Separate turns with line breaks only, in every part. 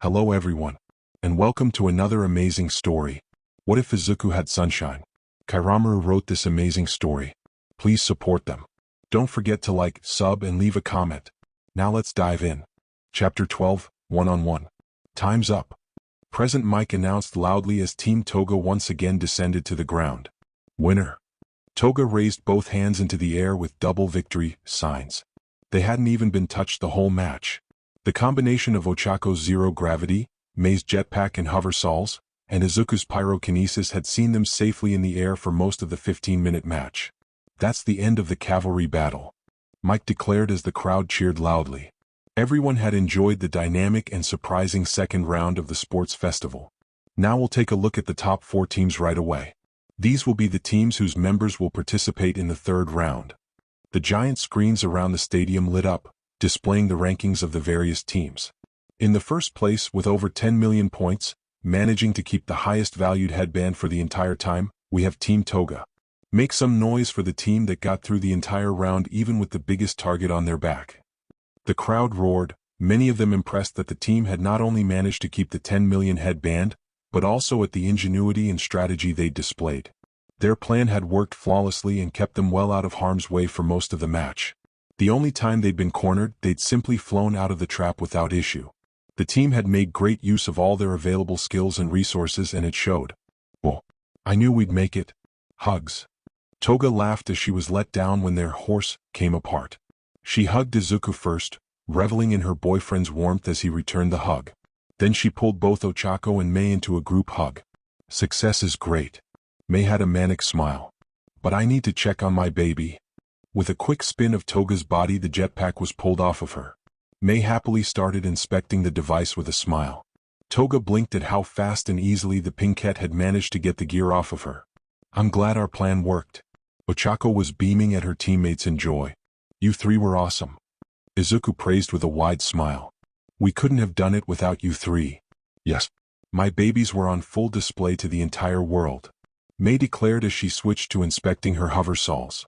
Hello everyone, and welcome to another amazing story. What if Izuku had sunshine? Kairomaru wrote this amazing story. Please support them. Don't forget to like, sub, and leave a comment. Now let's dive in. Chapter 12, One-on-One. Time's up. President Mike announced loudly as Team Toga once again descended to the ground. Winner. Toga raised both hands into the air with double victory signs. They hadn't even been touched the whole match. The combination of Ochako's zero gravity, Mei's jetpack and hover saws, and Izuku's pyrokinesis had seen them safely in the air for most of the 15-minute match. That's the end of the cavalry battle, Mike declared as the crowd cheered loudly. Everyone had enjoyed the dynamic and surprising second round of the sports festival. Now we'll take a look at the top 4 teams right away. These will be the teams whose members will participate in the third round. The giant screens around the stadium lit up, displaying the rankings of the various teams. In the first place, with over 10 million points, managing to keep the highest valued headband for the entire time, we have Team Toga. Make some noise for the team that got through the entire round even with the biggest target on their back. The crowd roared, many of them impressed that the team had not only managed to keep the 10 million headband, but also at the ingenuity and strategy they displayed. Their plan had worked flawlessly and kept them well out of harm's way for most of the match. The only time they'd been cornered, they'd simply flown out of the trap without issue. The team had made great use of all their available skills and resources, and it showed. Well, I knew we'd make it. Hugs. Toga laughed as she was let down when their horse came apart. She hugged Izuku first, reveling in her boyfriend's warmth as he returned the hug. Then she pulled both Ochako and Mei into a group hug. Success is great. Mei had a manic smile. But I need to check on my baby. With a quick spin of Toga's body, the jetpack was pulled off of her. Mei happily started inspecting the device with a smile. Toga blinked at how fast and easily the Pinkette had managed to get the gear off of her. I'm glad our plan worked. Ochako was beaming at her teammates in joy. You three were awesome. Izuku praised with a wide smile. We couldn't have done it without you three. Yes. My babies were on full display to the entire world. Mei declared as she switched to inspecting her hover saws.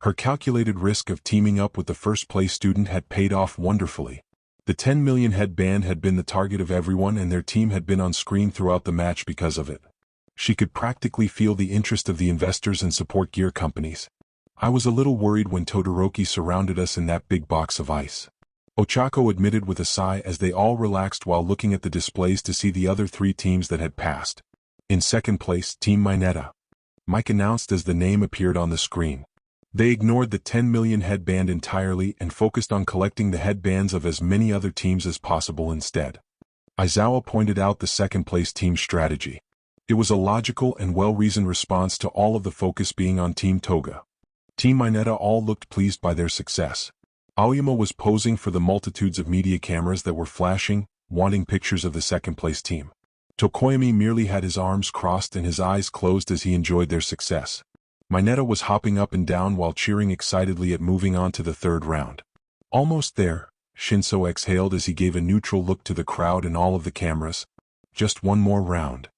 Her calculated risk of teaming up with the first-place student had paid off wonderfully. The 10 million headband had been the target of everyone, and their team had been on screen throughout the match because of it. She could practically feel the interest of the investors and support gear companies. I was a little worried when Todoroki surrounded us in that big box of ice. Ochako admitted with a sigh as they all relaxed while looking at the displays to see the other 3 teams that had passed. In second place, Team Mineta. Mike announced as the name appeared on the screen. They ignored the 10 million headband entirely and focused on collecting the headbands of as many other teams as possible instead. Aizawa pointed out the second-place team's strategy. It was a logical and well-reasoned response to all of the focus being on Team Toga. Team Mineta all looked pleased by their success. Aoyama was posing for the multitudes of media cameras that were flashing, wanting pictures of the second-place team. Tokoyami merely had his arms crossed and his eyes closed as he enjoyed their success. Mineta was hopping up and down while cheering excitedly at moving on to the third round. Almost there, Shinso exhaled as he gave a neutral look to the crowd and all of the cameras. Just one more round.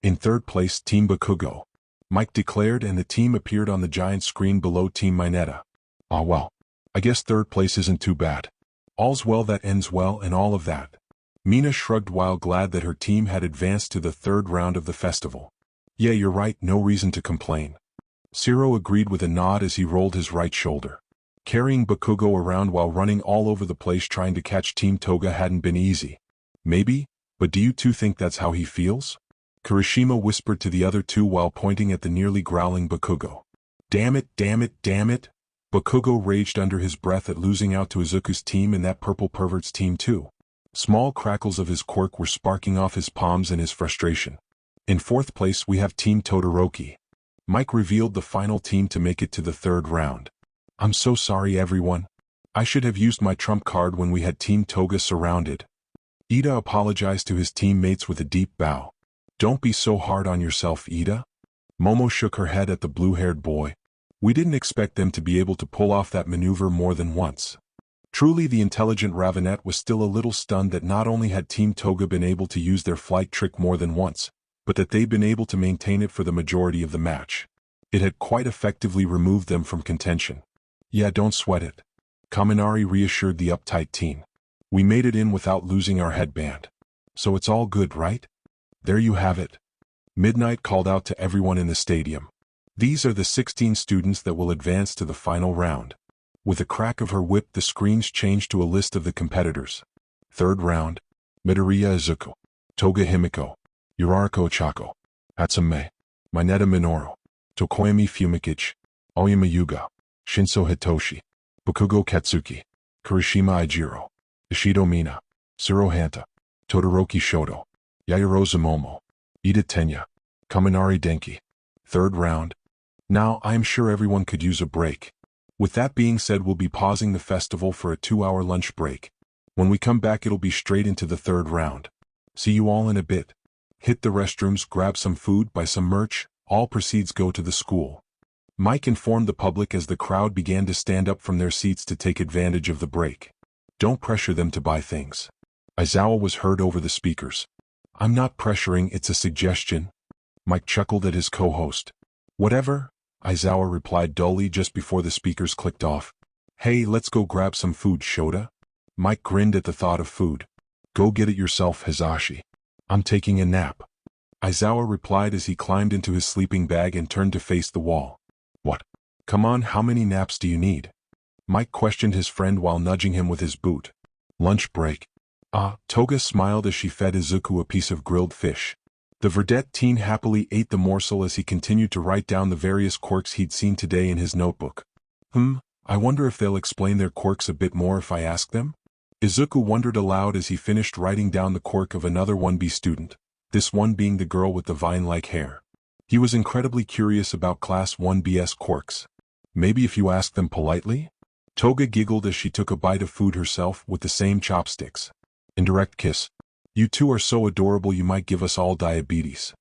In third place, Team Bakugo. Mike declared, and the team appeared on the giant screen below Team Mineta. Ah well, I guess third place isn't too bad. All's well that ends well and all of that. Mina shrugged while glad that her team had advanced to the third round of the festival. Yeah, you're right, no reason to complain. Siro agreed with a nod as he rolled his right shoulder. Carrying Bakugo around while running all over the place trying to catch Team Toga hadn't been easy. Maybe, but do you two think that's how he feels? Kirishima whispered to the other 2 while pointing at the nearly growling Bakugo. Damn it, damn it, damn it! Bakugo raged under his breath at losing out to Izuku's team and that purple pervert's team too. Small crackles of his quirk were sparking off his palms in his frustration. In fourth place we have Team Todoroki. Mike revealed the final team to make it to the third round. I'm so sorry everyone. I should have used my trump card when we had Team Toga surrounded. Ida apologized to his teammates with a deep bow. Don't be so hard on yourself, Ida. Momo shook her head at the blue-haired boy. We didn't expect them to be able to pull off that maneuver more than once. Truly, the intelligent Ravenet was still a little stunned that not only had Team Toga been able to use their flight trick more than once, but that they'd been able to maintain it for the majority of the match. It had quite effectively removed them from contention. Yeah, don't sweat it. Kaminari reassured the uptight team. We made it in without losing our headband. So it's all good, right? There you have it. Midnight called out to everyone in the stadium. These are the 16 students that will advance to the final round. With a crack of her whip, the screens changed to a list of the competitors. Third round: Midoriya Izuku, Toga Himiko, Yurariko Ochako, Hatsume, Mineta Minoru, Tokoyami Fumikichi, Oyama Yuga, Shinso Hitoshi, Bakugo Katsuki, Kirishima Ijiro, Ishido Mina, Suro Hanta, Todoroki Shoto, Yairo Momo, Ida Tenya, Kaminari Denki. Third round. Now, I am sure everyone could use a break. With that being said, we'll be pausing the festival for a 2-hour lunch break. When we come back, it'll be straight into the third round. See you all in a bit. Hit the restrooms, grab some food, buy some merch. All proceeds go to the school. Mike informed the public as the crowd began to stand up from their seats to take advantage of the break. Don't pressure them to buy things. Aizawa was heard over the speakers. I'm not pressuring, it's a suggestion. Mike chuckled at his co-host. Whatever, Aizawa replied dully just before the speakers clicked off. Hey, let's go grab some food, Shota. Mike grinned at the thought of food. Go get it yourself, Hizashi. I'm taking a nap. Aizawa replied as he climbed into his sleeping bag and turned to face the wall. What? Come on, how many naps do you need? Mike questioned his friend while nudging him with his boot. Lunch break. Toga smiled as she fed Izuku a piece of grilled fish. The Verdette teen happily ate the morsel as he continued to write down the various quirks he'd seen today in his notebook. I wonder if they'll explain their quirks a bit more if I ask them? Izuku wondered aloud as he finished writing down the quirk of another 1B student, this one being the girl with the vine-like hair. He was incredibly curious about Class 1B's quirks. Maybe if you ask them politely? Toga giggled as she took a bite of food herself with the same chopsticks. Indirect kiss. You two are so adorable you might give us all diabetes.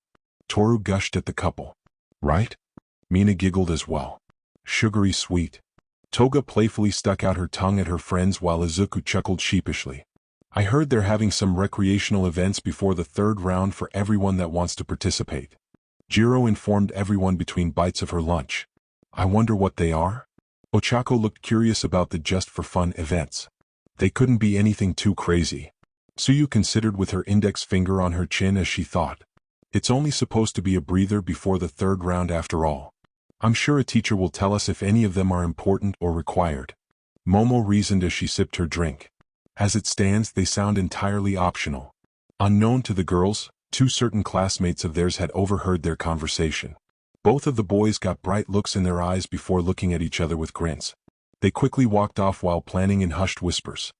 Toru gushed at the couple. Right? Mina giggled as well. Sugary sweet. Toga playfully stuck out her tongue at her friends while Izuku chuckled sheepishly. I heard they're having some recreational events before the third round for everyone that wants to participate. Jiro informed everyone between bites of her lunch. I wonder what they are? Ochako looked curious about the just-for-fun events. They couldn't be anything too crazy. Suyu considered with her index finger on her chin as she thought. It's only supposed to be a breather before the third round after all. I'm sure a teacher will tell us if any of them are important or required. Momo reasoned as she sipped her drink. As it stands, they sound entirely optional. Unknown to the girls, 2 certain classmates of theirs had overheard their conversation. Both of the boys got bright looks in their eyes before looking at each other with grins. They quickly walked off while planning in hushed whispers.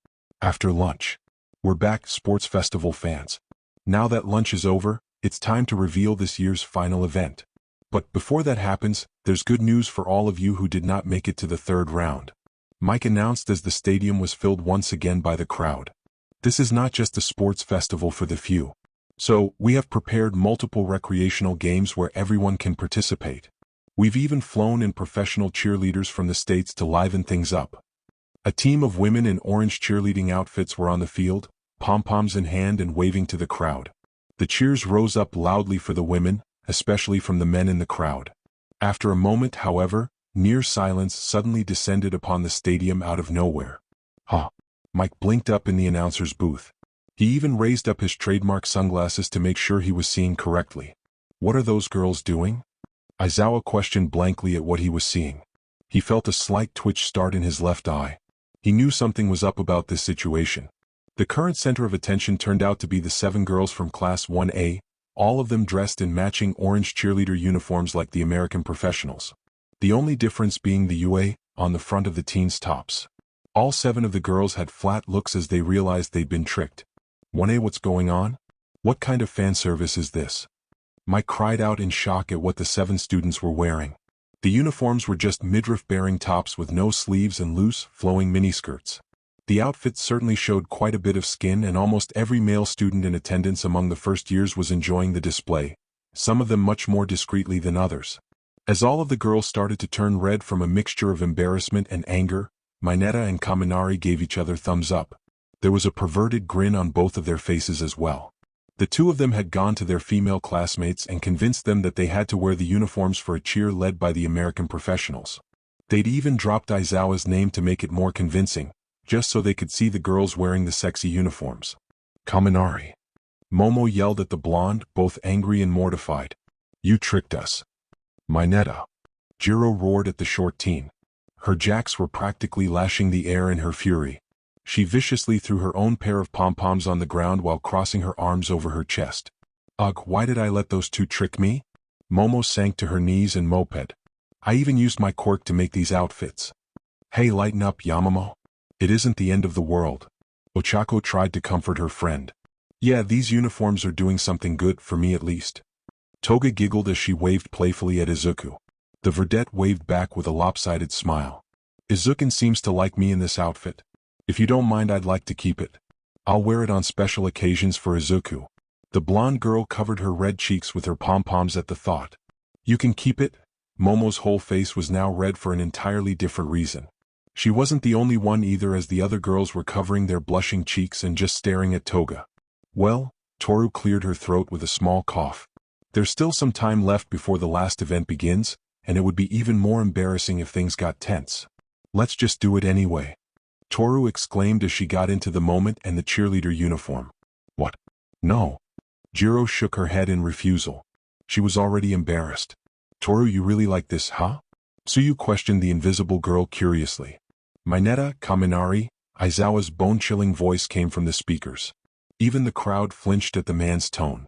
After lunch. We're back, sports festival fans. Now that lunch is over, it's time to reveal this year's final event. But before that happens, there's good news for all of you who did not make it to the third round. Mike announced as the stadium was filled once again by the crowd. This is not just a sports festival for the few. So, we have prepared multiple recreational games where everyone can participate. We've even flown in professional cheerleaders from the States to liven things up. A team of women in orange cheerleading outfits were on the field, pom-poms in hand and waving to the crowd. The cheers rose up loudly for the women, especially from the men in the crowd. After a moment, however, near silence suddenly descended upon the stadium out of nowhere. Mike blinked up in the announcer's booth. He even raised up his trademark sunglasses to make sure he was seeing correctly. What are those girls doing? Aizawa questioned blankly at what he was seeing. He felt a slight twitch start in his left eye. He knew something was up about this situation. The current center of attention turned out to be the 7 girls from Class 1A, all of them dressed in matching orange cheerleader uniforms like the American professionals. The only difference being the UA on the front of the teens' tops. All 7 of the girls had flat looks as they realized they'd been tricked. 1A, what's going on? What kind of fan service is this? Mike cried out in shock at what the 7 students were wearing. The uniforms were just midriff-bearing tops with no sleeves and loose, flowing miniskirts. The outfits certainly showed quite a bit of skin, and almost every male student in attendance among the first years was enjoying the display, some of them much more discreetly than others. As all of the girls started to turn red from a mixture of embarrassment and anger, Mineta and Kaminari gave each other thumbs up. There was a perverted grin on both of their faces as well. The 2 of them had gone to their female classmates and convinced them that they had to wear the uniforms for a cheer led by the American professionals. They'd even dropped Aizawa's name to make it more convincing, just so they could see the girls wearing the sexy uniforms. Kaminari. Momo yelled at the blonde, both angry and mortified. You tricked us. Mineta. Jiro roared at the short teen. Her jacks were practically lashing the air in her fury. She viciously threw her own pair of pom-poms on the ground while crossing her arms over her chest. Ugh, why did I let those two trick me? Momo sank to her knees and moped. I even used my quirk to make these outfits. Hey, lighten up, Yamamo. It isn't the end of the world. Ochako tried to comfort her friend. Yeah, these uniforms are doing something good, for me at least. Toga giggled as she waved playfully at Izuku. The verdette waved back with a lopsided smile. Izuku seems to like me in this outfit. If you don't mind, I'd like to keep it. I'll wear it on special occasions for Izuku. The blonde girl covered her red cheeks with her pom-poms at the thought. You can keep it? Momo's whole face was now red for an entirely different reason. She wasn't the only one either, as the other girls were covering their blushing cheeks and just staring at Toga. Well, Toru cleared her throat with a small cough. There's still some time left before the last event begins, and it would be even more embarrassing if things got tense. Let's just do it anyway. Toru exclaimed as she got into the moment and the cheerleader uniform. What? No. Jiro shook her head in refusal. She was already embarrassed. Toru, you really like this, huh? Tsuyu questioned the invisible girl curiously. Mineta, Kaminari, Aizawa's bone-chilling voice came from the speakers. Even the crowd flinched at the man's tone.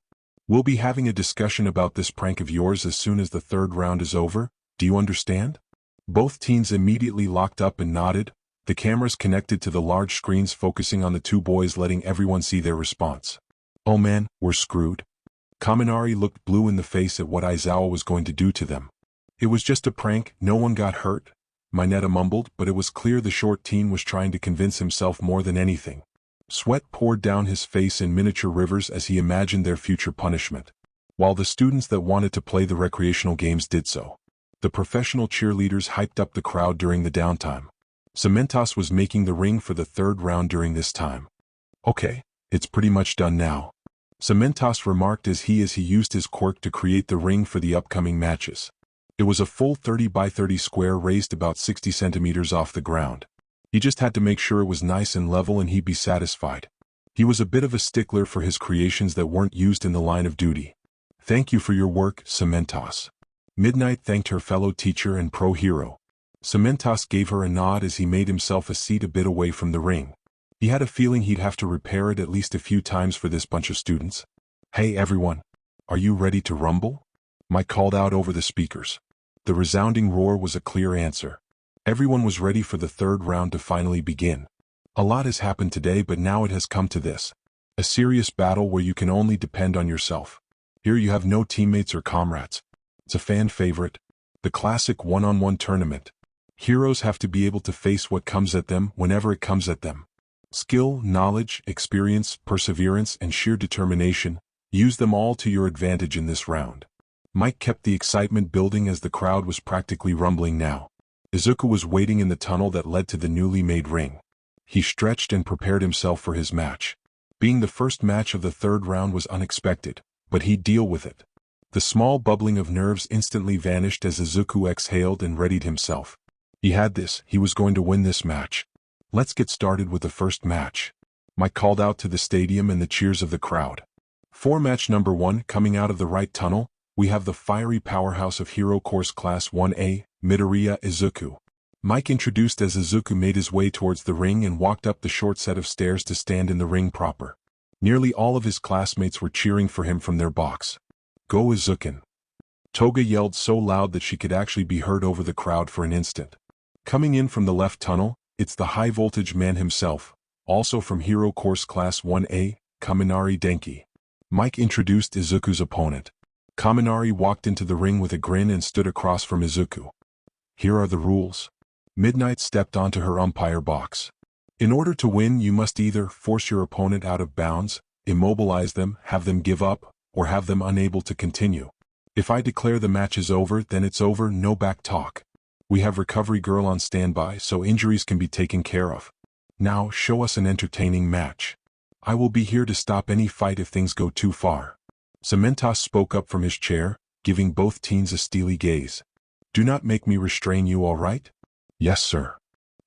We'll be having a discussion about this prank of yours as soon as the third round is over, do you understand? Both teens immediately locked up and nodded, the cameras connected to the large screens focusing on the two boys, letting everyone see their response. Oh man, we're screwed. Kaminari looked blue in the face at what Aizawa was going to do to them. It was just a prank, no one got hurt, Mineta mumbled, but it was clear the short teen was trying to convince himself more than anything. Sweat poured down his face in miniature rivers as he imagined their future punishment. While the students that wanted to play the recreational games did so, the professional cheerleaders hyped up the crowd during the downtime. Cementos was making the ring for the third round during this time. Okay, it's pretty much done now. Cementos remarked as he used his quirk to create the ring for the upcoming matches. It was a full 30 by 30 square raised about 60 centimeters off the ground. He just had to make sure it was nice and level and he'd be satisfied. He was a bit of a stickler for his creations that weren't used in the line of duty. Thank you for your work, Cementos. Midnight thanked her fellow teacher and pro hero. Cementos gave her a nod as he made himself a seat a bit away from the ring. He had a feeling he'd have to repair it at least a few times for this bunch of students. Hey everyone, are you ready to rumble? Mike called out over the speakers. The resounding roar was a clear answer. Everyone was ready for the third round to finally begin. A lot has happened today, but now it has come to this. A serious battle where you can only depend on yourself. Here you have no teammates or comrades. It's a fan favorite. The classic one-on-one tournament. Heroes have to be able to face what comes at them whenever it comes at them. Skill, knowledge, experience, perseverance, and sheer determination, use them all to your advantage in this round. Mike kept the excitement building as the crowd was practically rumbling now. Izuku was waiting in the tunnel that led to the newly made ring. He stretched and prepared himself for his match. Being the first match of the third round was unexpected, but he'd deal with it. The small bubbling of nerves instantly vanished as Izuku exhaled and readied himself. He had this, he was going to win this match. Let's get started with the first match. Mike called out to the stadium and the cheers of the crowd. For match number 1, coming out of the right tunnel, we have the fiery powerhouse of Hero Course Class 1A, Midoriya Izuku. Mike introduced as Izuku made his way towards the ring and walked up the short set of stairs to stand in the ring proper. Nearly all of his classmates were cheering for him from their box. Go Izuku! Toga yelled so loud that she could actually be heard over the crowd for an instant. Coming in from the left tunnel, it's the high-voltage man himself, also from Hero Course Class 1A, Kaminari Denki. Mike introduced Izuku's opponent. Kaminari walked into the ring with a grin and stood across from Izuku. Here are the rules. Midnight stepped onto her umpire box. In order to win, you must either force your opponent out of bounds, immobilize them, have them give up, or have them unable to continue. If I declare the match is over, then it's over, no back talk. We have Recovery Girl on standby so injuries can be taken care of. Now, show us an entertaining match. I will be here to stop any fight if things go too far. Cementos spoke up from his chair, giving both teens a steely gaze. Do not make me restrain you, all right? Yes, sir.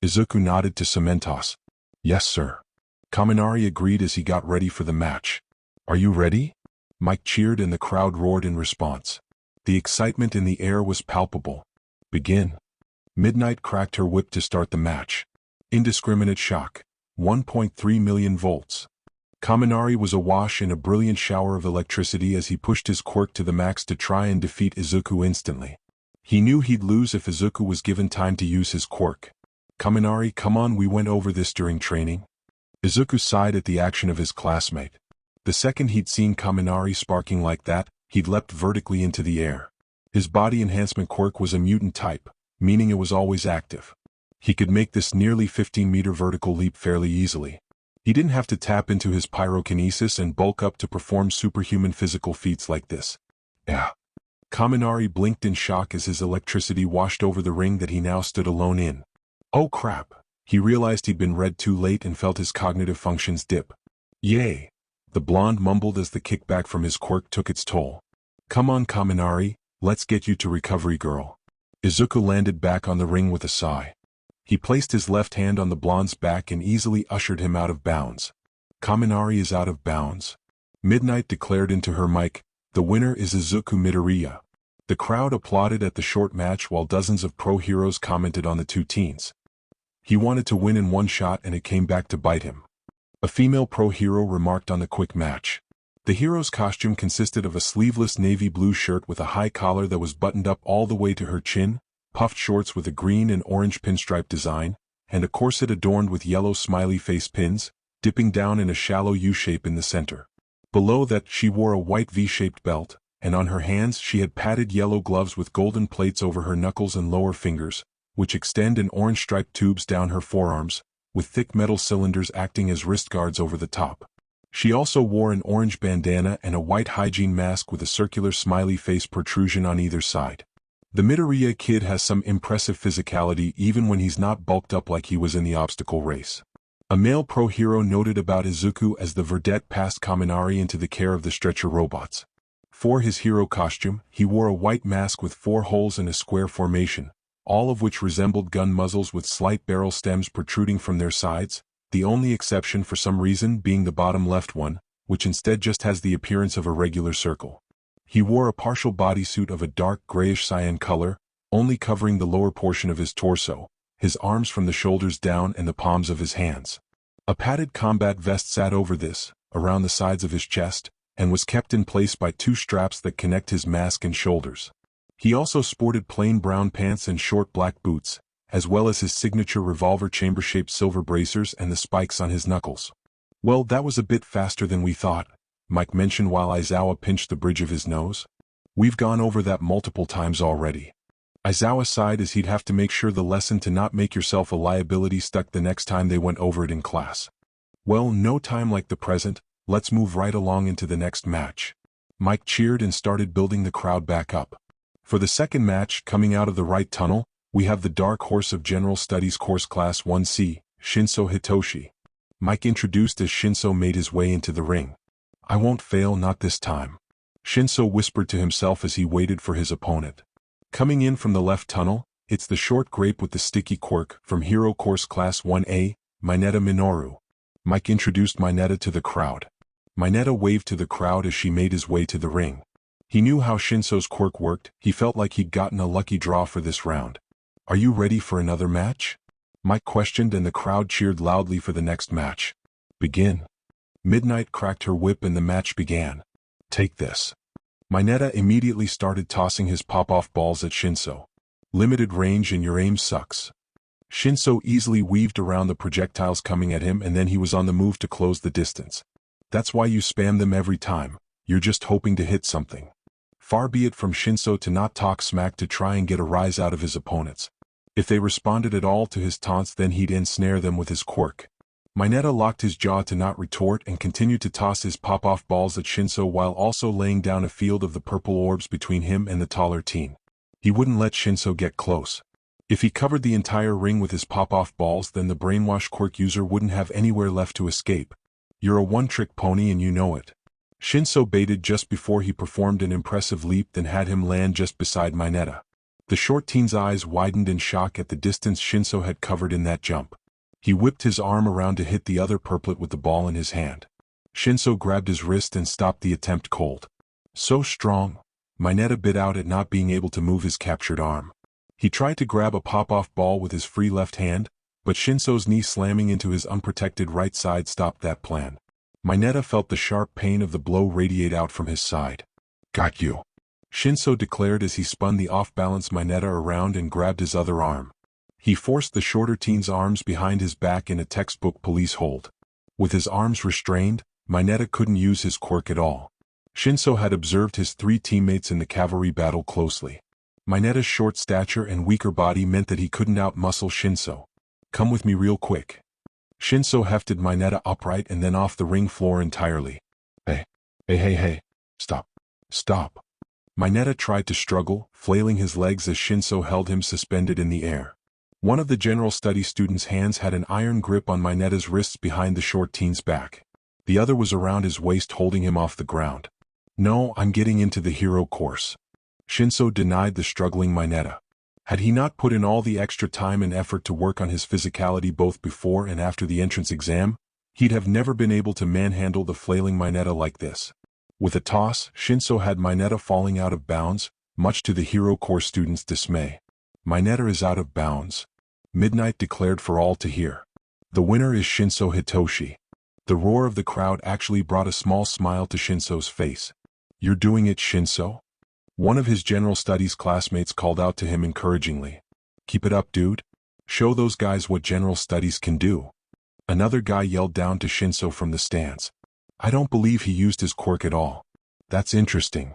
Izuku nodded to Cementos. Yes, sir. Kaminari agreed as he got ready for the match. Are you ready? Mike cheered and the crowd roared in response. The excitement in the air was palpable. Begin. Midnight cracked her whip to start the match. Indiscriminate shock. 1.3 million volts. Kaminari was awash in a brilliant shower of electricity as he pushed his quirk to the max to try and defeat Izuku instantly. He knew he'd lose if Izuku was given time to use his quirk. Kaminari, come on, we went over this during training. Izuku sighed at the action of his classmate. The second he'd seen Kaminari sparking like that, he'd leapt vertically into the air. His body enhancement quirk was a mutant type, meaning it was always active. He could make this nearly 15-meter vertical leap fairly easily. He didn't have to tap into his pyrokinesis and bulk up to perform superhuman physical feats like this. Yeah. Kaminari blinked in shock as his electricity washed over the ring that he now stood alone in. Oh crap! He realized he'd been read too late and felt his cognitive functions dip. Yay! The blonde mumbled as the kickback from his quirk took its toll. Come on, Kaminari, let's get you to recovery, girl. Izuku landed back on the ring with a sigh. He placed his left hand on the blonde's back and easily ushered him out of bounds. Kaminari is out of bounds. Midnight declared into her mic, the winner is Izuku Midoriya. The crowd applauded at the short match while dozens of pro heroes commented on the two teens. He wanted to win in one shot and it came back to bite him. A female pro hero remarked on the quick match. The hero's costume consisted of a sleeveless navy blue shirt with a high collar that was buttoned up all the way to her chin, puffed shorts with a green and orange pinstripe design, and a corset adorned with yellow smiley face pins, dipping down in a shallow U-shape in the center. Below that she wore a white V-shaped belt, and on her hands she had padded yellow gloves with golden plates over her knuckles and lower fingers, which extend in orange striped tubes down her forearms, with thick metal cylinders acting as wrist guards over the top. She also wore an orange bandana and a white hygiene mask with a circular smiley face protrusion on either side. The Midoriya kid has some impressive physicality even when he's not bulked up like he was in the obstacle race. A male pro hero noted about Izuku as the verdette passed Kaminari into the care of the stretcher robots. For his hero costume, he wore a white mask with 4 holes in a square formation, all of which resembled gun muzzles with slight barrel stems protruding from their sides, the only exception for some reason being the bottom left one, which instead just has the appearance of a regular circle. He wore a partial bodysuit of a dark grayish cyan color, only covering the lower portion of his torso, his arms from the shoulders down and the palms of his hands. A padded combat vest sat over this, around the sides of his chest, and was kept in place by 2 straps that connect his mask and shoulders. He also sported plain brown pants and short black boots, as well as his signature revolver chamber-shaped silver bracers and the spikes on his knuckles. Well, that was a bit faster than we thought, Mike mentioned while Aizawa pinched the bridge of his nose. We've gone over that multiple times already. Aizawa sighed as he'd have to make sure the lesson to not make yourself a liability stuck the next time they went over it in class. Well, no time like the present, let's move right along into the next match. Mike cheered and started building the crowd back up. For the second match, coming out of the right tunnel, we have the dark horse of General Studies Course Class 1C, Shinso Hitoshi. Mike introduced as Shinso made his way into the ring. I won't fail, not this time. Shinso whispered to himself as he waited for his opponent. Coming in from the left tunnel, it's the short grape with the sticky quirk from Hero Course Class 1A, Mineta Minoru. Mike introduced Mineta to the crowd. Mineta waved to the crowd as she made his way to the ring. He knew how Shinso's quirk worked. He felt like he'd gotten a lucky draw for this round. Are you ready for another match? Mike questioned and the crowd cheered loudly for the next match. Begin. Midnight cracked her whip and the match began. Take this. Mineta immediately started tossing his pop-off balls at Shinso. Limited range and your aim sucks. Shinso easily weaved around the projectiles coming at him and then he was on the move to close the distance. That's why you spam them every time. You're just hoping to hit something. Far be it from Shinso to not talk smack to try and get a rise out of his opponents. If they responded at all to his taunts, then he'd ensnare them with his quirk. Mineta locked his jaw to not retort and continued to toss his pop-off balls at Shinso while also laying down a field of the purple orbs between him and the taller teen. He wouldn't let Shinso get close. If he covered the entire ring with his pop-off balls, then the brainwash quirk user wouldn't have anywhere left to escape. You're a one-trick pony and you know it. Shinso baited just before he performed an impressive leap, then had him land just beside Mineta. The short teen's eyes widened in shock at the distance Shinso had covered in that jump. He whipped his arm around to hit the other purplet with the ball in his hand. Shinso grabbed his wrist and stopped the attempt cold. So strong, Mineta bit out at not being able to move his captured arm. He tried to grab a pop-off ball with his free left hand, but Shinso's knee slamming into his unprotected right side stopped that plan. Mineta felt the sharp pain of the blow radiate out from his side. "Got you," Shinso declared as he spun the off-balance Mineta around and grabbed his other arm. He forced the shorter teen's arms behind his back in a textbook police hold. With his arms restrained, Mineta couldn't use his quirk at all. Shinso had observed his three teammates in the cavalry battle closely. Mineta's short stature and weaker body meant that he couldn't outmuscle Shinso. "Come with me real quick." Shinso hefted Mineta upright and then off the ring floor entirely. Hey, stop. Stop. Mineta tried to struggle, flailing his legs as Shinso held him suspended in the air. One of the general study student's hands had an iron grip on Mineta's wrists behind the short teen's back. The other was around his waist holding him off the ground. "No, I'm getting into the hero course." Shinso denied the struggling Mineta. Had he not put in all the extra time and effort to work on his physicality both before and after the entrance exam, he'd have never been able to manhandle the flailing Mineta like this. With a toss, Shinso had Mineta falling out of bounds, much to the hero course student's dismay. "Mineta is out of bounds," Midnight declared for all to hear. "The winner is Shinso Hitoshi." The roar of the crowd actually brought a small smile to Shinso's face. "You're doing it, Shinso?" One of his general studies classmates called out to him encouragingly. "Keep it up, dude. Show those guys what general studies can do." Another guy yelled down to Shinso from the stands. "I don't believe he used his quirk at all. That's interesting."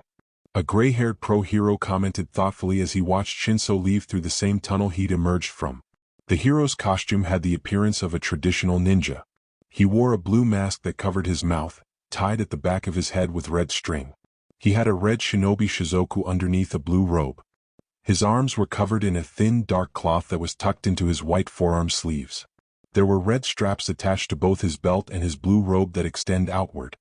A gray-haired pro-hero commented thoughtfully as he watched Shinso leave through the same tunnel he'd emerged from. The hero's costume had the appearance of a traditional ninja. He wore a blue mask that covered his mouth, tied at the back of his head with red string. He had a red shinobi shizoku underneath a blue robe. His arms were covered in a thin, dark cloth that was tucked into his white forearm sleeves. There were red straps attached to both his belt and his blue robe that extend outward.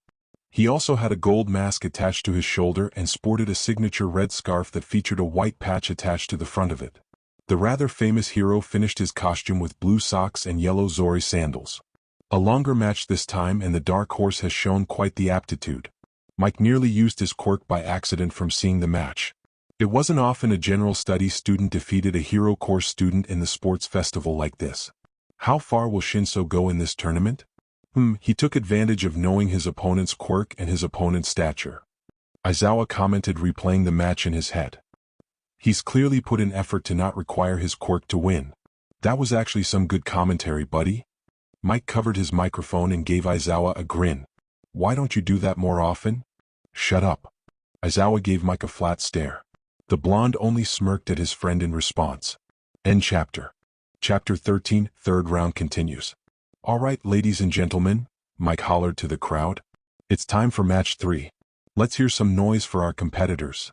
He also had a gold mask attached to his shoulder and sported a signature red scarf that featured a white patch attached to the front of it. The rather famous hero finished his costume with blue socks and yellow Zori sandals. A longer match this time, and the dark horse has shown quite the aptitude. Mike nearly used his quirk by accident from seeing the match. It wasn't often a general studies student defeated a hero course student in the sports festival like this. How far will Shinso go in this tournament? He took advantage of knowing his opponent's quirk and his opponent's stature. Aizawa commented, replaying the match in his head. He's clearly put in effort to not require his quirk to win. That was actually some good commentary, buddy. Mike covered his microphone and gave Aizawa a grin. "Why don't you do that more often?" "Shut up." Aizawa gave Mike a flat stare. The blonde only smirked at his friend in response. End chapter. Chapter 13, third round continues. "All right, ladies and gentlemen," Mike hollered to the crowd. "It's time for match 3. Let's hear some noise for our competitors."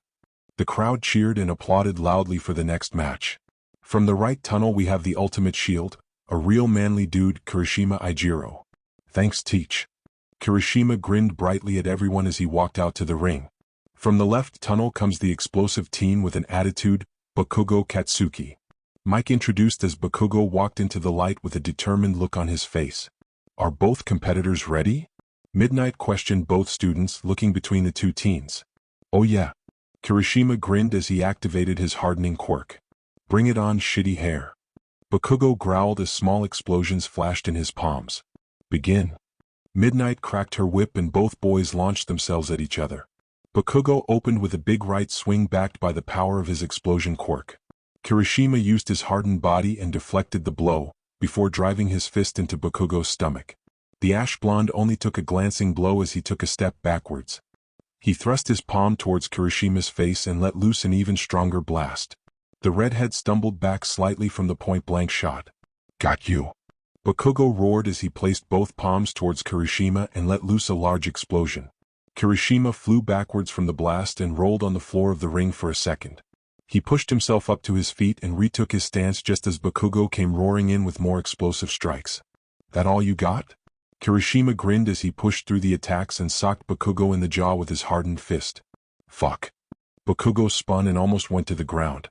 The crowd cheered and applauded loudly for the next match. From the right tunnel we have the Ultimate Shield, a real manly dude, Kirishima Ijiro. "Thanks, Teach." Kirishima grinned brightly at everyone as he walked out to the ring. From the left tunnel comes the explosive teen with an attitude, Bakugo Katsuki. Mike introduced as Bakugo walked into the light with a determined look on his face. "Are both competitors ready?" Midnight questioned both students, looking between the two teens. "Oh yeah." Kirishima grinned as he activated his hardening quirk. "Bring it on, shitty hair." Bakugo growled as small explosions flashed in his palms. "Begin." Midnight cracked her whip and both boys launched themselves at each other. Bakugo opened with a big right swing backed by the power of his explosion quirk. Kirishima used his hardened body and deflected the blow, before driving his fist into Bakugo's stomach. The ash blonde only took a glancing blow as he took a step backwards. He thrust his palm towards Kirishima's face and let loose an even stronger blast. The redhead stumbled back slightly from the point-blank shot. "Got you." Bakugo roared as he placed both palms towards Kirishima and let loose a large explosion. Kirishima flew backwards from the blast and rolled on the floor of the ring for a second. He pushed himself up to his feet and retook his stance just as Bakugo came roaring in with more explosive strikes. "That all you got?" Kirishima grinned as he pushed through the attacks and socked Bakugo in the jaw with his hardened fist. "Fuck." Bakugo spun and almost went to the ground.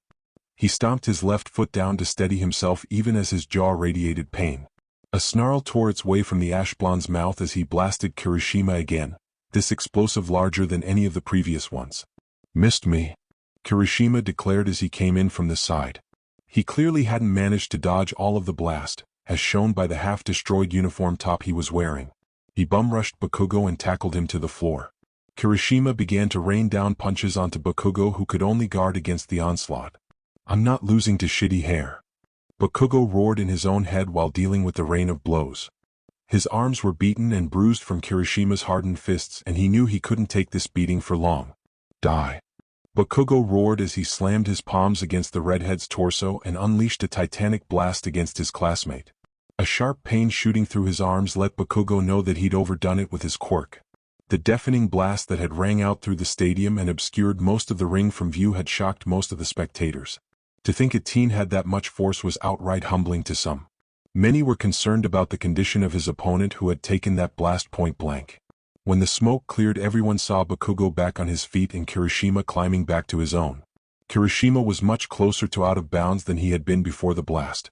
He stomped his left foot down to steady himself even as his jaw radiated pain. A snarl tore its way from the ash blonde's mouth as he blasted Kirishima again, this explosive larger than any of the previous ones. Missed me, Kirishima declared as he came in from the side. He clearly hadn't managed to dodge all of the blast, as shown by the half-destroyed uniform top he was wearing. He bum-rushed Bakugo and tackled him to the floor. Kirishima began to rain down punches onto Bakugo, who could only guard against the onslaught. I'm not losing to shitty hair, Bakugo roared in his own head while dealing with the rain of blows. His arms were beaten and bruised from Kirishima's hardened fists, and he knew he couldn't take this beating for long. Die. Bakugo roared as he slammed his palms against the redhead's torso and unleashed a titanic blast against his classmate. A sharp pain shooting through his arms let Bakugo know that he'd overdone it with his quirk. The deafening blast that had rang out through the stadium and obscured most of the ring from view had shocked most of the spectators. To think a teen had that much force was outright humbling to some. Many were concerned about the condition of his opponent who had taken that blast point blank. When the smoke cleared, everyone saw Bakugo back on his feet and Kirishima climbing back to his own. Kirishima was much closer to out of bounds than he had been before the blast.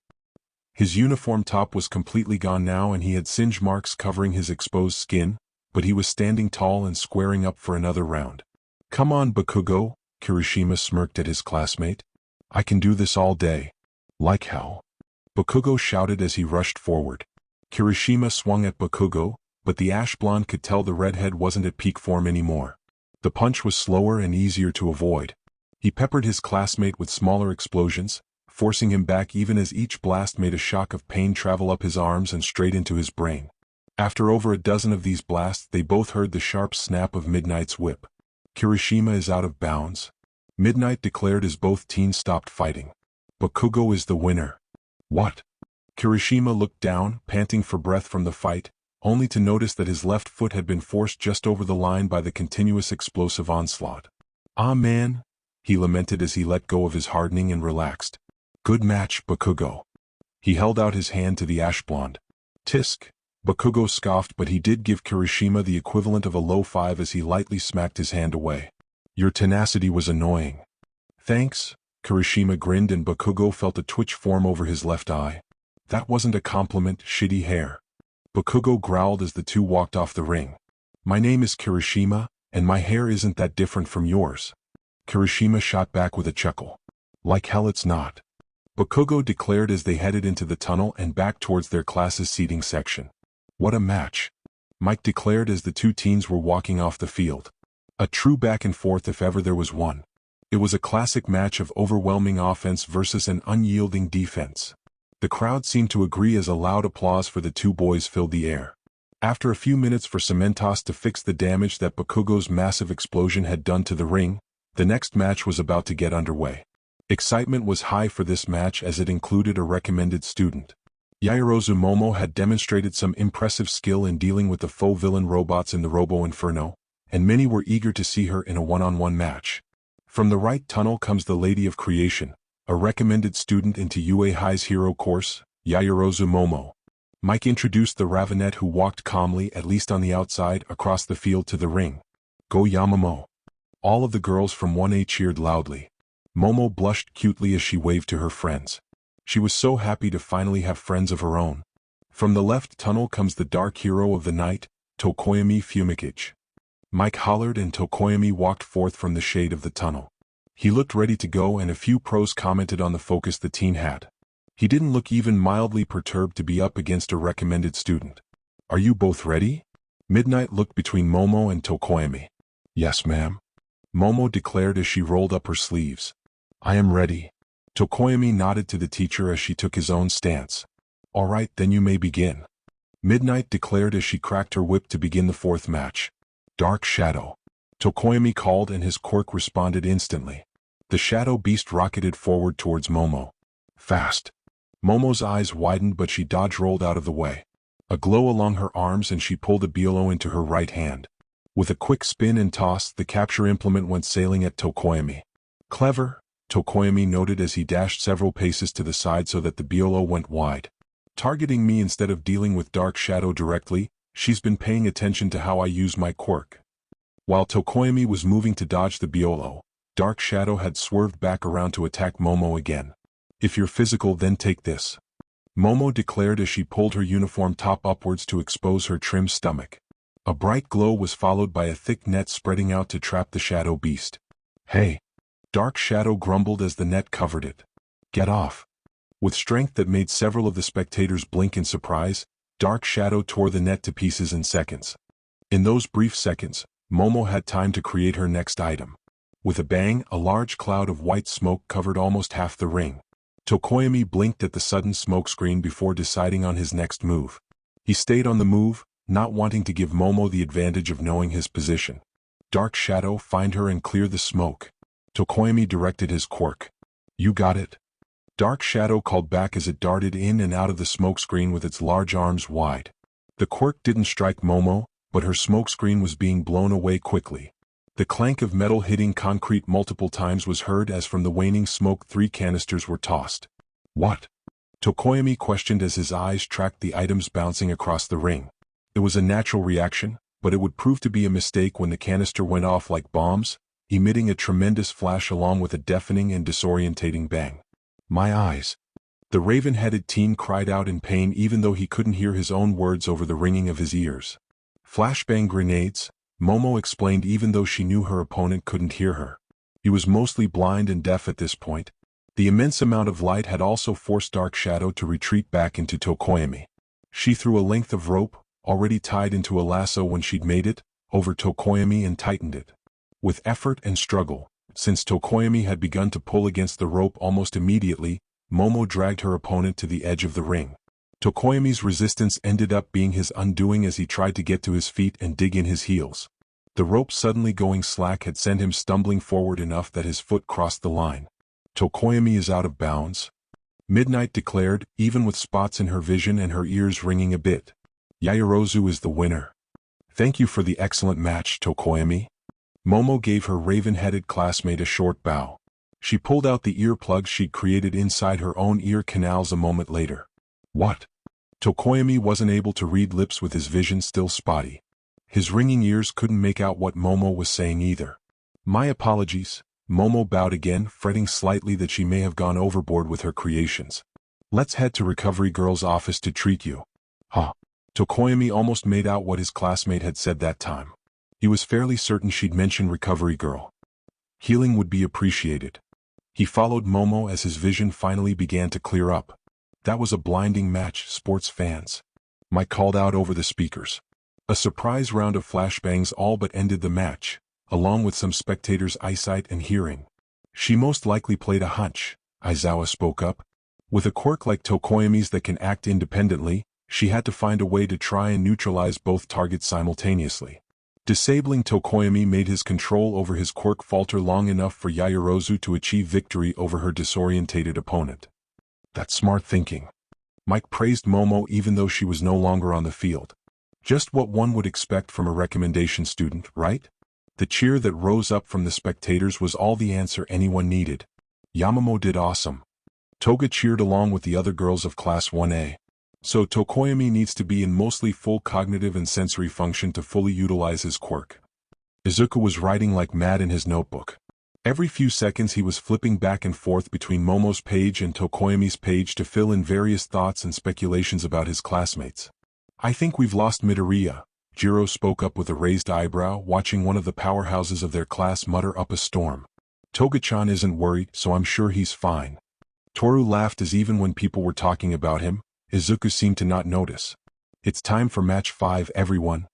His uniform top was completely gone now and he had singe marks covering his exposed skin, but he was standing tall and squaring up for another round. Come on, Bakugo, Kirishima smirked at his classmate. I can do this all day. Like how? Bakugo shouted as he rushed forward. Kirishima swung at Bakugo, but the ash blonde could tell the redhead wasn't at peak form anymore. The punch was slower and easier to avoid. He peppered his classmate with smaller explosions, forcing him back even as each blast made a shock of pain travel up his arms and straight into his brain. After over a dozen of these blasts, they both heard the sharp snap of Midnight's whip. Kirishima is out of bounds, Midnight declared as both teens stopped fighting. Bakugo is the winner. What? Kirishima looked down, panting for breath from the fight, only to notice that his left foot had been forced just over the line by the continuous explosive onslaught. Ah man, he lamented as he let go of his hardening and relaxed. Good match, Bakugo. He held out his hand to the ash blonde. Tisk. Bakugo scoffed, but he did give Kirishima the equivalent of a low five as he lightly smacked his hand away. Your tenacity was annoying. Thanks, Kirishima grinned and Bakugo felt a twitch form over his left eye. That wasn't a compliment, shitty hair. Bakugo growled as the two walked off the ring. My name is Kirishima, and my hair isn't that different from yours. Kirishima shot back with a chuckle. Like hell it's not. Bakugo declared as they headed into the tunnel and back towards their class's seating section. What a match, Mike declared as the two teens were walking off the field. A true back and forth if ever there was one. It was a classic match of overwhelming offense versus an unyielding defense. The crowd seemed to agree as a loud applause for the two boys filled the air. After a few minutes for Cementos to fix the damage that Bakugo's massive explosion had done to the ring, the next match was about to get underway. Excitement was high for this match as it included a recommended student. Yaoyorozu Momo had demonstrated some impressive skill in dealing with the faux villain robots in the Robo Inferno, and many were eager to see her in a one-on-one match. From the right tunnel comes the Lady of Creation, a recommended student into UA High's hero course, Yaoyorozu Momo. Mike introduced the Ravenet who walked calmly, at least on the outside, across the field to the ring. Go Yamamo. All of the girls from 1A cheered loudly. Momo blushed cutely as she waved to her friends. She was so happy to finally have friends of her own. From the left tunnel comes the dark hero of the night, Tokoyami Fumikage. Mike hollered and Tokoyami walked forth from the shade of the tunnel. He looked ready to go and a few pros commented on the focus the teen had. He didn't look even mildly perturbed to be up against a recommended student. Are you both ready? Midnight looked between Momo and Tokoyami. Yes, ma'am. Momo declared as she rolled up her sleeves. I am ready. Tokoyami nodded to the teacher as she took his own stance. All right, then you may begin. Midnight declared as she cracked her whip to begin the fourth match. Dark Shadow. Tokoyami called and his quirk responded instantly. The shadow beast rocketed forward towards Momo. Fast. Momo's eyes widened but she dodge-rolled out of the way. A glow along her arms and she pulled a biolo into her right hand. With a quick spin and toss, the capture implement went sailing at Tokoyami. Clever, Tokoyami noted as he dashed several paces to the side so that the biolo went wide. Targeting me instead of dealing with Dark Shadow directly, she's been paying attention to how I use my quirk. While Tokoyami was moving to dodge the biolo, Dark Shadow had swerved back around to attack Momo again. If you're physical then take this. Momo declared as she pulled her uniform top upwards to expose her trim stomach. A bright glow was followed by a thick net spreading out to trap the shadow beast. "Hey!" Dark Shadow grumbled as the net covered it. "Get off." With strength that made several of the spectators blink in surprise, Dark Shadow tore the net to pieces in seconds. In those brief seconds, Momo had time to create her next item. With a bang, a large cloud of white smoke covered almost half the ring. Tokoyami blinked at the sudden smokescreen before deciding on his next move. He stayed on the move, not wanting to give Momo the advantage of knowing his position. "Dark Shadow, find her and clear the smoke." Tokoyami directed his quirk. "You got it." Dark Shadow called back as it darted in and out of the smokescreen with its large arms wide. The quirk didn't strike Momo, but her smokescreen was being blown away quickly. The clank of metal hitting concrete multiple times was heard as from the waning smoke 3 canisters were tossed. "What?" Tokoyami questioned as his eyes tracked the items bouncing across the ring. It was a natural reaction, but it would prove to be a mistake when the canister went off like bombs, emitting a tremendous flash along with a deafening and disorientating bang. "My eyes." The raven-headed teen cried out in pain even though he couldn't hear his own words over the ringing of his ears. "Flashbang grenades," Momo explained even though she knew her opponent couldn't hear her. He was mostly blind and deaf at this point. The immense amount of light had also forced Dark Shadow to retreat back into Tokoyami. She threw a length of rope, already tied into a lasso when she'd made it, over Tokoyami and tightened it. With effort and struggle, since Tokoyami had begun to pull against the rope almost immediately, Momo dragged her opponent to the edge of the ring. Tokoyami's resistance ended up being his undoing as he tried to get to his feet and dig in his heels. The rope suddenly going slack had sent him stumbling forward enough that his foot crossed the line. "Tokoyami is out of bounds," Midnight declared, even with spots in her vision and her ears ringing a bit. "Yaoyorozu is the winner." "Thank you for the excellent match, Tokoyami." Momo gave her raven-headed classmate a short bow. She pulled out the earplugs she'd created inside her own ear canals a moment later. "What?" Tokoyami wasn't able to read lips with his vision still spotty. His ringing ears couldn't make out what Momo was saying either. "My apologies." Momo bowed again, fretting slightly that she may have gone overboard with her creations. "Let's head to Recovery Girl's office to treat you." "Huh?" Tokoyami almost made out what his classmate had said that time. He was fairly certain she'd mentioned Recovery Girl. Healing would be appreciated. He followed Momo as his vision finally began to clear up. "That was a blinding match, sports fans," Mike called out over the speakers. A surprise round of flashbangs all but ended the match, along with some spectators' eyesight and hearing. "She most likely played a hunch," Aizawa spoke up. "With a quirk like Tokoyami's that can act independently, she had to find a way to try and neutralize both targets simultaneously." Disabling Tokoyami made his control over his quirk falter long enough for Yaoyorozu to achieve victory over her disorientated opponent. "That's smart thinking." Mike praised Momo even though she was no longer on the field. Just what one would expect from a recommendation student, right? The cheer that rose up from the spectators was all the answer anyone needed. "Yamamo did awesome." Toga cheered along with the other girls of Class 1A. "So Tokoyami needs to be in mostly full cognitive and sensory function to fully utilize his quirk." Izuku was writing like mad in his notebook. Every few seconds he was flipping back and forth between Momo's page and Tokoyami's page to fill in various thoughts and speculations about his classmates. "I think we've lost Midoriya," Jiro spoke up with a raised eyebrow, watching one of the powerhouses of their class mutter up a storm. "Toga-chan isn't worried, so I'm sure he's fine." Toru laughed as even when people were talking about him, Izuku seemed to not notice. "It's time for match 5, everyone."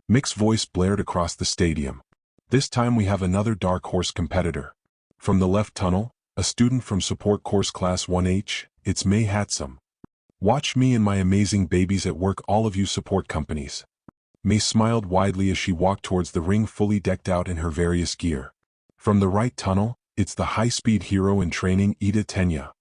Mick's voice blared across the stadium. "This time we have another dark horse competitor. From the left tunnel, a student from support course class 1H, it's Mei Hatsum. Watch me and my amazing babies at work, all of you support companies." Mei smiled widely as she walked towards the ring fully decked out in her various gear. From the right tunnel, it's the high-speed hero in training, Ida Tenya.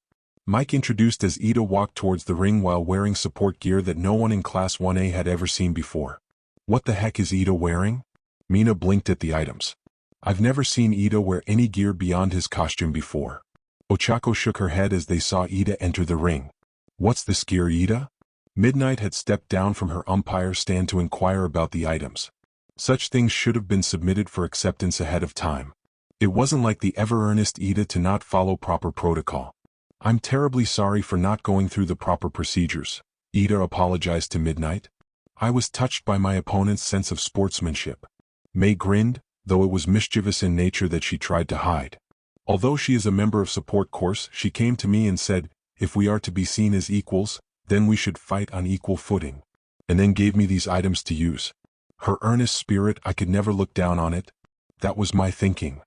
Mike introduced as Ida walked towards the ring while wearing support gear that no one in Class 1A had ever seen before. "What the heck is Ida wearing?" Mina blinked at the items. "I've never seen Ida wear any gear beyond his costume before." Ochako shook her head as they saw Ida enter the ring. "What's this gear, Ida?" Midnight had stepped down from her umpire stand to inquire about the items. Such things should have been submitted for acceptance ahead of time. It wasn't like the ever-earnest Ida to not follow proper protocol. I'm terribly sorry for not going through the proper procedures, Ida apologized to Midnight. I was touched by my opponent's sense of sportsmanship. May grinned, though it was mischievous in nature that she tried to hide. Although she is a member of support course, she came to me and said, if we are to be seen as equals, then we should fight on equal footing. And then gave me these items to use. Her earnest spirit, I could never look down on it. That was my thinking.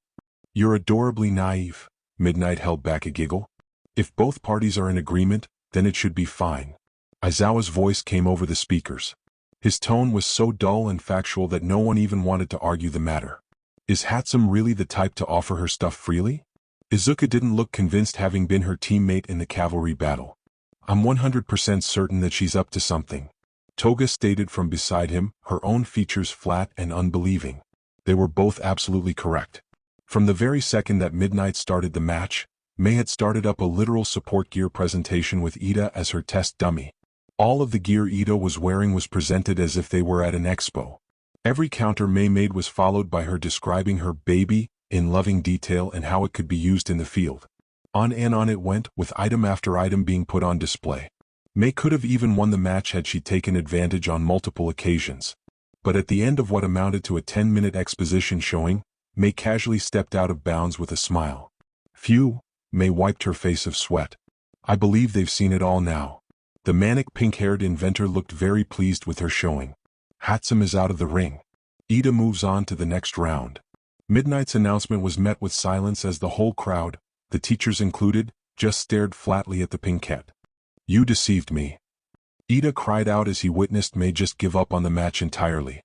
You're adorably naive. Midnight held back a giggle. If both parties are in agreement, then it should be fine. Aizawa's voice came over the speakers. His tone was so dull and factual that no one even wanted to argue the matter. Is Hatsum really the type to offer her stuff freely? Izuku didn't look convinced, having been her teammate in the cavalry battle. I'm 100% certain that she's up to something. Toga stated from beside him, her own features flat and unbelieving. They were both absolutely correct. From the very second that Midnight started the match, May had started up a literal support gear presentation with Ida as her test dummy. All of the gear Ida was wearing was presented as if they were at an expo. Every counter May made was followed by her describing her baby in loving detail and how it could be used in the field. On and on it went, with item after item being put on display. May could have even won the match had she taken advantage on multiple occasions. But at the end of what amounted to a 10-minute exposition showing, May casually stepped out of bounds with a smile. Phew, May wiped her face of sweat. I believe they've seen it all now. The manic pink-haired inventor looked very pleased with her showing. Hatsum is out of the ring. Ida moves on to the next round. Midnight's announcement was met with silence as the whole crowd, the teachers included, just stared flatly at the pinkette. You deceived me. Ida cried out as he witnessed May just give up on the match entirely.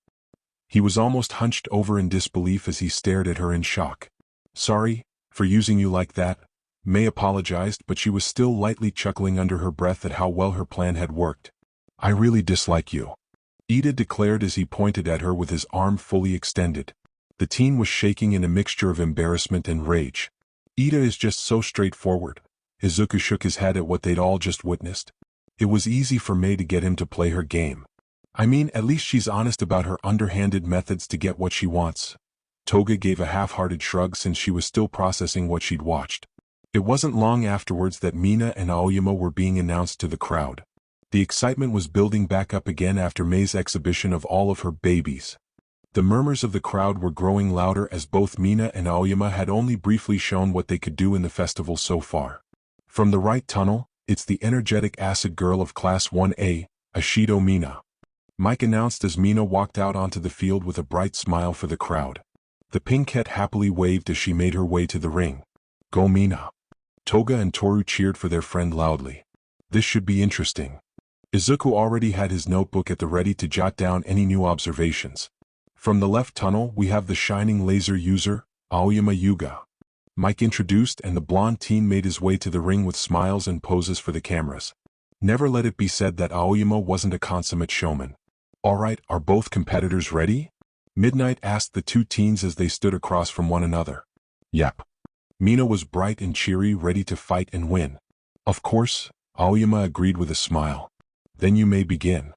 He was almost hunched over in disbelief as he stared at her in shock. Sorry for using you like that, May apologized, but she was still lightly chuckling under her breath at how well her plan had worked. I really dislike you, Ida declared as he pointed at her with his arm fully extended. The teen was shaking in a mixture of embarrassment and rage. Ida is just so straightforward. Izuku shook his head at what they'd all just witnessed. It was easy for May to get him to play her game. I mean, at least she's honest about her underhanded methods to get what she wants. Toga gave a half-hearted shrug since she was still processing what she'd watched. It wasn't long afterwards that Mina and Aoyama were being announced to the crowd. The excitement was building back up again after May's exhibition of all of her babies. The murmurs of the crowd were growing louder as both Mina and Aoyama had only briefly shown what they could do in the festival so far. From the right tunnel, it's the energetic acid girl of Class 1A, Ashido Mina. Mike announced as Mina walked out onto the field with a bright smile for the crowd. The pinkette happily waved as she made her way to the ring. Go Mina. Toga and Toru cheered for their friend loudly. This should be interesting. Izuku already had his notebook at the ready to jot down any new observations. From the left tunnel we have the shining laser user, Aoyama Yuga. Mike introduced and the blonde teen made his way to the ring with smiles and poses for the cameras. Never let it be said that Aoyama wasn't a consummate showman. Alright, are both competitors ready? Midnight asked the two teens as they stood across from one another. Yep. Mina was bright and cheery, ready to fight and win. Of course, Aoyama agreed with a smile. Then you may begin.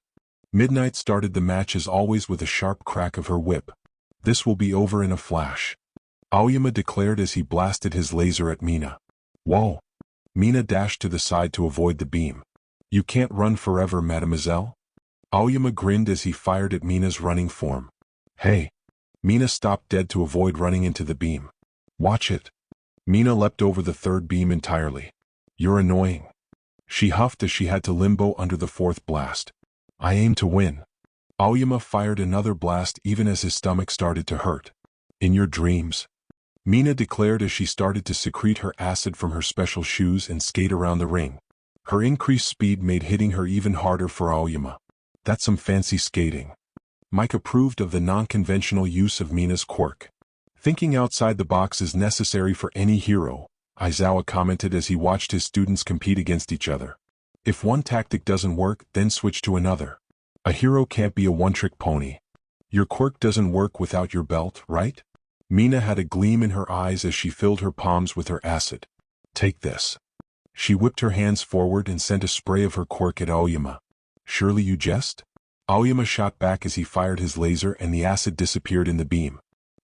Midnight started the match as always with a sharp crack of her whip. This will be over in a flash, Aoyama declared as he blasted his laser at Mina. Whoa! Mina dashed to the side to avoid the beam. You can't run forever, mademoiselle? Aoyama grinned as he fired at Mina's running form. Hey! Mina stopped dead to avoid running into the beam. Watch it! Mina leapt over the third beam entirely. You're annoying. She huffed as she had to limbo under the fourth blast. I aim to win. Aoyama fired another blast even as his stomach started to hurt. In your dreams, Mina declared as she started to secrete her acid from her special shoes and skate around the ring. Her increased speed made hitting her even harder for Aoyama. That's some fancy skating. Mike approved of the non-conventional use of Mina's quirk. Thinking outside the box is necessary for any hero, Aizawa commented as he watched his students compete against each other. If one tactic doesn't work, then switch to another. A hero can't be a one-trick pony. Your quirk doesn't work without your belt, right? Mina had a gleam in her eyes as she filled her palms with her acid. Take this. She whipped her hands forward and sent a spray of her quirk at Aoyama. Surely you jest? Aoyama shot back as he fired his laser and the acid disappeared in the beam.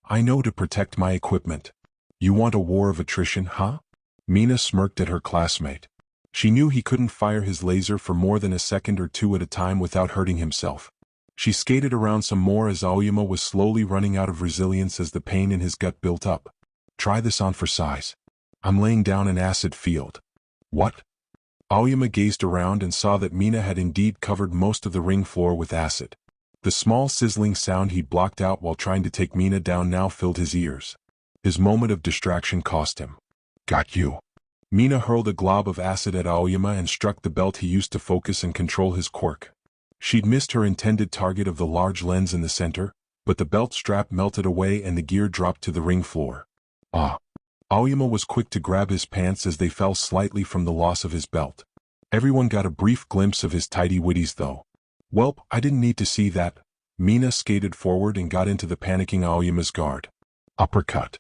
I know to protect my equipment. You want a war of attrition, huh? Mina smirked at her classmate. She knew he couldn't fire his laser for more than a second or two at a time without hurting himself. She skated around some more as Aoyama was slowly running out of resilience as the pain in his gut built up. Try this on for size. I'm laying down an acid field. What? Aoyama gazed around and saw that Mina had indeed covered most of the ring floor with acid. The small sizzling sound he'd blocked out while trying to take Mina down now filled his ears. His moment of distraction cost him. Got you. Mina hurled a glob of acid at Aoyama and struck the belt he used to focus and control his quirk. She'd missed her intended target of the large lens in the center, but the belt strap melted away and the gear dropped to the ring floor. Ah! Aoyama was quick to grab his pants as they fell slightly from the loss of his belt. Everyone got a brief glimpse of his tidy whities though. Welp, I didn't need to see that. Mina skated forward and got into the panicking Aoyama's guard. Uppercut.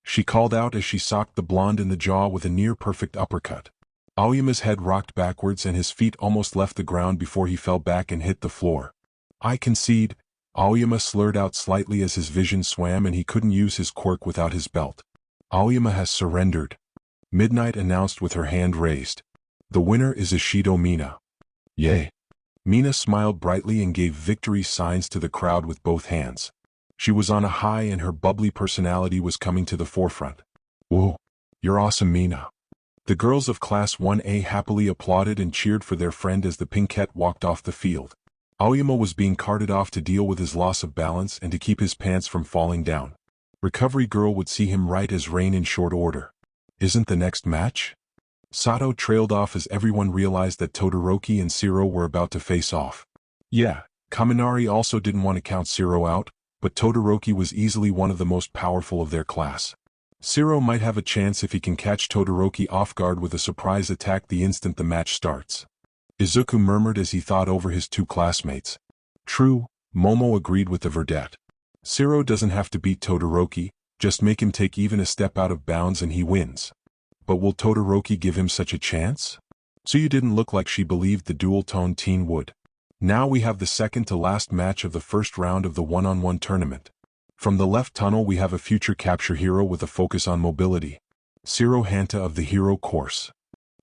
She called out as she socked the blonde in the jaw with a near-perfect uppercut. Aoyama's head rocked backwards and his feet almost left the ground before he fell back and hit the floor. I concede. Aoyama slurred out slightly as his vision swam and he couldn't use his quirk without his belt. Aoyama has surrendered. Midnight announced with her hand raised. The winner is Ishido Mina. Yay. Mina smiled brightly and gave victory signs to the crowd with both hands. She was on a high and her bubbly personality was coming to the forefront. Whoa. You're awesome, Mina. The girls of Class 1A happily applauded and cheered for their friend as the pinkette walked off the field. Aoyama was being carted off to deal with his loss of balance and to keep his pants from falling down. Recovery Girl would see him right as rain in short order. Isn't the next match? Sato trailed off as everyone realized that Todoroki and Shiro were about to face off. Yeah, Kaminari also didn't want to count Shiro out, but Todoroki was easily one of the most powerful of their class. Shiro might have a chance if he can catch Todoroki off guard with a surprise attack the instant the match starts. Izuku murmured as he thought over his two classmates. True, Momo agreed with the verdette. Shiro doesn't have to beat Todoroki, just make him take even a step out of bounds and he wins. But will Todoroki give him such a chance? Tsuyu didn't look like she believed the dual-tone teen would. Now we have the second to last match of the first round of the one-on-one tournament. From the left tunnel we have a future capture hero with a focus on mobility. Shiro Hanta of the hero course.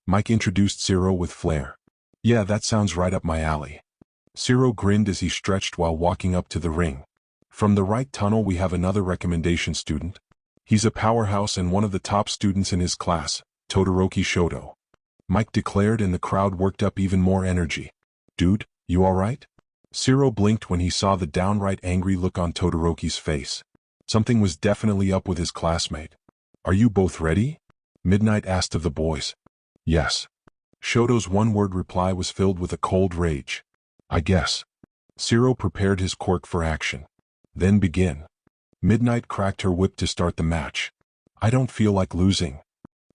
Mike introduced Shiro with flair. Yeah, that sounds right up my alley. Shiro grinned as he stretched while walking up to the ring. From the right tunnel we have another recommendation student. He's a powerhouse and one of the top students in his class, Todoroki Shoto. Mike declared and the crowd worked up even more energy. Dude, you alright? Shiro blinked when he saw the downright angry look on Todoroki's face. Something was definitely up with his classmate. Are you both ready? Midnight asked of the boys. Yes. Shoto's one-word reply was filled with a cold rage. I guess. Shiro prepared his quirk for action. Then begin. Midnight cracked her whip to start the match. I don't feel like losing.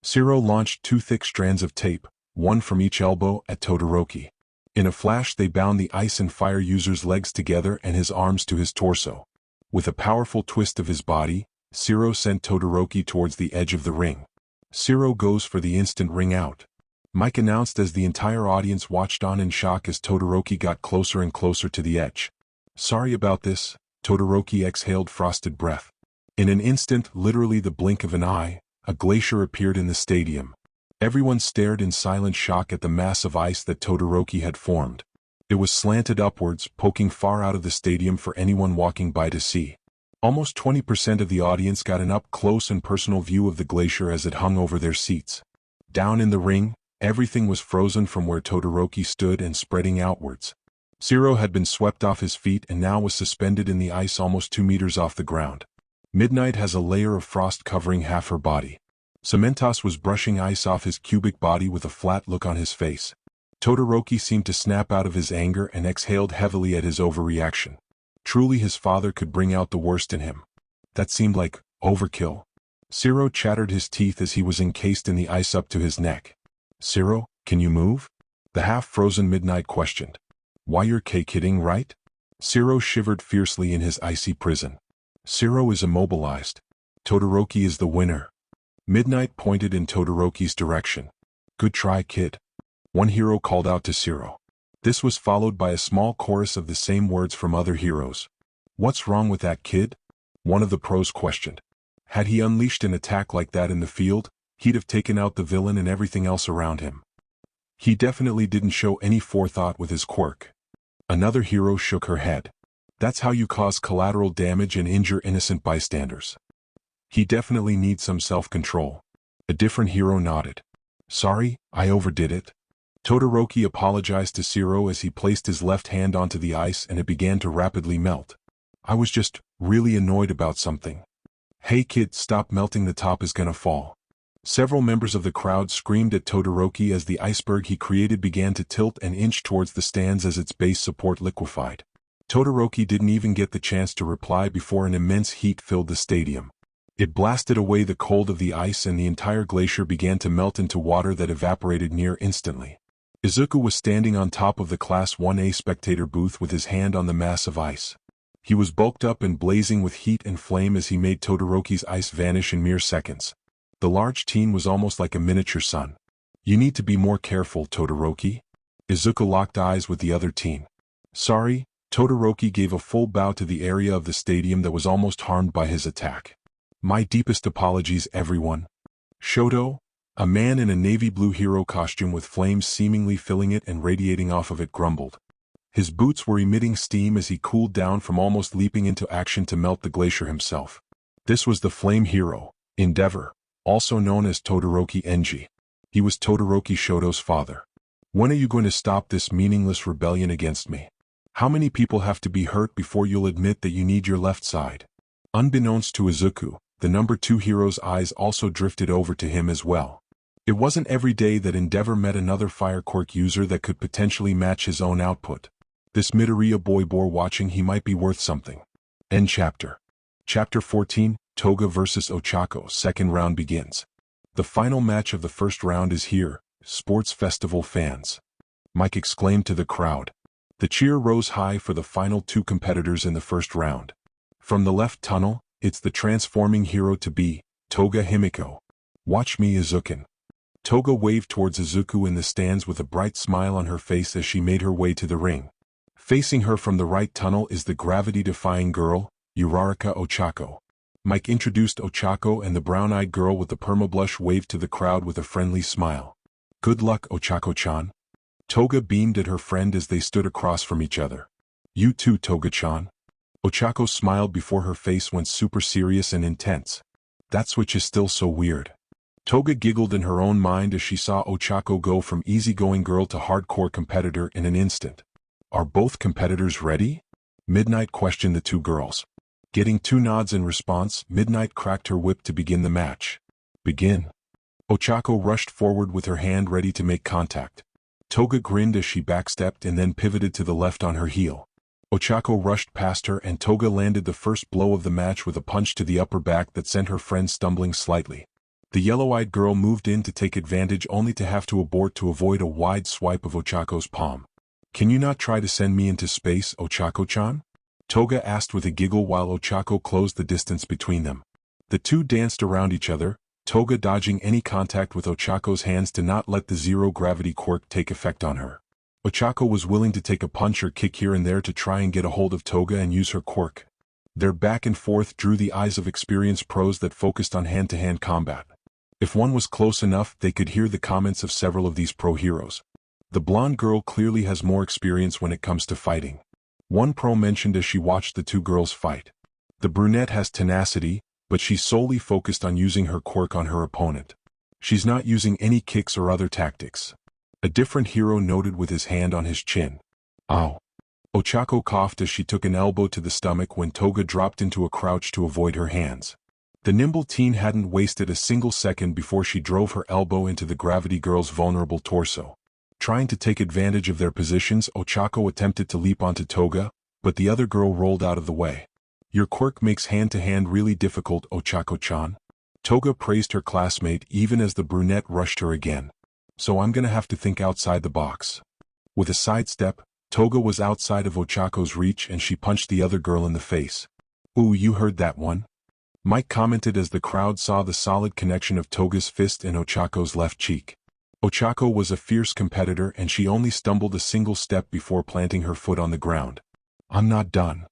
Shiro launched two thick strands of tape, one from each elbow, at Todoroki. In a flash they bound the ice and fire user's legs together and his arms to his torso. With a powerful twist of his body, Shiro sent Todoroki towards the edge of the ring. Shiro goes for the instant ring out. Mike announced as the entire audience watched on in shock as Todoroki got closer and closer to the edge. Sorry about this, Todoroki exhaled frosted breath. In an instant, literally the blink of an eye, a glacier appeared in the stadium. Everyone stared in silent shock at the mass of ice that Todoroki had formed. It was slanted upwards, poking far out of the stadium for anyone walking by to see. Almost 20% of the audience got an up-close and personal view of the glacier as it hung over their seats. Down in the ring, everything was frozen from where Todoroki stood and spreading outwards. Shiro had been swept off his feet and now was suspended in the ice almost 2 meters off the ground. Midnight has a layer of frost covering half her body. Cementos was brushing ice off his cubic body with a flat look on his face. Todoroki seemed to snap out of his anger and exhaled heavily at his overreaction. Truly his father could bring out the worst in him. That seemed like overkill. Shiro chattered his teeth as he was encased in the ice up to his neck. Shiro, can you move? The half-frozen Midnight questioned. Why you're kidding, right? Shiro shivered fiercely in his icy prison. Shiro is immobilized. Todoroki is the winner. Midnight pointed in Todoroki's direction. Good try, kid. One hero called out to Shiro. This was followed by a small chorus of the same words from other heroes. What's wrong with that kid? One of the pros questioned. Had he unleashed an attack like that in the field, he'd have taken out the villain and everything else around him. He definitely didn't show any forethought with his quirk. Another hero shook her head. That's how you cause collateral damage and injure innocent bystanders. He definitely needs some self-control. A different hero nodded. Sorry, I overdid it. Todoroki apologized to Zero as he placed his left hand onto the ice and it began to rapidly melt. I was just really annoyed about something. Hey kid, stop melting, the top is gonna fall. Several members of the crowd screamed at Todoroki as the iceberg he created began to tilt and inch towards the stands as its base support liquefied. Todoroki didn't even get the chance to reply before an immense heat filled the stadium. It blasted away the cold of the ice and the entire glacier began to melt into water that evaporated near instantly. Izuku was standing on top of the Class 1A spectator booth with his hand on the mass of ice. He was bulked up and blazing with heat and flame as he made Todoroki's ice vanish in mere seconds. The large teen was almost like a miniature sun. You need to be more careful, Todoroki. Izuku locked eyes with the other teen. Sorry, Todoroki gave a full bow to the area of the stadium that was almost harmed by his attack. My deepest apologies, everyone. Shoto, a man in a navy blue hero costume with flames seemingly filling it and radiating off of it, grumbled. His boots were emitting steam as he cooled down from almost leaping into action to melt the glacier himself. This was the flame hero, Endeavor, also known as Todoroki Enji. He was Todoroki Shoto's father. When are you going to stop this meaningless rebellion against me? How many people have to be hurt before you'll admit that you need your left side? Unbeknownst to Izuku, the number 2 hero's eyes also drifted over to him as well. It wasn't every day that Endeavor met another fire quirk user that could potentially match his own output. This Midoriya boy bore watching, he might be worth something. End chapter. Chapter 14, Toga vs Ochako. Second round begins. The final match of the first round is here, sports festival fans. Mike exclaimed to the crowd. The cheer rose high for the final 2 competitors in the first round. From the left tunnel, it's the transforming hero to be, Toga Himiko. Watch me, Izuku. Toga waved towards Izuku in the stands with a bright smile on her face as she made her way to the ring. Facing her from the right tunnel is the gravity-defying girl, Uraraka Ochako. Mike introduced Ochako, and the brown-eyed girl with the permablush waved to the crowd with a friendly smile. Good luck, Ochako-chan. Toga beamed at her friend as they stood across from each other. You too, Toga-chan. Ochako smiled before her face went super serious and intense. That switch is still so weird. Toga giggled in her own mind as she saw Ochako go from easygoing girl to hardcore competitor in an instant. Are both competitors ready? Midnight questioned the 2 girls. Getting 2 nods in response, Midnight cracked her whip to begin the match. Begin. Ochako rushed forward with her hand ready to make contact. Toga grinned as she backstepped and then pivoted to the left on her heel. Ochako rushed past her and Toga landed the first blow of the match with a punch to the upper back that sent her friend stumbling slightly. The yellow-eyed girl moved in to take advantage only to have to abort to avoid a wide swipe of Ochako's palm. Can you not try to send me into space, Ochako-chan? Toga asked with a giggle while Ochako closed the distance between them. The 2 danced around each other, Toga dodging any contact with Ochako's hands to not let the zero-gravity quirk take effect on her. Ochako was willing to take a punch or kick here and there to try and get a hold of Toga and use her quirk. Their back and forth drew the eyes of experienced pros that focused on hand-to-hand combat. If one was close enough, they could hear the comments of several of these pro heroes. The blonde girl clearly has more experience when it comes to fighting. One pro mentioned as she watched the 2 girls fight. The brunette has tenacity, but she's solely focused on using her quirk on her opponent. She's not using any kicks or other tactics. A different hero noted with his hand on his chin. Ow. Ochako coughed as she took an elbow to the stomach when Toga dropped into a crouch to avoid her hands. The nimble teen hadn't wasted a single second before she drove her elbow into the gravity girl's vulnerable torso. Trying to take advantage of their positions, Ochako attempted to leap onto Toga, but the other girl rolled out of the way. Your quirk makes hand-to-hand really difficult, Ochako-chan. Toga praised her classmate even as the brunette rushed her again. So I'm gonna have to think outside the box. With a sidestep, Toga was outside of Ochako's reach and she punched the other girl in the face. Ooh, you heard that one? Mike commented as the crowd saw the solid connection of Toga's fist in Ochako's left cheek. Ochako was a fierce competitor and she only stumbled a single step before planting her foot on the ground. I'm not done.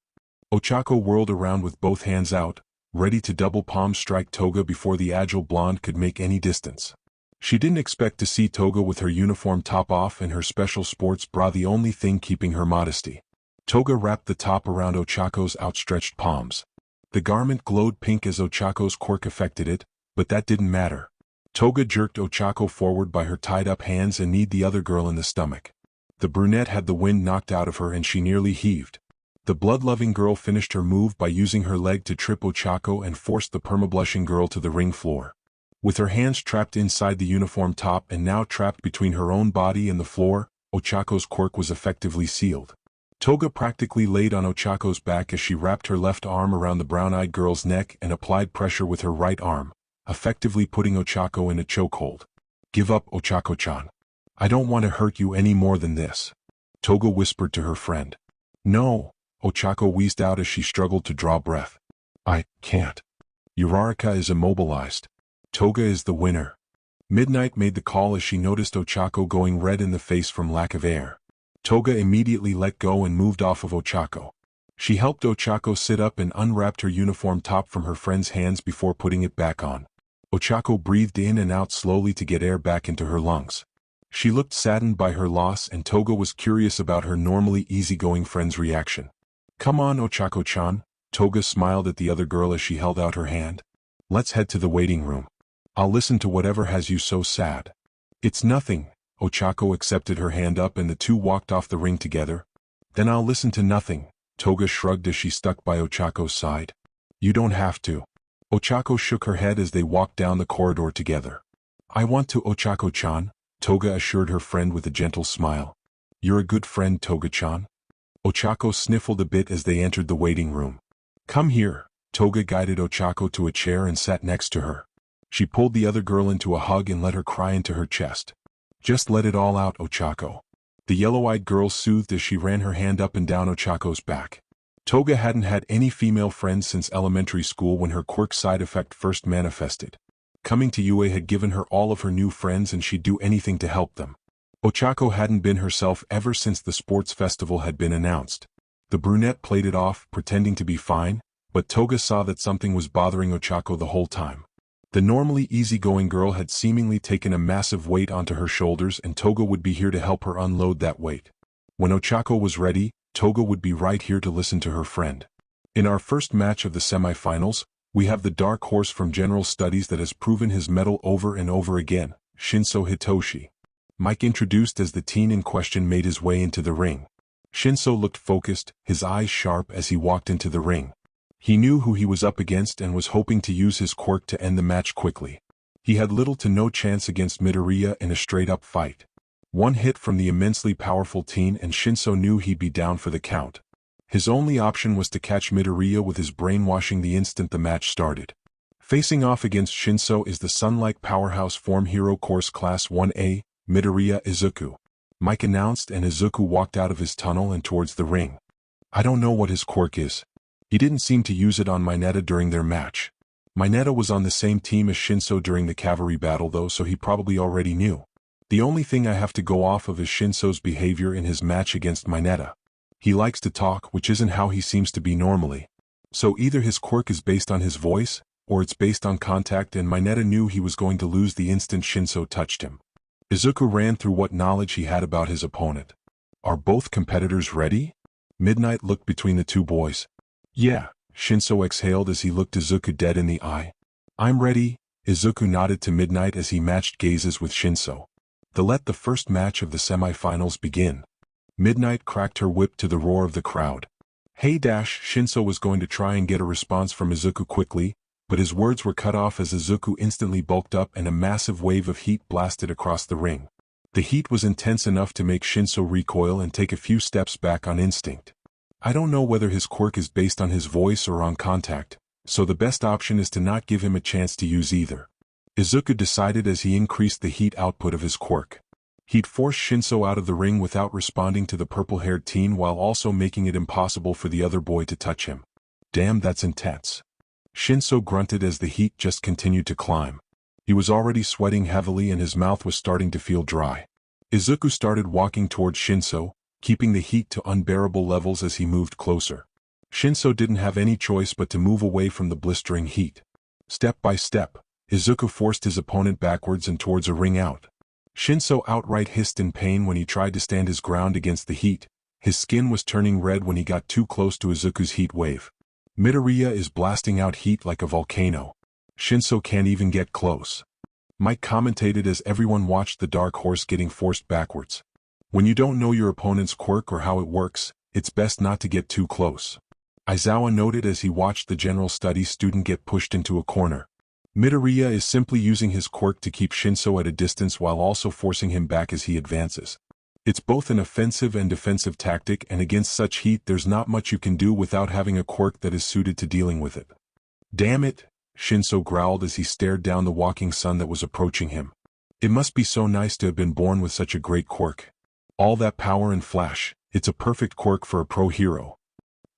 Ochako whirled around with both hands out, ready to double palm strike Toga before the agile blonde could make any distance. She didn't expect to see Toga with her uniform top off and her special sports bra the only thing keeping her modesty. Toga wrapped the top around Ochako's outstretched palms. The garment glowed pink as Ochako's quirk affected it, but that didn't matter. Toga jerked Ochako forward by her tied-up hands and kneed the other girl in the stomach. The brunette had the wind knocked out of her and she nearly heaved. The blood-loving girl finished her move by using her leg to trip Ochako and forced the perma-blushing girl to the ring floor. With her hands trapped inside the uniform top and now trapped between her own body and the floor, Ochako's quirk was effectively sealed. Toga practically laid on Ochako's back as she wrapped her left arm around the brown-eyed girl's neck and applied pressure with her right arm, effectively putting Ochako in a chokehold. "Give up, Ochako-chan. I don't want to hurt you any more than this," Toga whispered to her friend. "No," Ochako wheezed out as she struggled to draw breath. "I can't. Uraraka is immobilized. Toga is the winner." Midnight made the call as she noticed Ochako going red in the face from lack of air. Toga immediately let go and moved off of Ochako. She helped Ochako sit up and unwrapped her uniform top from her friend's hands before putting it back on. Ochako breathed in and out slowly to get air back into her lungs. She looked saddened by her loss and Toga was curious about her normally easygoing friend's reaction. "Come on, Ochako-chan," Toga smiled at the other girl as she held out her hand. "Let's head to the waiting room. I'll listen to whatever has you so sad." "It's nothing." Ochako accepted her hand up and the two walked off the ring together. "Then I'll listen to nothing," Toga shrugged as she stuck by Ochako's side. "You don't have to." Ochako shook her head as they walked down the corridor together. "I want to, Ochako-chan," Toga assured her friend with a gentle smile. "You're a good friend, Toga-chan." Ochako sniffled a bit as they entered the waiting room. "Come here." Toga guided Ochako to a chair and sat next to her. She pulled the other girl into a hug and let her cry into her chest. "Just let it all out, Ochako." The yellow-eyed girl soothed as she ran her hand up and down Ochako's back. Toga hadn't had any female friends since elementary school when her quirk side effect first manifested. Coming to UA had given her all of her new friends and she'd do anything to help them. Ochako hadn't been herself ever since the sports festival had been announced. The brunette played it off, pretending to be fine, but Toga saw that something was bothering Ochako the whole time. The normally easygoing girl had seemingly taken a massive weight onto her shoulders and Toga would be here to help her unload that weight. When Ochako was ready, Toga would be right here to listen to her friend. "In our first match of the semifinals, we have the dark horse from general studies that has proven his mettle over and over again, Shinso Hitoshi," Mike introduced as the teen in question made his way into the ring. Shinso looked focused, his eyes sharp as he walked into the ring. He knew who he was up against and was hoping to use his quirk to end the match quickly. He had little to no chance against Midoriya in a straight-up fight. One hit from the immensely powerful teen and Shinso knew he'd be down for the count. His only option was to catch Midoriya with his brainwashing the instant the match started. Facing off against Shinso is the Sun-like powerhouse form hero course class 1A, Midoriya Izuku, Mike announced, and Izuku walked out of his tunnel and towards the ring. "I don't know what his quirk is. He didn't seem to use it on Mineta during their match. Mineta was on the same team as Shinso during the cavalry battle though, so he probably already knew. The only thing I have to go off of is Shinso's behavior in his match against Mineta. He likes to talk, which isn't how he seems to be normally. So either his quirk is based on his voice, or it's based on contact, and Mineta knew he was going to lose the instant Shinso touched him." Izuku ran through what knowledge he had about his opponent. "Are both competitors ready?" Midnight looked between the two boys. "Yeah," Shinso exhaled as he looked Izuku dead in the eye. "I'm ready," Izuku nodded to Midnight as he matched gazes with Shinso. Let the first match of the semifinals begin." Midnight cracked her whip to the roar of the crowd. "Hey dash!" Shinso was going to try and get a response from Izuku quickly, but his words were cut off as Izuku instantly bulked up and a massive wave of heat blasted across the ring. The heat was intense enough to make Shinso recoil and take a few steps back on instinct. I don't know whether his quirk is based on his voice or on contact, so the best option is to not give him a chance to use either, Izuku decided as he increased the heat output of his quirk. He'd forced Shinso out of the ring without responding to the purple-haired teen while also making it impossible for the other boy to touch him. "Damn, that's intense." Shinso grunted as the heat just continued to climb. He was already sweating heavily and his mouth was starting to feel dry. Izuku started walking towards Shinso, keeping the heat to unbearable levels as he moved closer. Shinso didn't have any choice but to move away from the blistering heat. Step by step, Izuku forced his opponent backwards and towards a ring out. Shinso outright hissed in pain when he tried to stand his ground against the heat. His skin was turning red when he got too close to Izuku's heat wave. Midoriya is blasting out heat like a volcano. Shinso can't even get close. Mike commentated as everyone watched the dark horse getting forced backwards. When you don't know your opponent's quirk or how it works, it's best not to get too close. Aizawa noted as he watched the general studies student get pushed into a corner. Midoriya is simply using his quirk to keep Shinso at a distance while also forcing him back as he advances. It's both an offensive and defensive tactic, and against such heat there's not much you can do without having a quirk that is suited to dealing with it. Damn it, Shinso growled as he stared down the walking sun that was approaching him. It must be so nice to have been born with such a great quirk. All that power and flash, it's a perfect quirk for a pro hero.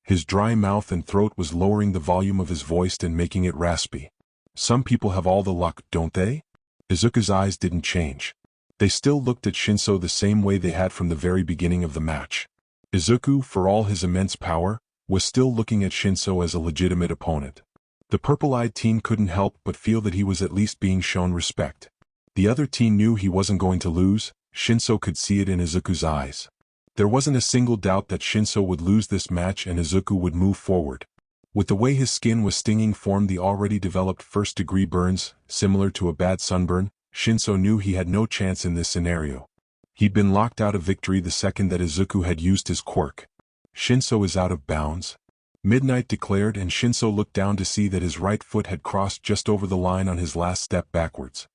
His dry mouth and throat was lowering the volume of his voice and making it raspy. Some people have all the luck, don't they? Izuku's eyes didn't change. They still looked at Shinso the same way they had from the very beginning of the match. Izuku, for all his immense power, was still looking at Shinso as a legitimate opponent. The purple-eyed teen couldn't help but feel that he was at least being shown respect. The other teen knew he wasn't going to lose. Shinso could see it in Izuku's eyes. There wasn't a single doubt that Shinso would lose this match and Izuku would move forward. With the way his skin was stinging formed the already developed first-degree burns, similar to a bad sunburn, Shinso knew he had no chance in this scenario. He'd been locked out of victory the second that Izuku had used his quirk. Shinso is out of bounds, Midnight declared, and Shinso looked down to see that his right foot had crossed just over the line on his last step backwards.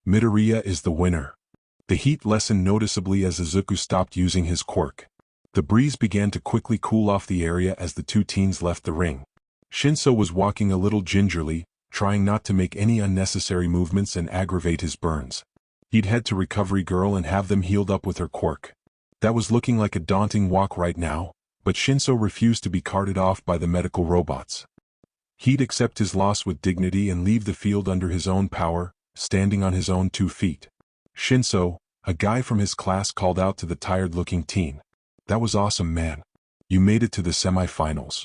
Midoriya is the winner. The heat lessened noticeably as Izuku stopped using his quirk. The breeze began to quickly cool off the area as the two teens left the ring. Shinso was walking a little gingerly, trying not to make any unnecessary movements and aggravate his burns. He'd head to Recovery Girl and have them healed up with her quirk. That was looking like a daunting walk right now, but Shinso refused to be carted off by the medical robots. He'd accept his loss with dignity and leave the field under his own power, standing on his own 2 feet. Shinso, a guy from his class, called out to the tired-looking teen. "That was awesome, man. You made it to the semifinals.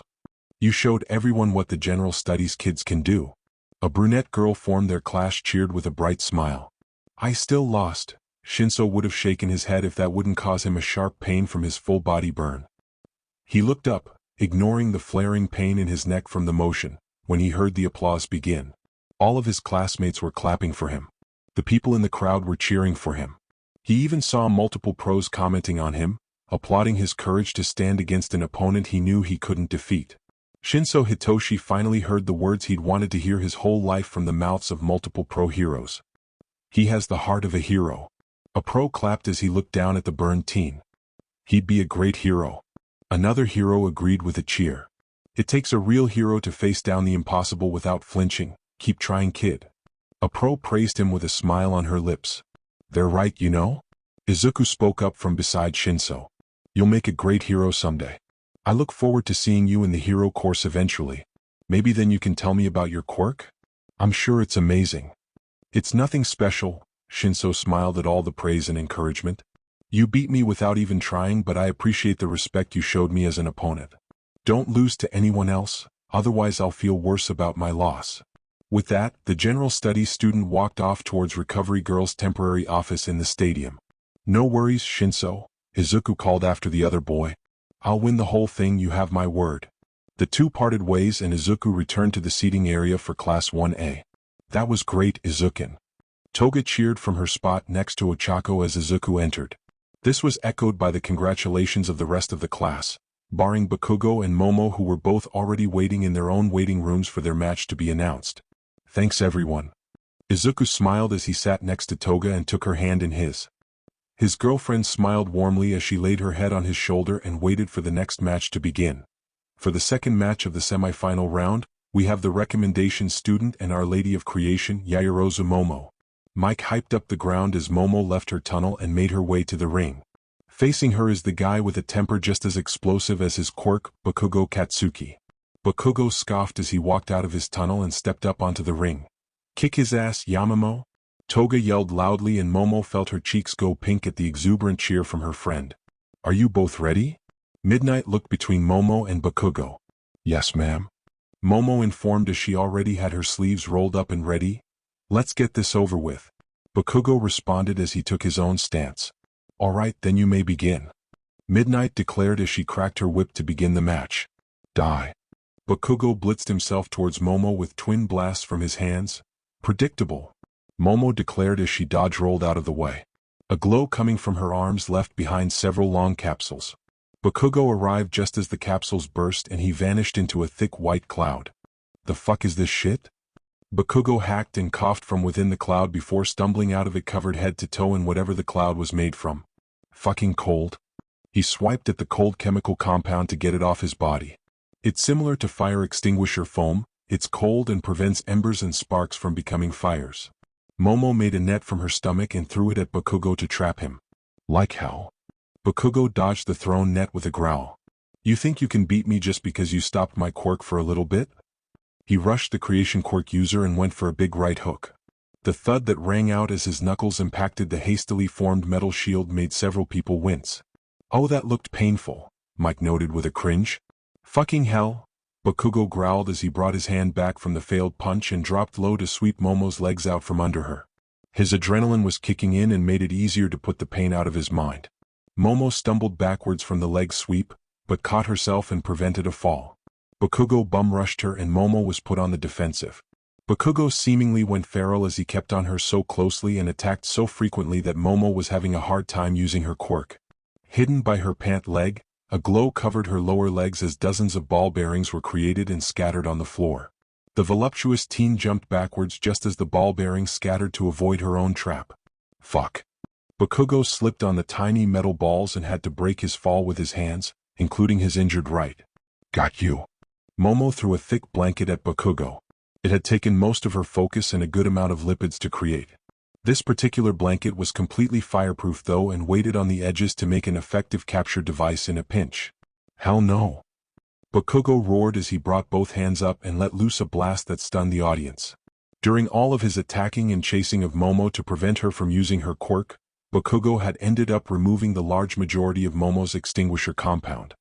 You showed everyone what the general studies kids can do." A brunette girl formed their class cheered with a bright smile. "I still lost." Shinso would have shaken his head if that wouldn't cause him a sharp pain from his full body burn. He looked up, ignoring the flaring pain in his neck from the motion, when he heard the applause begin. All of his classmates were clapping for him. The people in the crowd were cheering for him. He even saw multiple pros commenting on him, applauding his courage to stand against an opponent he knew he couldn't defeat. Shinso Hitoshi finally heard the words he'd wanted to hear his whole life from the mouths of multiple pro heroes. He has the heart of a hero. A pro clapped as he looked down at the burned teen. He'd be a great hero. Another hero agreed with a cheer. It takes a real hero to face down the impossible without flinching. Keep trying, kid. A pro praised him with a smile on her lips. "They're right, you know?" Izuku spoke up from beside Shinso. "You'll make a great hero someday. I look forward to seeing you in the hero course eventually. Maybe then you can tell me about your quirk? I'm sure it's amazing." "It's nothing special," Shinso smiled at all the praise and encouragement. "You beat me without even trying, but I appreciate the respect you showed me as an opponent. Don't lose to anyone else, otherwise I'll feel worse about my loss." With that, the general studies student walked off towards Recovery Girl's temporary office in the stadium. "No worries, Shinso," Izuku called after the other boy. "I'll win the whole thing, you have my word." The two parted ways and Izuku returned to the seating area for Class 1A. "That was great, Izukin." Toga cheered from her spot next to Ochako as Izuku entered. This was echoed by the congratulations of the rest of the class, barring Bakugo and Momo, who were both already waiting in their own waiting rooms for their match to be announced. "Thanks everyone." Izuku smiled as he sat next to Toga and took her hand in his. His girlfriend smiled warmly as she laid her head on his shoulder and waited for the next match to begin. For the second match of the semi-final round, we have the recommendation student and Our Lady of Creation, Yaoyorozu Momo. Mike hyped up the ground as Momo left her tunnel and made her way to the ring. Facing her is the guy with a temper just as explosive as his quirk, Bakugo Katsuki. Bakugo scoffed as he walked out of his tunnel and stepped up onto the ring. "Kick his ass, Yamamo!" Toga yelled loudly and Momo felt her cheeks go pink at the exuberant cheer from her friend. "Are you both ready?" Midnight looked between Momo and Bakugo. "Yes, ma'am," Momo informed as she already had her sleeves rolled up and ready. Let's get this over with. Bakugo responded as he took his own stance. Alright, then you may begin. Midnight declared as she cracked her whip to begin the match. Die. Bakugo blitzed himself towards Momo with twin blasts from his hands. Predictable. Momo declared as she dodge-rolled out of the way. A glow coming from her arms left behind several long capsules. Bakugo arrived just as the capsules burst and he vanished into a thick white cloud. The fuck is this shit? Bakugo hacked and coughed from within the cloud before stumbling out of it covered head to toe in whatever the cloud was made from. Fucking cold. He swiped at the cold chemical compound to get it off his body. It's similar to fire extinguisher foam, it's cold and prevents embers and sparks from becoming fires. Momo made a net from her stomach and threw it at Bakugo to trap him. Like hell. Bakugo dodged the thrown net with a growl. You think you can beat me just because you stopped my quirk for a little bit? He rushed the creation quirk user and went for a big right hook. The thud that rang out as his knuckles impacted the hastily formed metal shield made several people wince. Oh, that looked painful, Mike noted with a cringe. Fucking hell, Bakugo growled as he brought his hand back from the failed punch and dropped low to sweep Momo's legs out from under her. His adrenaline was kicking in and made it easier to put the pain out of his mind. Momo stumbled backwards from the leg sweep, but caught herself and prevented a fall. Bakugo bum-rushed her and Momo was put on the defensive. Bakugo seemingly went feral as he kept on her so closely and attacked so frequently that Momo was having a hard time using her quirk. Hidden by her pant leg, a glow covered her lower legs as dozens of ball bearings were created and scattered on the floor. The voluptuous teen jumped backwards just as the ball bearings scattered to avoid her own trap. Fuck. Bakugo slipped on the tiny metal balls and had to break his fall with his hands, including his injured right. Got you. Momo threw a thick blanket at Bakugo. It had taken most of her focus and a good amount of lipids to create. This particular blanket was completely fireproof though and weighted on the edges to make an effective capture device in a pinch. Hell no. Bakugo roared as he brought both hands up and let loose a blast that stunned the audience. During all of his attacking and chasing of Momo to prevent her from using her quirk, Bakugo had ended up removing the large majority of Momo's extinguisher compound.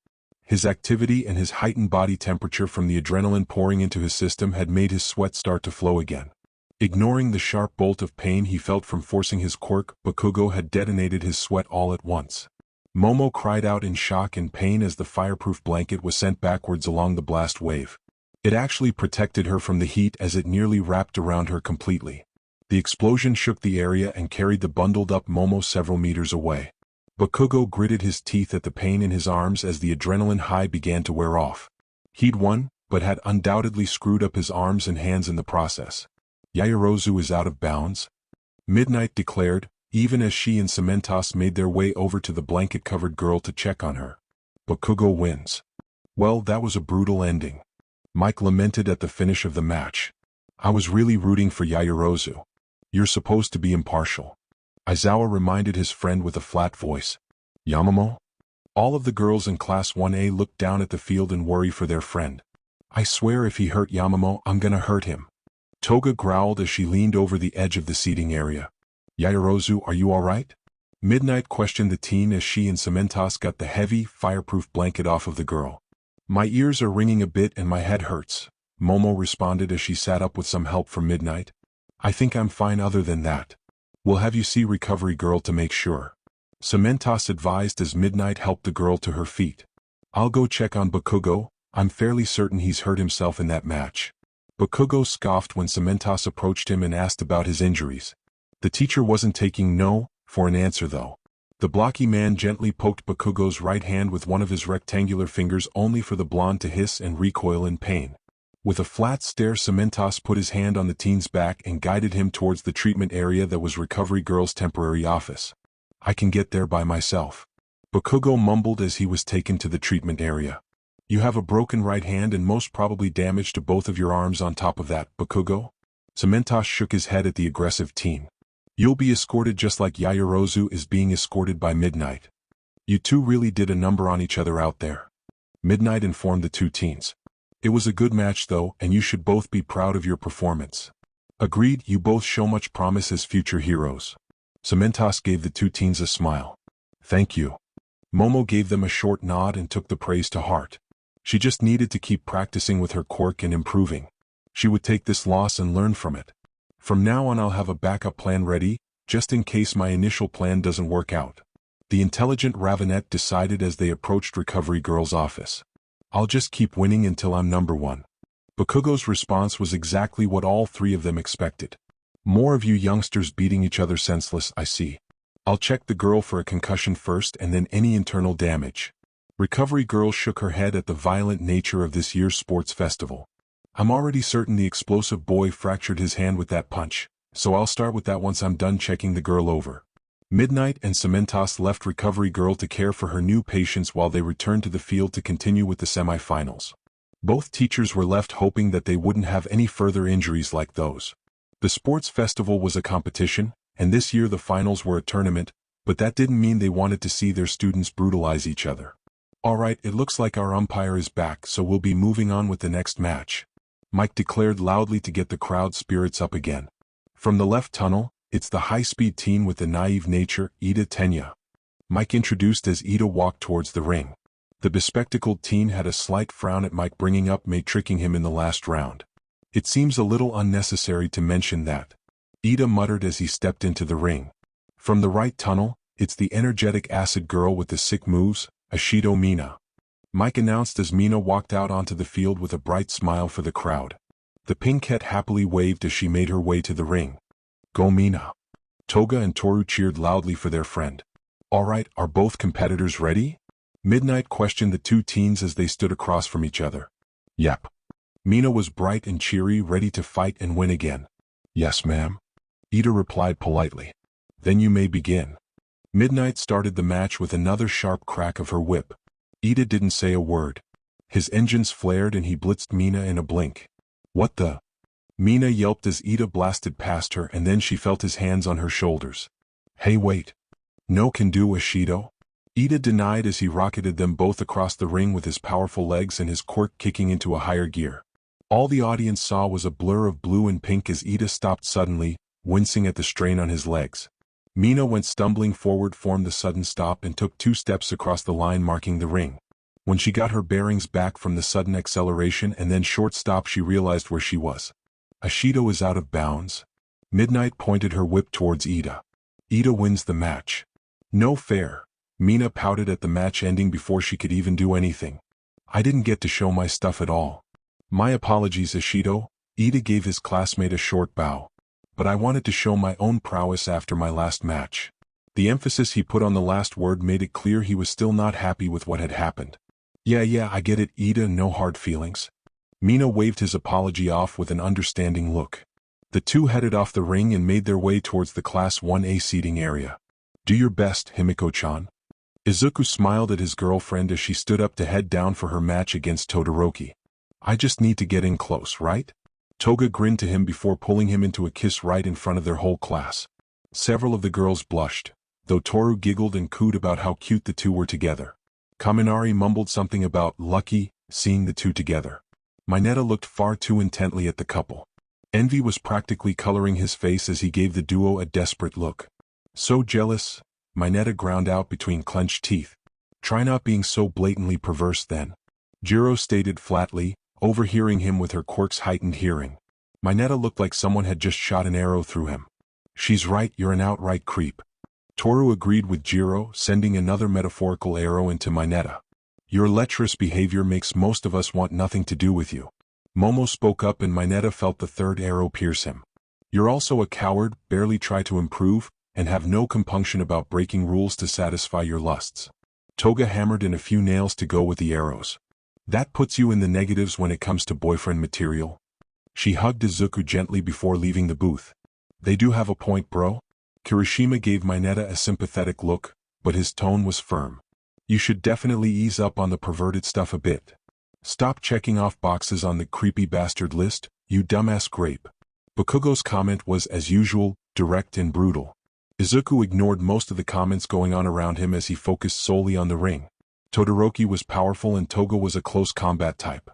His activity and his heightened body temperature from the adrenaline pouring into his system had made his sweat start to flow again. Ignoring the sharp bolt of pain he felt from forcing his quirk, Bakugo had detonated his sweat all at once. Momo cried out in shock and pain as the fireproof blanket was sent backwards along the blast wave. It actually protected her from the heat as it nearly wrapped around her completely. The explosion shook the area and carried the bundled-up Momo several meters away. Bakugo gritted his teeth at the pain in his arms as the adrenaline high began to wear off. He'd won, but had undoubtedly screwed up his arms and hands in the process. Yaoyorozu is out of bounds? Midnight declared, even as she and Cementos made their way over to the blanket-covered girl to check on her. Bakugo wins. Well, that was a brutal ending. Mike lamented at the finish of the match. I was really rooting for Yaoyorozu. You're supposed to be impartial. Aizawa reminded his friend with a flat voice. Yamamo? All of the girls in Class 1A looked down at the field in worry for their friend. I swear if he hurt Yamamo, I'm gonna hurt him. Toga growled as she leaned over the edge of the seating area. Yaoyorozu, are you alright? Midnight questioned the teen as she and Cementos got the heavy, fireproof blanket off of the girl. My ears are ringing a bit and my head hurts, Momo responded as she sat up with some help from Midnight. I think I'm fine other than that. We'll have you see Recovery Girl to make sure. Cementos advised as Midnight helped the girl to her feet. I'll go check on Bakugo, I'm fairly certain he's hurt himself in that match. Bakugo scoffed when Cementos approached him and asked about his injuries. The teacher wasn't taking no for an answer though. The blocky man gently poked Bakugo's right hand with one of his rectangular fingers only for the blonde to hiss and recoil in pain. With a flat stare, Cementos put his hand on the teen's back and guided him towards the treatment area that was Recovery Girl's temporary office. I can get there by myself. Bakugo mumbled as he was taken to the treatment area. You have a broken right hand and most probably damage to both of your arms on top of that, Bakugo? Cementos shook his head at the aggressive teen. You'll be escorted just like Yaoyorozu is being escorted by Midnight. You two really did a number on each other out there. Midnight informed the two teens. It was a good match though, and you should both be proud of your performance. Agreed, you both show much promise as future heroes. Cementos gave the two teens a smile. Thank you. Momo gave them a short nod and took the praise to heart. She just needed to keep practicing with her quirk and improving. She would take this loss and learn from it. From now on I'll have a backup plan ready, just in case my initial plan doesn't work out. The intelligent Ravenette decided as they approached Recovery Girl's office. I'll just keep winning until I'm number one. Bakugo's response was exactly what all three of them expected. More of you youngsters beating each other senseless, I see. I'll check the girl for a concussion first and then any internal damage. Recovery Girl shook her head at the violent nature of this year's sports festival. I'm already certain the explosive boy fractured his hand with that punch, so I'll start with that once I'm done checking the girl over. Midnight and Cementos left Recovery Girl to care for her new patients while they returned to the field to continue with the semifinals. Both teachers were left hoping that they wouldn't have any further injuries like those. The sports festival was a competition, and this year the finals were a tournament, but that didn't mean they wanted to see their students brutalize each other. Alright, it looks like our umpire is back, so we'll be moving on with the next match, Mike declared loudly to get the crowd's spirits up again. From the left tunnel, it's the high-speed teen with the naive nature, Ida Tenya. Mike introduced as Ida walked towards the ring. The bespectacled teen had a slight frown at Mike bringing up May tricking him in the last round. It seems a little unnecessary to mention that, Ida muttered as he stepped into the ring. From the right tunnel, it's the energetic acid girl with the sick moves, Ashido Mina. Mike announced as Mina walked out onto the field with a bright smile for the crowd. The pinkette happily waved as she made her way to the ring. Go Mina! Toga and Toru cheered loudly for their friend. Alright, are both competitors ready? Midnight questioned the two teens as they stood across from each other. Yep. Mina was bright and cheery, ready to fight and win again. Yes, ma'am. Ida replied politely. Then you may begin. Midnight started the match with another sharp crack of her whip. Ida didn't say a word. His engines flared and he blitzed Mina in a blink. What the? Mina yelped as Ida blasted past her, and then she felt his hands on her shoulders. Hey wait. No can do, Ashido. Ida denied as he rocketed them both across the ring with his powerful legs and his quirk kicking into a higher gear. All the audience saw was a blur of blue and pink as Ida stopped suddenly, wincing at the strain on his legs. Mina went stumbling forward, formed the sudden stop, and took 2 steps across the line marking the ring. When she got her bearings back from the sudden acceleration and then short stop, she realized where she was. Ashido is out of bounds. Midnight pointed her whip towards Ida. Ida wins the match. No fair. Mina pouted at the match ending before she could even do anything. I didn't get to show my stuff at all. My apologies, Ashido. Ida gave his classmate a short bow. But I wanted to show my own prowess after my last match. The emphasis he put on the last word made it clear he was still not happy with what had happened. Yeah, I get it, Ida, no hard feelings. Mina waved his apology off with an understanding look. The two headed off the ring and made their way towards the Class 1A seating area. Do your best, Himiko-chan. Izuku smiled at his girlfriend as she stood up to head down for her match against Todoroki. I just need to get in close, right? Toga grinned to him before pulling him into a kiss right in front of their whole class. Several of the girls blushed, though Toru giggled and cooed about how cute the two were together. Kaminari mumbled something about lucky, seeing the two together. Mineta looked far too intently at the couple. Envy was practically coloring his face as he gave the duo a desperate look. So jealous, Mineta ground out between clenched teeth. Try not being so blatantly perverse then. Jiro stated flatly, overhearing him with her quirk's heightened hearing. Mineta looked like someone had just shot an arrow through him. She's right, you're an outright creep. Toru agreed with Jiro, sending another metaphorical arrow into Mineta. Your lecherous behavior makes most of us want nothing to do with you. Momo spoke up and Mineta felt the third arrow pierce him. You're also a coward, barely try to improve, and have no compunction about breaking rules to satisfy your lusts. Toga hammered in a few nails to go with the arrows. That puts you in the negatives when it comes to boyfriend material. She hugged Izuku gently before leaving the booth. They do have a point, bro. Kirishima gave Mineta a sympathetic look, but his tone was firm. You should definitely ease up on the perverted stuff a bit. Stop checking off boxes on the creepy bastard list, you dumbass grape. Bakugo's comment was, as usual, direct and brutal. Izuku ignored most of the comments going on around him as he focused solely on the ring. Todoroki was powerful and Toga was a close combat type.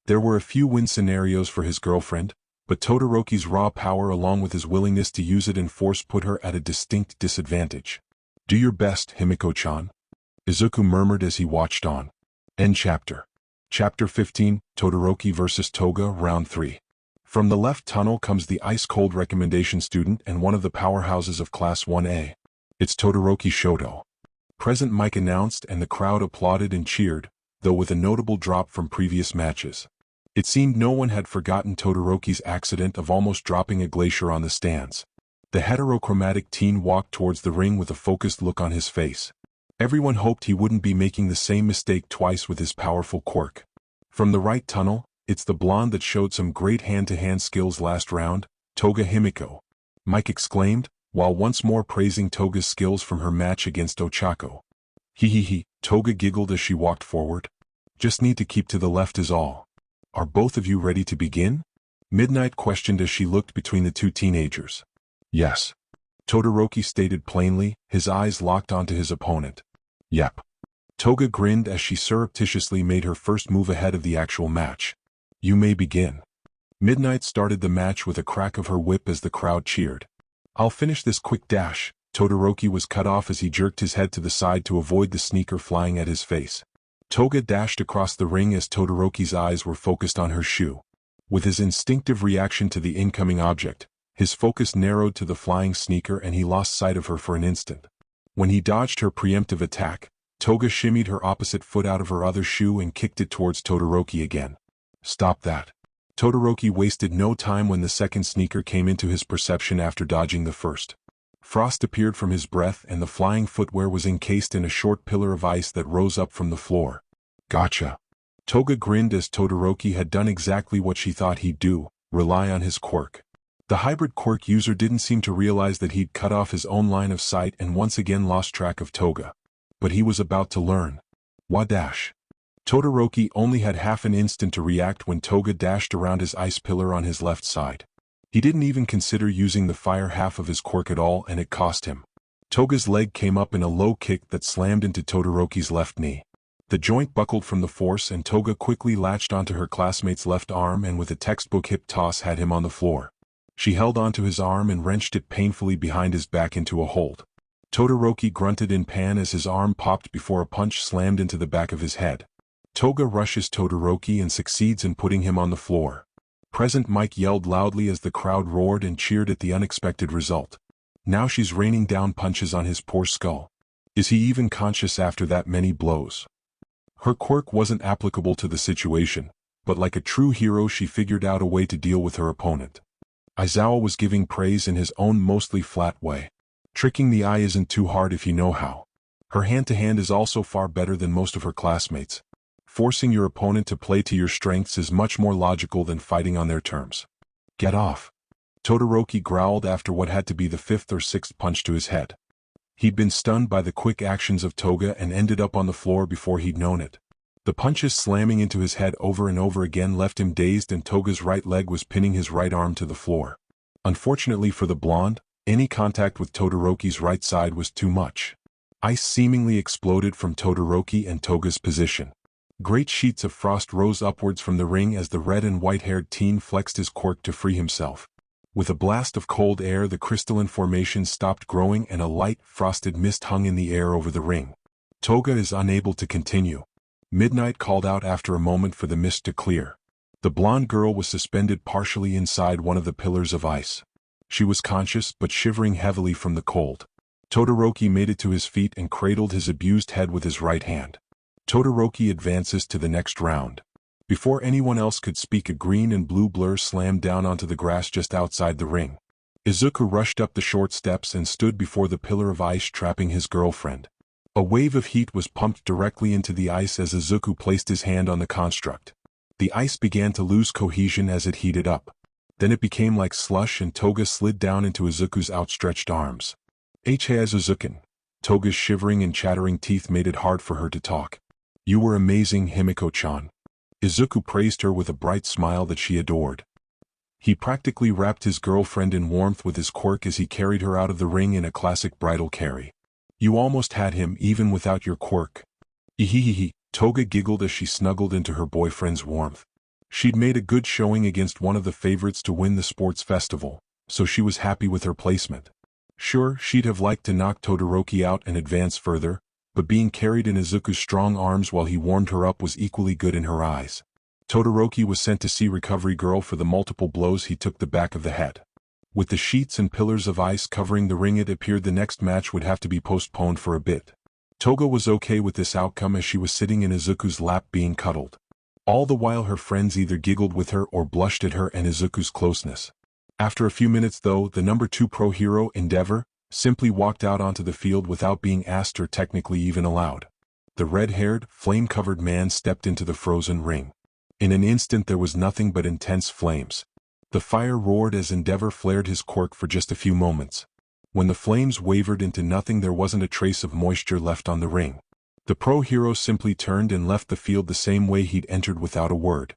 There were a few win scenarios for his girlfriend, but Todoroki's raw power along with his willingness to use it in force put her at a distinct disadvantage. Do your best, Himiko-chan. Izuku murmured as he watched on. End chapter. Chapter 15, Todoroki vs. Toga, Round 3. From the left tunnel comes the ice-cold recommendation student and one of the powerhouses of Class 1A. It's Todoroki Shoto. Present Mike announced, and the crowd applauded and cheered, though with a notable drop from previous matches. It seemed no one had forgotten Todoroki's accident of almost dropping a glacier on the stands. The heterochromatic teen walked towards the ring with a focused look on his face. Everyone hoped he wouldn't be making the same mistake twice with his powerful quirk. From the right tunnel, it's the blonde that showed some great hand-to-hand skills last round, Toga Himiko. Mike exclaimed, while once more praising Toga's skills from her match against Ochako. He, Toga giggled as she walked forward. Just need to keep to the left is all. Are both of you ready to begin? Midnight questioned as she looked between the two teenagers. Yes. Todoroki stated plainly, his eyes locked onto his opponent. Yep. Toga grinned as she surreptitiously made her first move ahead of the actual match. You may begin. Midnight started the match with a crack of her whip as the crowd cheered. I'll finish this quick dash. Todoroki was cut off as he jerked his head to the side to avoid the sneaker flying at his face. Toga dashed across the ring as Todoroki's eyes were focused on her shoe. With his instinctive reaction to the incoming object, his focus narrowed to the flying sneaker and he lost sight of her for an instant. When he dodged her preemptive attack, Toga shimmied her opposite foot out of her other shoe and kicked it towards Todoroki again. Stop that. Todoroki wasted no time when the second sneaker came into his perception after dodging the first. Frost appeared from his breath and the flying footwear was encased in a short pillar of ice that rose up from the floor. Gotcha. Toga grinned as Todoroki had done exactly what she thought he'd do, rely on his quirk. The hybrid quirk user didn't seem to realize that he'd cut off his own line of sight and once again lost track of Toga. But he was about to learn. Wadash. Todoroki only had half an instant to react when Toga dashed around his ice pillar on his left side. He didn't even consider using the fire half of his quirk at all and it cost him. Toga's leg came up in a low kick that slammed into Todoroki's left knee. The joint buckled from the force and Toga quickly latched onto her classmate's left arm and with a textbook hip toss had him on the floor. She held onto his arm and wrenched it painfully behind his back into a hold. Todoroki grunted in pain as his arm popped before a punch slammed into the back of his head. Toga rushes Todoroki and succeeds in putting him on the floor. Present Mike yelled loudly as the crowd roared and cheered at the unexpected result. Now she's raining down punches on his poor skull. Is he even conscious after that many blows? Her quirk wasn't applicable to the situation, but like a true hero she figured out a way to deal with her opponent. Aizawa was giving praise in his own mostly flat way. Tricking the eye isn't too hard if you know how. Her hand-to-hand is also far better than most of her classmates. Forcing your opponent to play to your strengths is much more logical than fighting on their terms. Get off. Todoroki growled after what had to be the fifth or sixth punch to his head. He'd been stunned by the quick actions of Toga and ended up on the floor before he'd known it. The punches slamming into his head over and over again left him dazed and Toga's right leg was pinning his right arm to the floor. Unfortunately for the blonde, any contact with Todoroki's right side was too much. Ice seemingly exploded from Todoroki and Toga's position. Great sheets of frost rose upwards from the ring as the red and white-haired teen flexed his quirk to free himself. With a blast of cold air the crystalline formation stopped growing and a light, frosted mist hung in the air over the ring. Toga is unable to continue. Midnight called out after a moment for the mist to clear. The blonde girl was suspended partially inside one of the pillars of ice. She was conscious but shivering heavily from the cold. Todoroki made it to his feet and cradled his abused head with his right hand. Todoroki advances to the next round. Before anyone else could speak a green and blue blur slammed down onto the grass just outside the ring. Izuku rushed up the short steps and stood before the pillar of ice trapping his girlfriend. A wave of heat was pumped directly into the ice as Izuku placed his hand on the construct. The ice began to lose cohesion as it heated up. Then it became like slush and Toga slid down into Izuku's outstretched arms. Izuku. Toga's shivering and chattering teeth made it hard for her to talk. You were amazing, Himiko-chan. Izuku praised her with a bright smile that she adored. He practically wrapped his girlfriend in warmth with his quirk as he carried her out of the ring in a classic bridal carry. You almost had him even without your quirk. Ehehehe, Toga giggled as she snuggled into her boyfriend's warmth. She'd made a good showing against one of the favorites to win the sports festival, so she was happy with her placement. Sure, she'd have liked to knock Todoroki out and advance further, but being carried in Izuku's strong arms while he warmed her up was equally good in her eyes. Todoroki was sent to see Recovery Girl for the multiple blows he took the back of the head. With the sheets and pillars of ice covering the ring, it appeared the next match would have to be postponed for a bit. Toga was okay with this outcome as she was sitting in Izuku's lap being cuddled. All the while her friends either giggled with her or blushed at her and Izuku's closeness. After a few minutes though, the number 2 pro hero, Endeavor, simply walked out onto the field without being asked or technically even allowed. The red-haired, flame-covered man stepped into the frozen ring. In an instant there was nothing but intense flames. The fire roared as Endeavor flared his quirk for just a few moments. When the flames wavered into nothing, there wasn't a trace of moisture left on the ring. The pro hero simply turned and left the field the same way he'd entered without a word.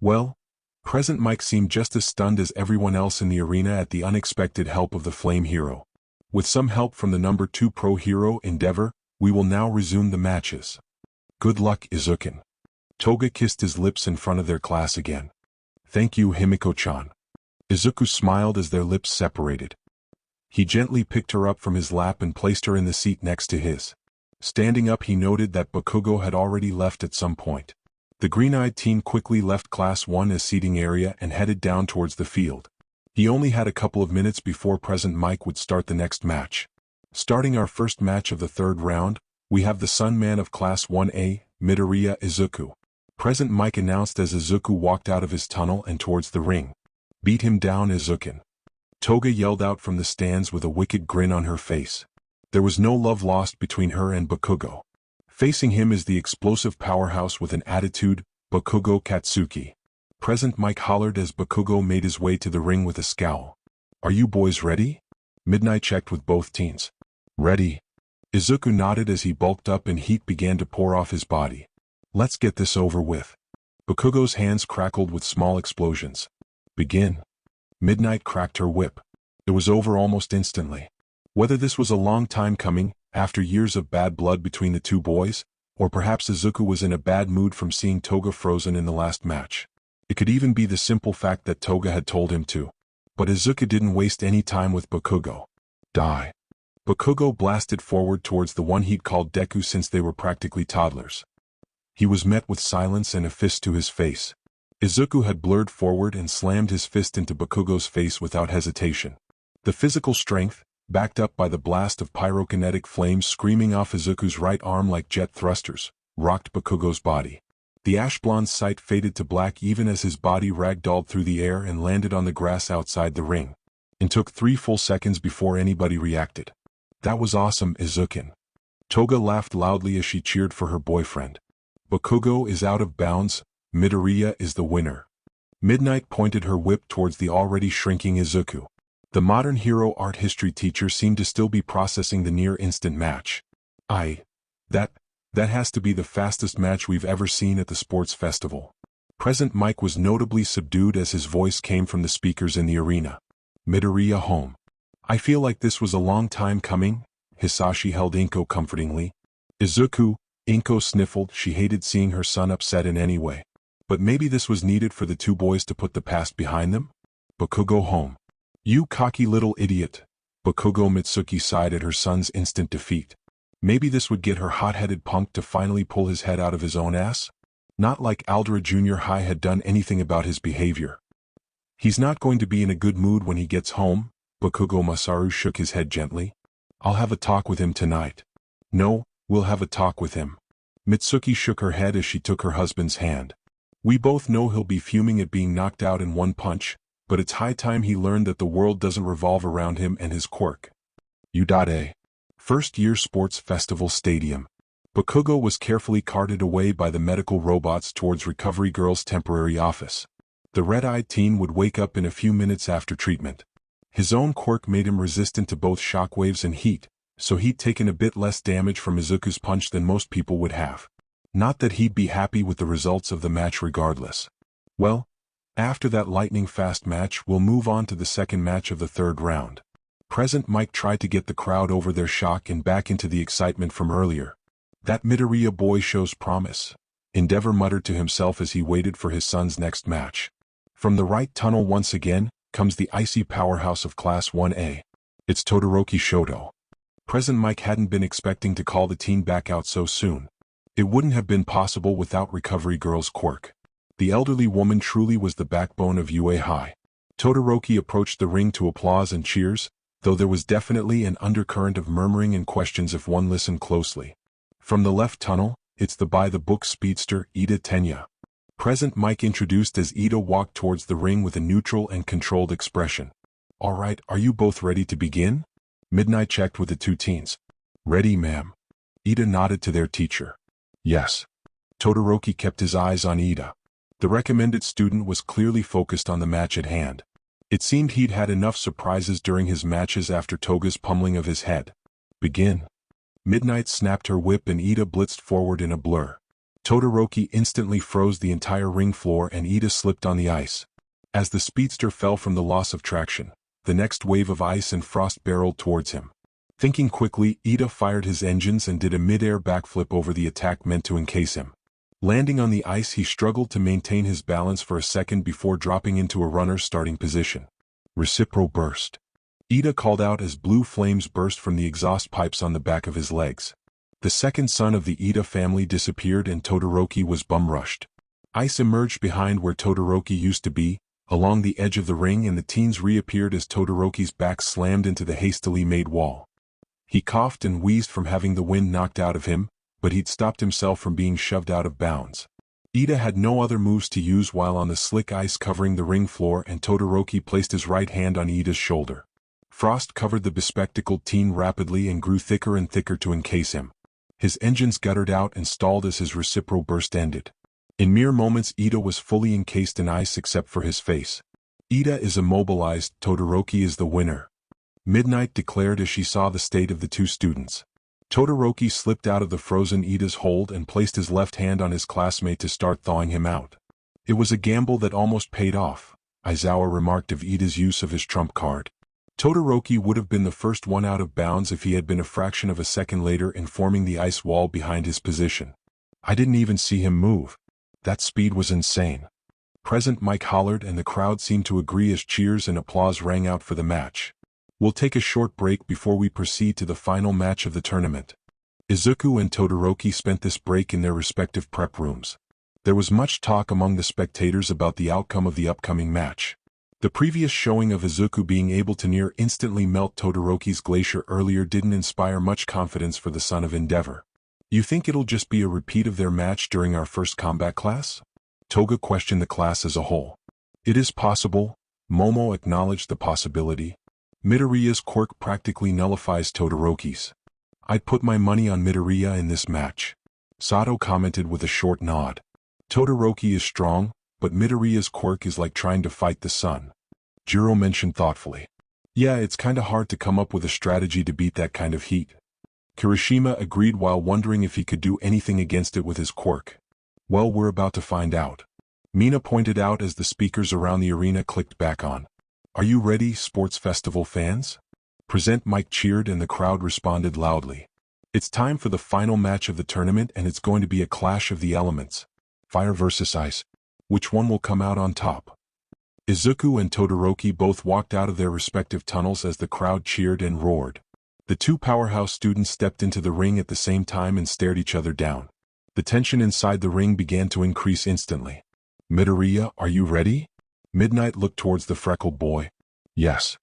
Well, Present Mike seemed just as stunned as everyone else in the arena at the unexpected help of the flame hero. With some help from the number 2 pro hero, Endeavor, we will now resume the matches. Good luck, Izuku. Toga kissed his lips in front of their class again. Thank you, Himiko-chan. Izuku smiled as their lips separated. He gently picked her up from his lap and placed her in the seat next to his. Standing up, he noted that Bakugo had already left at some point. The green-eyed teen quickly left Class 1 as seating area and headed down towards the field. He only had a couple of minutes before Present Mike would start the next match. Starting our first match of the third round, we have the Sun Man of Class 1A, Midoriya Izuku. Present Mike announced as Izuku walked out of his tunnel and towards the ring. Beat him down, Izuku. Toga yelled out from the stands with a wicked grin on her face. There was no love lost between her and Bakugo. Facing him is the explosive powerhouse with an attitude, Bakugo Katsuki. Present Mike hollered as Bakugo made his way to the ring with a scowl. Are you boys ready? Midnight checked with both teens. Ready. Izuku nodded as he bulked up and heat began to pour off his body. Let's get this over with. Bakugo's hands crackled with small explosions. Begin. Midnight cracked her whip. It was over almost instantly. Whether this was a long time coming, after years of bad blood between the two boys, or perhaps Izuku was in a bad mood from seeing Toga frozen in the last match. It could even be the simple fact that Toga had told him to. But Izuku didn't waste any time with Bakugo. Die. Bakugo blasted forward towards the one he'd called Deku since they were practically toddlers. He was met with silence and a fist to his face. Izuku had blurred forward and slammed his fist into Bakugo's face without hesitation. The physical strength, backed up by the blast of pyrokinetic flames screaming off Izuku's right arm like jet thrusters, rocked Bakugo's body. The ash-blonde sight faded to black even as his body ragdolled through the air and landed on the grass outside the ring. It took 3 full seconds before anybody reacted. That was awesome, Izuku. Toga laughed loudly as she cheered for her boyfriend. Bakugo is out of bounds, Midoriya is the winner. Midnight pointed her whip towards the already shrinking Izuku. The modern hero art history teacher seemed to still be processing the near-instant match. That has to be the fastest match we've ever seen at the sports festival. Present Mike was notably subdued as his voice came from the speakers in the arena. Midoriya home. I feel like this was a long time coming, Hisashi held Inko comfortingly. Izuku, Inko sniffled, she hated seeing her son upset in any way. But maybe this was needed for the two boys to put the past behind them? Bakugo home. You cocky little idiot. Bakugo Mitsuki sighed at her son's instant defeat. Maybe this would get her hot-headed punk to finally pull his head out of his own ass? Not like Aldera Junior High had done anything about his behavior. He's not going to be in a good mood when he gets home, Bakugo Masaru shook his head gently. I'll have a talk with him tonight. No, we'll have a talk with him. Mitsuki shook her head as she took her husband's hand. We both know he'll be fuming at being knocked out in one punch, but it's high time he learned that the world doesn't revolve around him and his quirk. U.A. First Year Sports Festival Stadium. Bakugo was carefully carted away by the medical robots towards Recovery Girl's temporary office. The red-eyed teen would wake up in a few minutes after treatment. His own quirk made him resistant to both shockwaves and heat, so he'd taken a bit less damage from Izuku's punch than most people would have. Not that he'd be happy with the results of the match regardless. Well, after that lightning-fast match, we'll move on to the second match of the third round. Present Mike tried to get the crowd over their shock and back into the excitement from earlier. That Midoriya boy shows promise, Endeavor muttered to himself as he waited for his son's next match. From the right tunnel once again, comes the icy powerhouse of Class 1A. It's Todoroki Shoto. Present Mike hadn't been expecting to call the teen back out so soon. It wouldn't have been possible without Recovery Girl's quirk. The elderly woman truly was the backbone of UA High. Todoroki approached the ring to applause and cheers, though there was definitely an undercurrent of murmuring and questions if one listened closely. From the left tunnel, it's the by-the-book speedster Ida Tenya. Present Mike introduced as Ida walked towards the ring with a neutral and controlled expression. "Alright, are you both ready to begin?" Midnight checked with the two teens. "Ready, ma'am." Ida nodded to their teacher. "Yes." Todoroki kept his eyes on Ida. The recommended student was clearly focused on the match at hand. It seemed he'd had enough surprises during his matches after Toga's pummeling of his head. "Begin." Midnight snapped her whip and Ida blitzed forward in a blur. Todoroki instantly froze the entire ring floor and Ida slipped on the ice. As the speedster fell from the loss of traction, the next wave of ice and frost barreled towards him. Thinking quickly, Ida fired his engines and did a mid-air backflip over the attack meant to encase him. Landing on the ice, he struggled to maintain his balance for a second before dropping into a runner's starting position. Recipro burst. Ida called out as blue flames burst from the exhaust pipes on the back of his legs. The second son of the Ida family disappeared and Todoroki was bum-rushed. Ice emerged behind where Todoroki used to be, along the edge of the ring, and the teens reappeared as Todoroki's back slammed into the hastily made wall. He coughed and wheezed from having the wind knocked out of him, but he'd stopped himself from being shoved out of bounds. Ida had no other moves to use while on the slick ice covering the ring floor, and Todoroki placed his right hand on Ida's shoulder. Frost covered the bespectacled teen rapidly and grew thicker and thicker to encase him. His engines guttered out and stalled as his recipro burst ended. In mere moments Ida was fully encased in ice except for his face. "Ida is immobilized, Todoroki is the winner," Midnight declared as she saw the state of the two students. Todoroki slipped out of the frozen Ida's hold and placed his left hand on his classmate to start thawing him out. "It was a gamble that almost paid off," Aizawa remarked of Ida's use of his trump card. Todoroki would have been the first one out of bounds if he had been a fraction of a second later in forming the ice wall behind his position. "I didn't even see him move. That speed was insane." Present Mike hollered and the crowd seemed to agree as cheers and applause rang out for the match. "We'll take a short break before we proceed to the final match of the tournament." Izuku and Todoroki spent this break in their respective prep rooms. There was much talk among the spectators about the outcome of the upcoming match. The previous showing of Izuku being able to near instantly melt Todoroki's glacier earlier didn't inspire much confidence for the son of Endeavor. "You think it'll just be a repeat of their match during our first combat class?" Toga questioned the class as a whole. "It is possible." Momo acknowledged the possibility. "Midoriya's quirk practically nullifies Todoroki's. I'd put my money on Midoriya in this match." Sato commented with a short nod. "Todoroki is strong, but Midoriya's quirk is like trying to fight the sun." Jiro mentioned thoughtfully. "Yeah, it's kinda hard to come up with a strategy to beat that kind of heat." Kirishima agreed while wondering if he could do anything against it with his quirk. "Well, we're about to find out," Mina pointed out as the speakers around the arena clicked back on. "Are you ready, sports festival fans?" Present Mike cheered and the crowd responded loudly. "It's time for the final match of the tournament and it's going to be a clash of the elements. Fire versus ice. Which one will come out on top?" Izuku and Todoroki both walked out of their respective tunnels as the crowd cheered and roared. The two powerhouse students stepped into the ring at the same time and stared each other down. The tension inside the ring began to increase instantly. "Midoriya, are you ready?" Midnight looked towards the freckled boy. "Yes."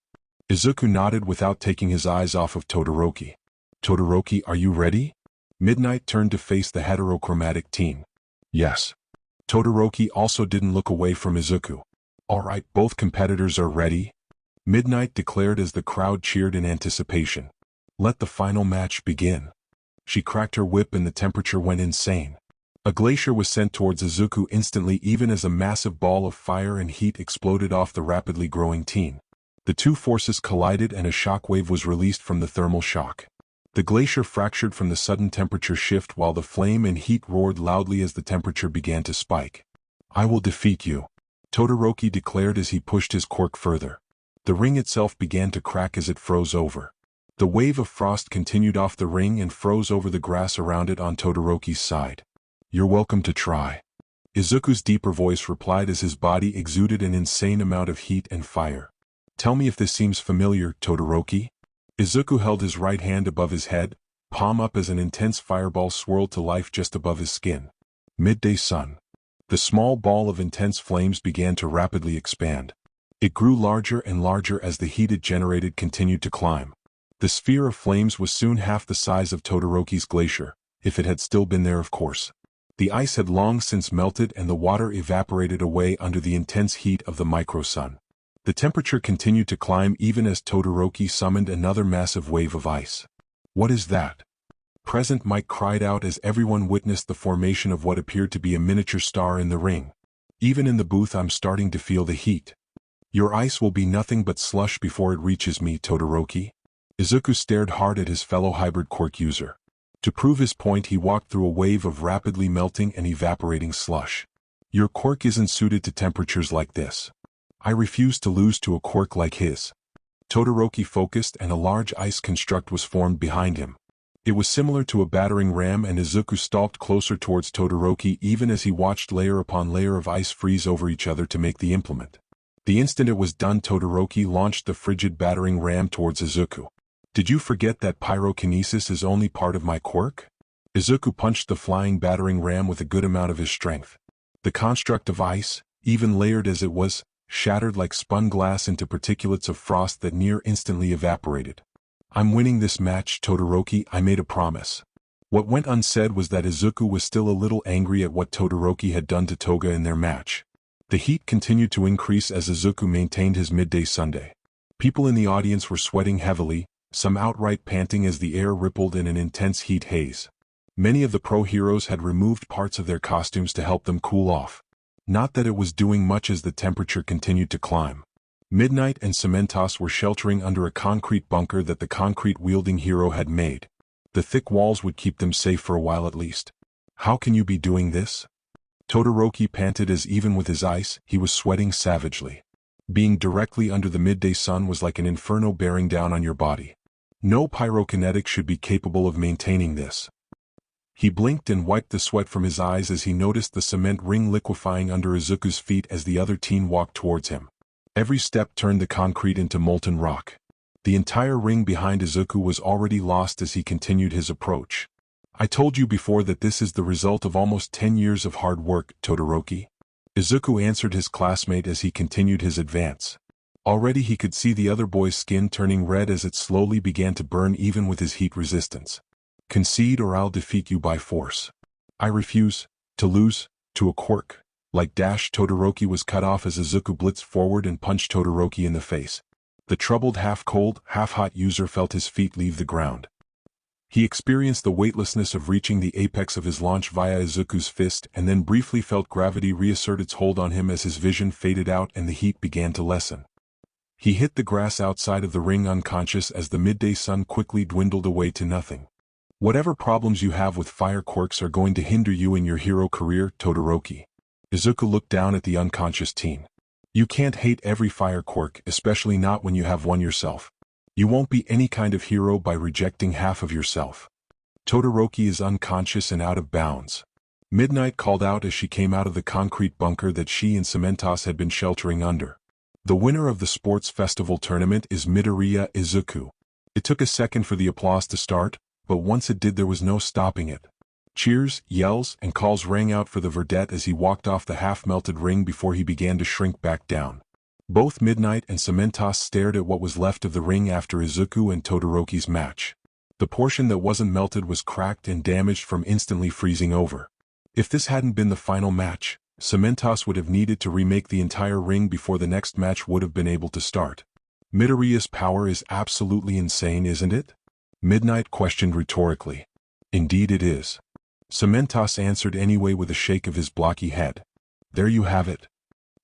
Izuku nodded without taking his eyes off of Todoroki. "Todoroki, are you ready?" Midnight turned to face the heterochromatic teen. "Yes." Todoroki also didn't look away from Izuku. "Alright, both competitors are ready," Midnight declared as the crowd cheered in anticipation. "Let the final match begin." She cracked her whip and the temperature went insane. A glacier was sent towards Izuku instantly, even as a massive ball of fire and heat exploded off the rapidly growing teen. The two forces collided and a shockwave was released from the thermal shock. The glacier fractured from the sudden temperature shift while the flame and heat roared loudly as the temperature began to spike. "I will defeat you," Todoroki declared as he pushed his quirk further. The ring itself began to crack as it froze over. The wave of frost continued off the ring and froze over the grass around it on Todoroki's side. "You're welcome to try," Izuku's deeper voice replied as his body exuded an insane amount of heat and fire. "Tell me if this seems familiar, Todoroki." Izuku held his right hand above his head, palm up as an intense fireball swirled to life just above his skin. "Midday sun." The small ball of intense flames began to rapidly expand. It grew larger and larger as the heat it generated continued to climb. The sphere of flames was soon half the size of Todoroki's glacier, if it had still been there, of course. The ice had long since melted and the water evaporated away under the intense heat of the micro-sun. The temperature continued to climb even as Todoroki summoned another massive wave of ice. "What is that?" Present Mike cried out as everyone witnessed the formation of what appeared to be a miniature star in the ring. "Even in the booth I'm starting to feel the heat." "Your ice will be nothing but slush before it reaches me, Todoroki." Izuku stared hard at his fellow hybrid quirk user. To prove his point, he walked through a wave of rapidly melting and evaporating slush. "Your quirk isn't suited to temperatures like this. I refuse to lose to a quirk like his." Todoroki focused and a large ice construct was formed behind him. It was similar to a battering ram and Izuku stalked closer towards Todoroki even as he watched layer upon layer of ice freeze over each other to make the implement. The instant it was done, Todoroki launched the frigid battering ram towards Izuku. "Did you forget that pyrokinesis is only part of my quirk?" Izuku punched the flying battering ram with a good amount of his strength. The construct of ice, even layered as it was, shattered like spun glass into particulates of frost that near instantly evaporated. "I'm winning this match, Todoroki, I made a promise." What went unsaid was that Izuku was still a little angry at what Todoroki had done to Toga in their match. The heat continued to increase as Izuku maintained his midday sundae. People in the audience were sweating heavily, some outright panting as the air rippled in an intense heat haze. Many of the pro heroes had removed parts of their costumes to help them cool off. Not that it was doing much as the temperature continued to climb. Midnight and Cementos were sheltering under a concrete bunker that the concrete-wielding hero had made. The thick walls would keep them safe for a while at least. "How can you be doing this?" Todoroki panted as even with his ice, he was sweating savagely. Being directly under the midday sun was like an inferno bearing down on your body. No pyrokinetic should be capable of maintaining this. He blinked and wiped the sweat from his eyes as he noticed the cement ring liquefying under Izuku's feet as the other teen walked towards him. Every step turned the concrete into molten rock. The entire ring behind Izuku was already lost as he continued his approach. "I told you before that this is the result of almost 10 years of hard work, Todoroki." Izuku answered his classmate as he continued his advance. Already he could see the other boy's skin turning red as it slowly began to burn even with his heat resistance. "Concede or I'll defeat you by force." "I refuse to lose to a quirk." Like Dash, Todoroki was cut off as Izuku blitzed forward and punched Todoroki in the face. The troubled half-cold, half-hot user felt his feet leave the ground. He experienced the weightlessness of reaching the apex of his launch via Izuku's fist and then briefly felt gravity reassert its hold on him as his vision faded out and the heat began to lessen. He hit the grass outside of the ring unconscious as the midday sun quickly dwindled away to nothing. "Whatever problems you have with fire quirks are going to hinder you in your hero career, Todoroki." Izuku looked down at the unconscious teen. "You can't hate every fire quirk, especially not when you have one yourself. You won't be any kind of hero by rejecting half of yourself." Todoroki is unconscious and out of bounds. Midnight called out as she came out of the concrete bunker that she and Cementos had been sheltering under. "The winner of the sports festival tournament is Midoriya Izuku." It took a second for the applause to start, but once it did there was no stopping it. Cheers, yells, and calls rang out for the verdette as he walked off the half-melted ring before he began to shrink back down. Both Midnight and Cementos stared at what was left of the ring after Izuku and Todoroki's match. The portion that wasn't melted was cracked and damaged from instantly freezing over. If this hadn't been the final match, Cementos would have needed to remake the entire ring before the next match would have been able to start. "Midoriya's power is absolutely insane, isn't it?" Midnight questioned rhetorically. "Indeed it is." Cementos answered anyway with a shake of his blocky head. "There you have it."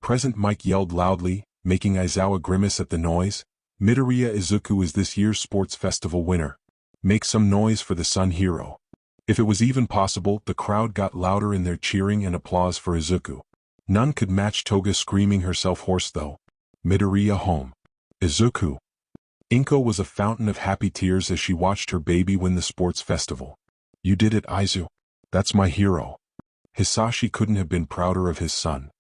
Present Mike yelled loudly, making Aizawa grimace at the noise. "Midoriya Izuku is this year's sports festival winner. Make some noise for the Sun Hero." If it was even possible, the crowd got louder in their cheering and applause for Izuku. None could match Toga screaming herself hoarse though. "Midoriya home. Izuku." Inko was a fountain of happy tears as she watched her baby win the sports festival. "You did it, Aizu. That's my hero." Hisashi couldn't have been prouder of his son.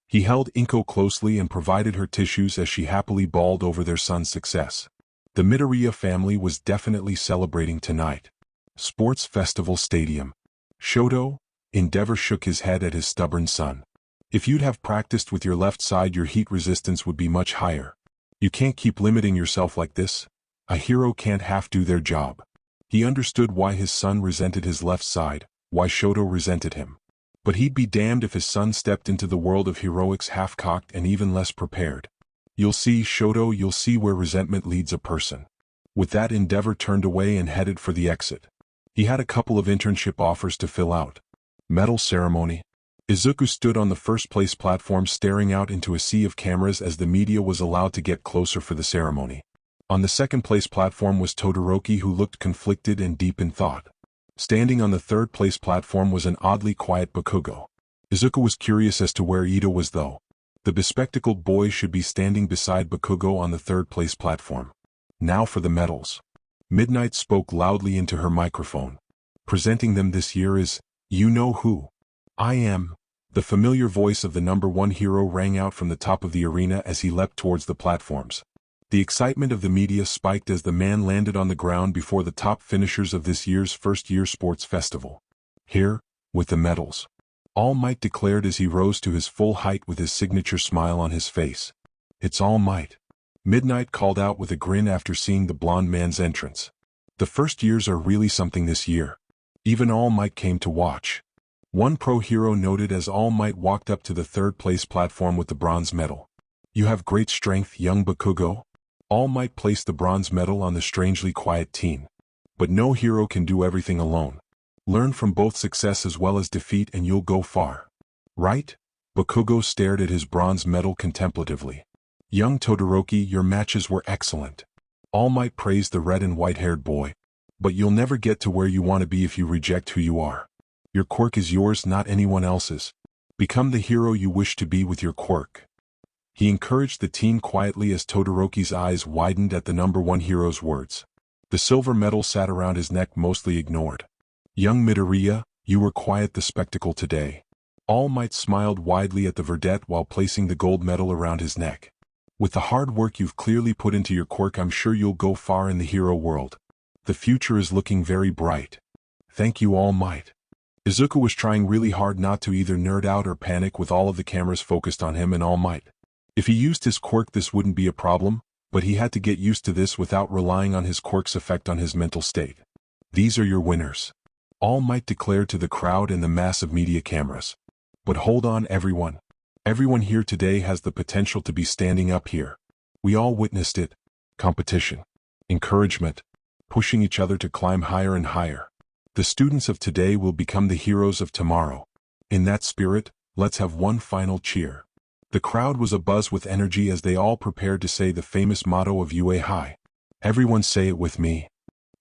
He held Inko closely and provided her tissues as she happily bawled over their son's success. The Midoriya family was definitely celebrating tonight. Sports Festival Stadium. Shoto? Endeavor shook his head at his stubborn son. If you'd have practiced with your left side, your heat resistance would be much higher. You can't keep limiting yourself like this. A hero can't half do their job. He understood why his son resented his left side, why Shoto resented him. But he'd be damned if his son stepped into the world of heroics half-cocked and even less prepared. You'll see, Shoto, you'll see where resentment leads a person. With that, Endeavor turned away and headed for the exit. He had a couple of internship offers to fill out. Medal ceremony. Izuku stood on the first-place platform staring out into a sea of cameras as the media was allowed to get closer for the ceremony. On the second-place platform was Todoroki, who looked conflicted and deep in thought. Standing on the third-place platform was an oddly quiet Bakugo. Izuku was curious as to where Ito was, though. The bespectacled boy should be standing beside Bakugo on the third-place platform. Now for the medals. Midnight spoke loudly into her microphone. Presenting them this year is, you know who. I am. The familiar voice of the #1 hero rang out from the top of the arena as he leapt towards the platforms. The excitement of the media spiked as the man landed on the ground before the top finishers of this year's first-year sports festival. Here, with the medals. All Might declared as he rose to his full height with his signature smile on his face. It's All Might. Midnight called out with a grin after seeing the blonde man's entrance. The first years are really something this year. Even All Might came to watch. One pro hero noted as All Might walked up to the third-place platform with the bronze medal. You have great strength, young Bakugo. All Might placed the bronze medal on the strangely quiet teen. But no hero can do everything alone. Learn from both success as well as defeat and you'll go far. Right? Bakugo stared at his bronze medal contemplatively. Young Todoroki, your matches were excellent. All Might praised the red and white-haired boy. But you'll never get to where you want to be if you reject who you are. Your quirk is yours, not anyone else's. Become the hero you wish to be with your quirk. He encouraged the teen quietly as Todoroki's eyes widened at the #1 hero's words. The silver medal sat around his neck, mostly ignored. Young Midoriya, you were quite the spectacle today. All Might smiled widely at the verdette while placing the gold medal around his neck. With the hard work you've clearly put into your quirk, I'm sure you'll go far in the hero world. The future is looking very bright. Thank you, All Might. Izuku was trying really hard not to either nerd out or panic with all of the cameras focused on him and All Might. If he used his quirk, this wouldn't be a problem, but he had to get used to this without relying on his quirk's effect on his mental state. These are your winners. All Might declared to the crowd and the mass of media cameras. But hold on, everyone. Everyone here today has the potential to be standing up here. We all witnessed it. Competition. Encouragement. Pushing each other to climb higher and higher. The students of today will become the heroes of tomorrow. In that spirit, let's have one final cheer. The crowd was abuzz with energy as they all prepared to say the famous motto of UA High. Everyone say it with me.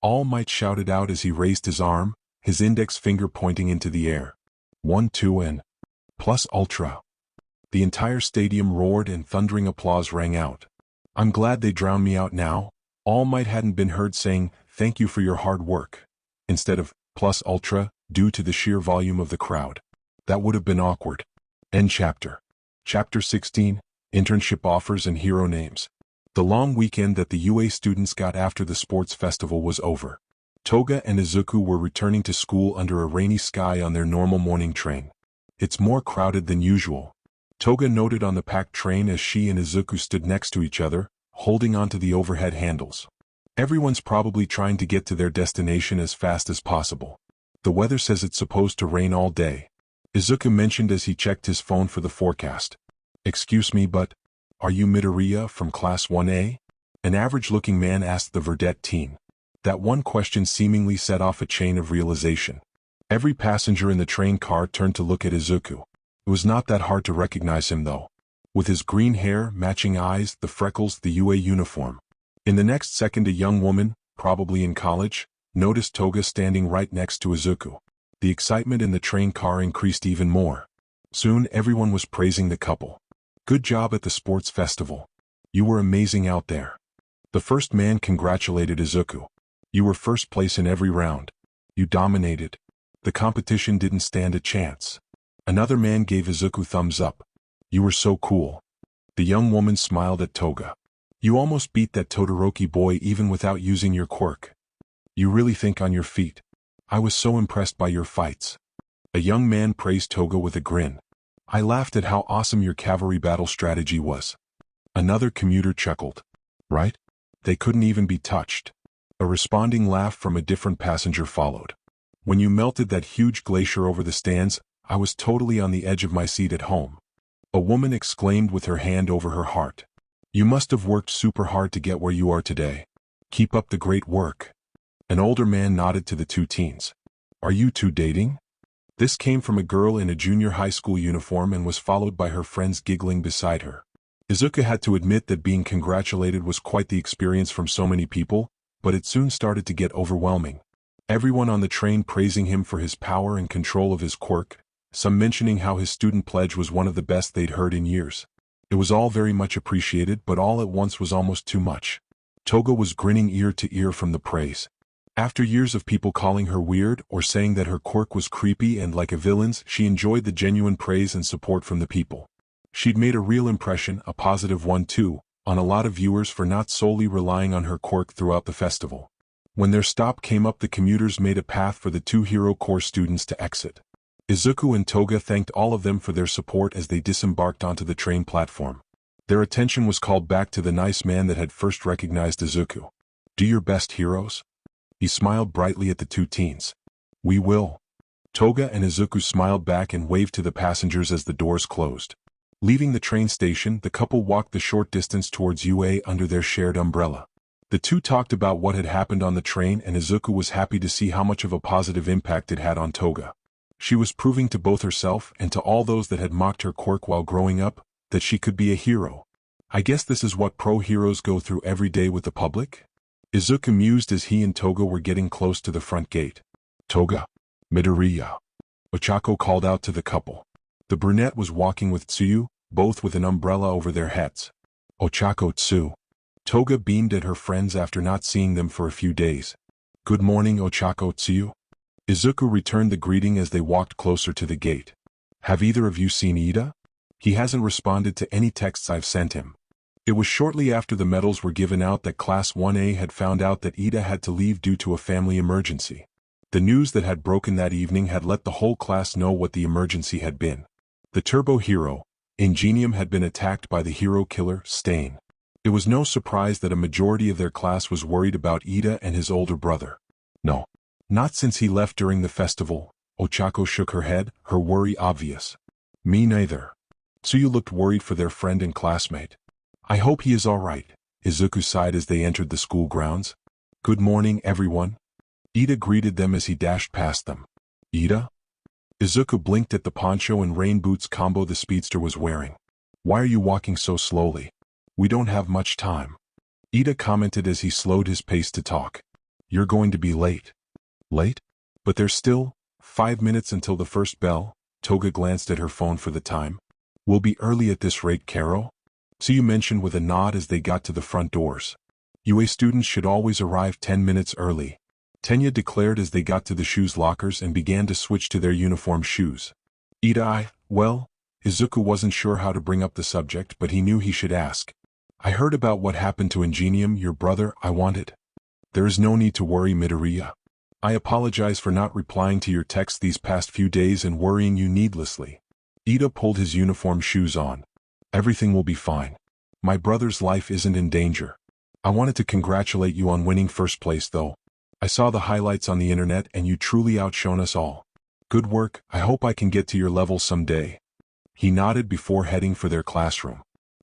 All Might shouted out as he raised his arm, his index finger pointing into the air. 1, 2 and plus ultra. The entire stadium roared and thundering applause rang out. I'm glad they drowned me out now. All Might hadn't been heard saying, thank you for your hard work. Instead of plus ultra, due to the sheer volume of the crowd. That would have been awkward. End chapter. Chapter 16, Internship Offers and Hero Names. The long weekend that the UA students got after the sports festival was over. Toga and Izuku were returning to school under a rainy sky on their normal morning train. It's more crowded than usual. Toga noted on the packed train as she and Izuku stood next to each other, holding onto the overhead handles. Everyone's probably trying to get to their destination as fast as possible. The weather says it's supposed to rain all day. Izuku mentioned as he checked his phone for the forecast. Excuse me, but are you Midoriya from Class 1A? An average-looking man asked the verdette teen. That one question seemingly set off a chain of realization. Every passenger in the train car turned to look at Izuku. It was not that hard to recognize him, though. With his green hair, matching eyes, the freckles, the UA uniform. In the next second, a young woman, probably in college, noticed Toga standing right next to Izuku. The excitement in the train car increased even more. Soon everyone was praising the couple. Good job at the sports festival. You were amazing out there. The first man congratulated Izuku. You were first place in every round. You dominated. The competition didn't stand a chance. Another man gave Izuku thumbs up. You were so cool. The young woman smiled at Toga. You almost beat that Todoroki boy even without using your quirk. You really think on your feet. I was so impressed by your fights. A young man praised Toga with a grin. I laughed at how awesome your cavalry battle strategy was. Another commuter chuckled. Right? They couldn't even be touched. A responding laugh from a different passenger followed. When you melted that huge glacier over the stands, I was totally on the edge of my seat at home. A woman exclaimed with her hand over her heart. You must have worked super hard to get where you are today. Keep up the great work. An older man nodded to the two teens. Are you two dating? This came from a girl in a junior high school uniform and was followed by her friends giggling beside her. Izuku had to admit that being congratulated was quite the experience from so many people, but it soon started to get overwhelming. Everyone on the train praising him for his power and control of his quirk, some mentioning how his student pledge was one of the best they'd heard in years. It was all very much appreciated, but all at once was almost too much. Toga was grinning ear to ear from the praise. After years of people calling her weird or saying that her quirk was creepy and like a villain's, she enjoyed the genuine praise and support from the people. She'd made a real impression, a positive one too, on a lot of viewers for not solely relying on her quirk throughout the festival. When their stop came up, the commuters made a path for the two Hero Corps students to exit. Izuku and Toga thanked all of them for their support as they disembarked onto the train platform. Their attention was called back to the nice man that had first recognized Izuku. Do your best, heroes. He smiled brightly at the two teens. We will. Toga and Izuku smiled back and waved to the passengers as the doors closed. Leaving the train station, the couple walked the short distance towards UA under their shared umbrella. The two talked about what had happened on the train, and Izuku was happy to see how much of a positive impact it had on Toga. She was proving to both herself and to all those that had mocked her quirk while growing up, that she could be a hero. I guess this is what pro-heroes go through every day with the public? Izuku mused as he and Toga were getting close to the front gate. Toga. Midoriya. Ochako called out to the couple. The brunette was walking with Tsuyu, both with an umbrella over their heads. Ochako Tsu. Toga beamed at her friends after not seeing them for a few days. Good morning, Ochako Tsuyu. Izuku returned the greeting as they walked closer to the gate. Have either of you seen Ida? He hasn't responded to any texts I've sent him. It was shortly after the medals were given out that Class 1A had found out that Ida had to leave due to a family emergency. The news that had broken that evening had let the whole class know what the emergency had been. The turbo hero, Ingenium, had been attacked by the hero killer, Stain. It was no surprise that a majority of their class was worried about Ida and his older brother. No. Not since he left during the festival. Ochako shook her head, her worry obvious. Me neither. Tsuyu looked worried for their friend and classmate. I hope he is all right, Izuku sighed as they entered the school grounds. Good morning, everyone. Ida greeted them as he dashed past them. Ida? Izuku blinked at the poncho and rain boots combo the speedster was wearing. Why are you walking so slowly? We don't have much time. Ida commented as he slowed his pace to talk. You're going to be late. Late? But there's still 5 minutes until the first bell. Toga glanced at her phone for the time. We'll be early at this rate, Karo. Tsuyu mentioned with a nod as they got to the front doors. UA students should always arrive 10 minutes early. Tenya declared as they got to the shoes lockers and began to switch to their uniform shoes. Well, Izuku wasn't sure how to bring up the subject, but he knew he should ask. I heard about what happened to Ingenium, your brother. I wanted. There is no need to worry, Midoriya. I apologize for not replying to your texts these past few days and worrying you needlessly. Ida pulled his uniform shoes on. Everything will be fine. My brother's life isn't in danger. I wanted to congratulate you on winning first place though. I saw the highlights on the internet and you truly outshone us all. Good work. I hope I can get to your level someday. He nodded before heading for their classroom.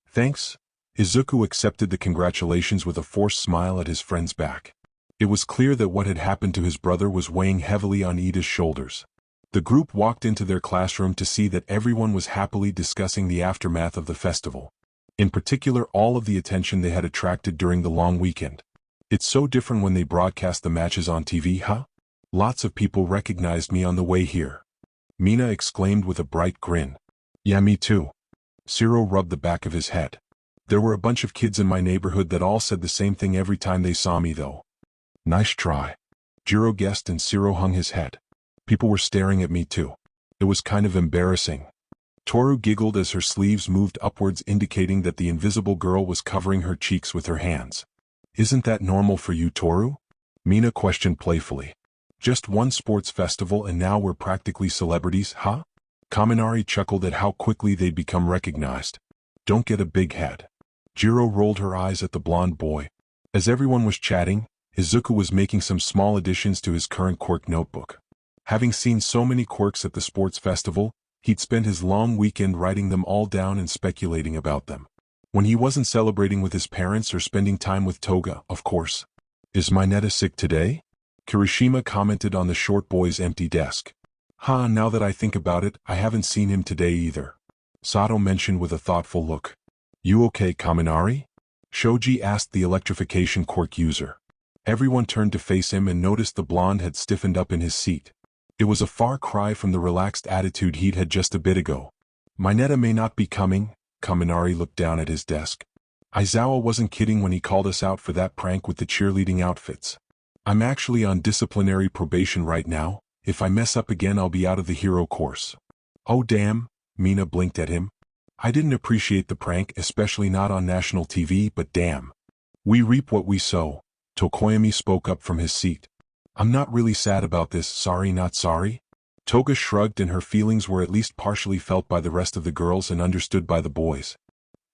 Thanks. Izuku accepted the congratulations with a forced smile at his friend's back. It was clear that what had happened to his brother was weighing heavily on Ida's shoulders. The group walked into their classroom to see that everyone was happily discussing the aftermath of the festival. In particular, all of the attention they had attracted during the long weekend. It's so different when they broadcast the matches on TV, huh? Lots of people recognized me on the way here. Mina exclaimed with a bright grin. Yeah, me too. Ciro rubbed the back of his head. There were a bunch of kids in my neighborhood that all said the same thing every time they saw me though. Nice try. Jiro guessed and Ciro hung his head. People were staring at me too. It was kind of embarrassing. Toru giggled as her sleeves moved upwards, indicating that the invisible girl was covering her cheeks with her hands. Isn't that normal for you, Toru? Mina questioned playfully. Just one sports festival and now we're practically celebrities, huh? Kaminari chuckled at how quickly they'd become recognized. Don't get a big head. Jiro rolled her eyes at the blonde boy. As everyone was chatting, Izuku was making some small additions to his current quirk notebook. Having seen so many quirks at the sports festival, he'd spent his long weekend writing them all down and speculating about them. When he wasn't celebrating with his parents or spending time with Toga, of course. Is Mineta sick today? Kirishima commented on the short boy's empty desk. Now that I think about it, I haven't seen him today either. Sato mentioned with a thoughtful look. You okay, Kaminari? Shoji asked the electrification quirk user. Everyone turned to face him and noticed the blonde had stiffened up in his seat. It was a far cry from the relaxed attitude he'd had just a bit ago. Mineta may not be coming. Kaminari looked down at his desk. Aizawa wasn't kidding when he called us out for that prank with the cheerleading outfits. I'm actually on disciplinary probation right now. If I mess up again, I'll be out of the hero course. Oh damn, Mina blinked at him. I didn't appreciate the prank, especially not on national TV, but damn. We reap what we sow. Tokoyami spoke up from his seat. I'm not really sad about this, sorry not sorry. Toga shrugged, and her feelings were at least partially felt by the rest of the girls and understood by the boys.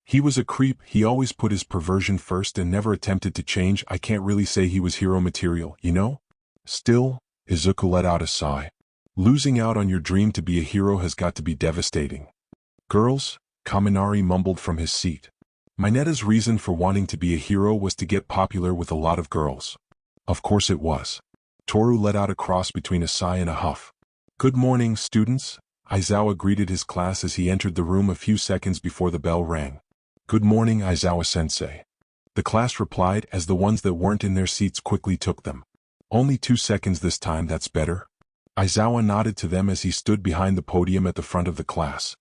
He was a creep, he always put his perversion first and never attempted to change. I can't really say he was hero material, you know? Still, Izuku let out a sigh. Losing out on your dream to be a hero has got to be devastating. Girls, Kaminari mumbled from his seat. Mineta's reason for wanting to be a hero was to get popular with a lot of girls. Of course it was. Toru let out a cross between a sigh and a huff. Good morning, students. Aizawa greeted his class as he entered the room a few seconds before the bell rang. Good morning, Aizawa-sensei. The class replied as the ones that weren't in their seats quickly took them. Only 2 seconds this time, that's better. Aizawa nodded to them as he stood behind the podium at the front of the class.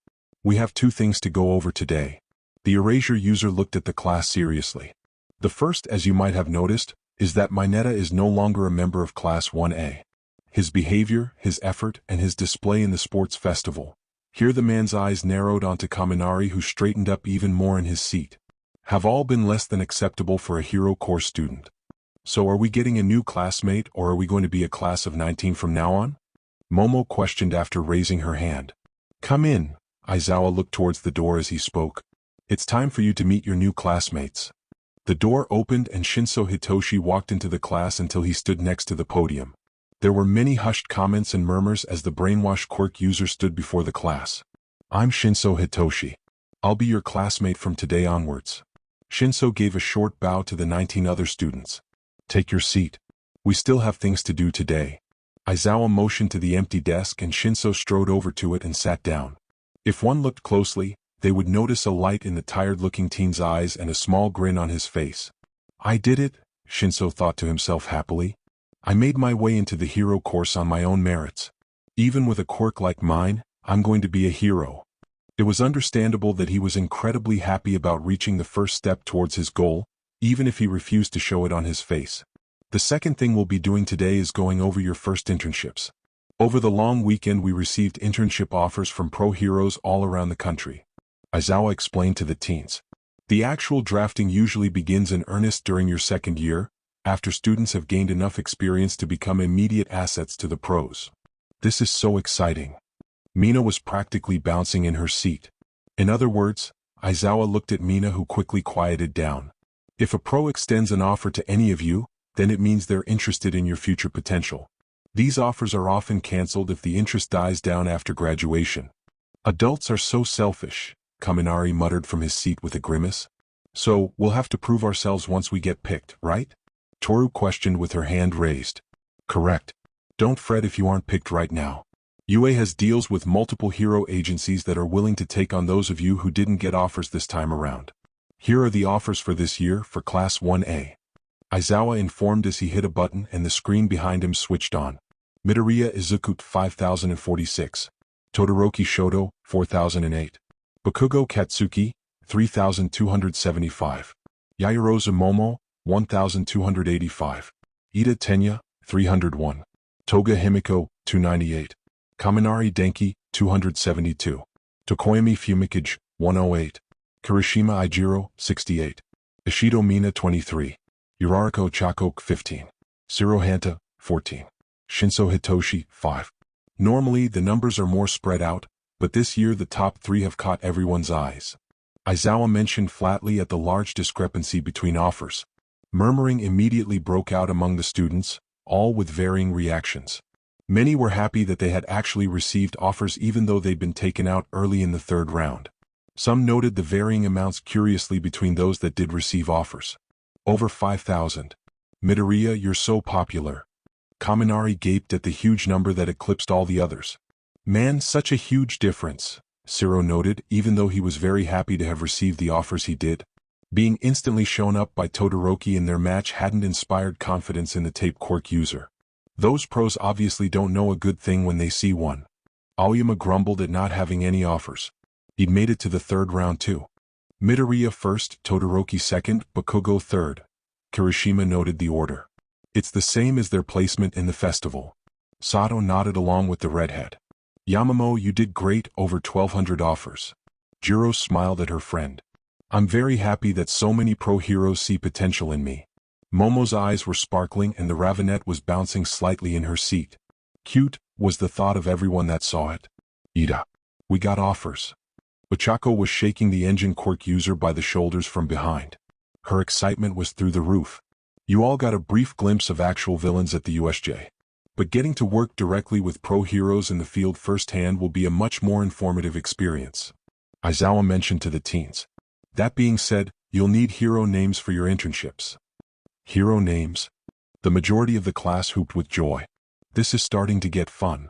We have 2 things to go over today. The erasure user looked at the class seriously. The first, as you might have noticed, is that Mineta is no longer a member of Class 1A. His behavior, his effort, and his display in the sports festival. Here the man's eyes narrowed onto Kaminari, who straightened up even more in his seat. Have all been less than acceptable for a hero course student. So are we getting a new classmate, or are we going to be a class of 19 from now on? Momo questioned after raising her hand. Come in. Aizawa looked towards the door as he spoke. It's time for you to meet your new classmates. The door opened and Shinso Hitoshi walked into the class until he stood next to the podium. There were many hushed comments and murmurs as the brainwashed quirk user stood before the class. I'm Shinso Hitoshi. I'll be your classmate from today onwards. Shinso gave a short bow to the 19 other students. Take your seat. We still have things to do today. Aizawa motioned to the empty desk and Shinso strode over to it and sat down. If one looked closely, they would notice a light in the tired-looking teen's eyes and a small grin on his face. I did it, Shinso thought to himself happily. I made my way into the hero course on my own merits. Even with a quirk like mine, I'm going to be a hero. It was understandable that he was incredibly happy about reaching the first step towards his goal, even if he refused to show it on his face. The second thing we'll be doing today is going over your first internships. Over the long weekend we received internship offers from pro heroes all around the country. Aizawa explained to the teens. The actual drafting usually begins in earnest during your second year, after students have gained enough experience to become immediate assets to the pros. This is so exciting. Mina was practically bouncing in her seat. In other words, Aizawa looked at Mina, who quickly quieted down. If a pro extends an offer to any of you, then it means they're interested in your future potential. These offers are often cancelled if the interest dies down after graduation. Adults are so selfish, Kaminari muttered from his seat with a grimace. So, we'll have to prove ourselves once we get picked, right? Toru questioned with her hand raised. Correct. Don't fret if you aren't picked right now. UA has deals with multiple hero agencies that are willing to take on those of you who didn't get offers this time around. Here are the offers for this year for Class 1A. Aizawa informed as he hit a button and the screen behind him switched on. Midoriya Izuku 5046. Todoroki Shoto 4008. Bakugo Katsuki 3275. Yaoyorozu Momo 1285. Ida Tenya 301. Toga Himiko 298. Kaminari Denki 272. Tokoyami Fumikage 108. Kirishima Ijiro 68. Ishido Mina 23. Yurariko Chako 15. Sirohanta 14. Shinso Hitoshi 5. Normally the numbers are more spread out, But this year the top 3 have caught everyone's eyes. Aizawa mentioned flatly at the large discrepancy between offers. Murmuring immediately broke out among the students, all with varying reactions. Many were happy that they had actually received offers even though they'd been taken out early in the 3rd round. Some noted the varying amounts curiously between those that did receive offers. Over 5,000. Midoriya, you're so popular. Kaminari gaped at the huge number that eclipsed all the others. Man, such a huge difference, Siro noted, even though he was very happy to have received the offers he did. Being instantly shown up by Todoroki in their match hadn't inspired confidence in the tape Quirk user. Those pros obviously don't know a good thing when they see one. Aoyama grumbled at not having any offers. He'd made it to the 3rd round too. Midoriya first, Todoroki second, Bakugo third. Kirishima noted the order. It's the same as their placement in the festival. Sato nodded along with the redhead. Yamamo, you did great, over 1,200 offers. Jiro smiled at her friend. I'm very happy that so many pro heroes see potential in me. Momo's eyes were sparkling and the ravinette was bouncing slightly in her seat. Cute, was the thought of everyone that saw it. Ida. We got offers. Ochako was shaking the engine Quirk user by the shoulders from behind. Her excitement was through the roof. You all got a brief glimpse of actual villains at the USJ. But getting to work directly with pro heroes in the field firsthand will be a much more informative experience. Aizawa mentioned to the teens. That being said, you'll need hero names for your internships. Hero names? The majority of the class whooped with joy. This is starting to get fun.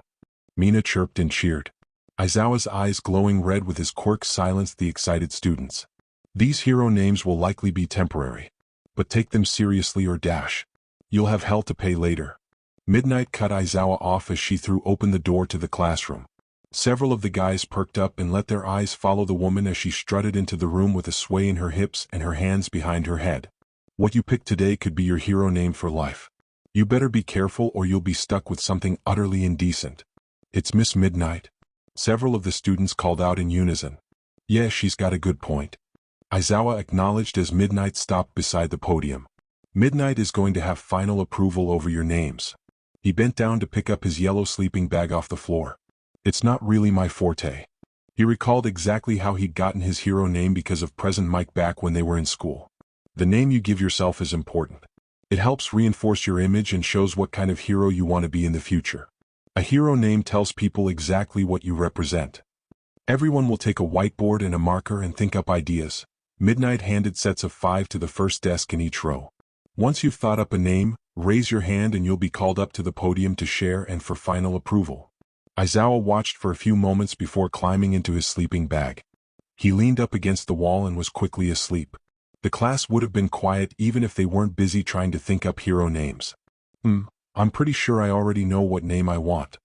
Mina chirped and cheered. Aizawa's eyes glowing red with his quirk silenced the excited students. These hero names will likely be temporary. But take them seriously or dash. You'll have hell to pay later. Midnight cut Aizawa off as she threw open the door to the classroom. Several of the guys perked up and let their eyes follow the woman as she strutted into the room with a sway in her hips and her hands behind her head. What you pick today could be your hero name for life. You better be careful or you'll be stuck with something utterly indecent. It's Miss Midnight. Several of the students called out in unison. Yeah, she's got a good point. Aizawa acknowledged as Midnight stopped beside the podium. Midnight is going to have final approval over your names. He bent down to pick up his yellow sleeping bag off the floor. It's not really my forte. He recalled exactly how he'd gotten his hero name because of Present Mike back when they were in school. The name you give yourself is important. It helps reinforce your image and shows what kind of hero you want to be in the future. A hero name tells people exactly what you represent. Everyone will take a whiteboard and a marker and think up ideas. Midnight handed sets of 5 to the first desk in each row. Once you've thought up a name, raise your hand and you'll be called up to the podium to share and for final approval. Aizawa watched for a few moments before climbing into his sleeping bag. He leaned up against the wall and was quickly asleep. The class would have been quiet even if they weren't busy trying to think up hero names. I'm pretty sure I already know what name I want.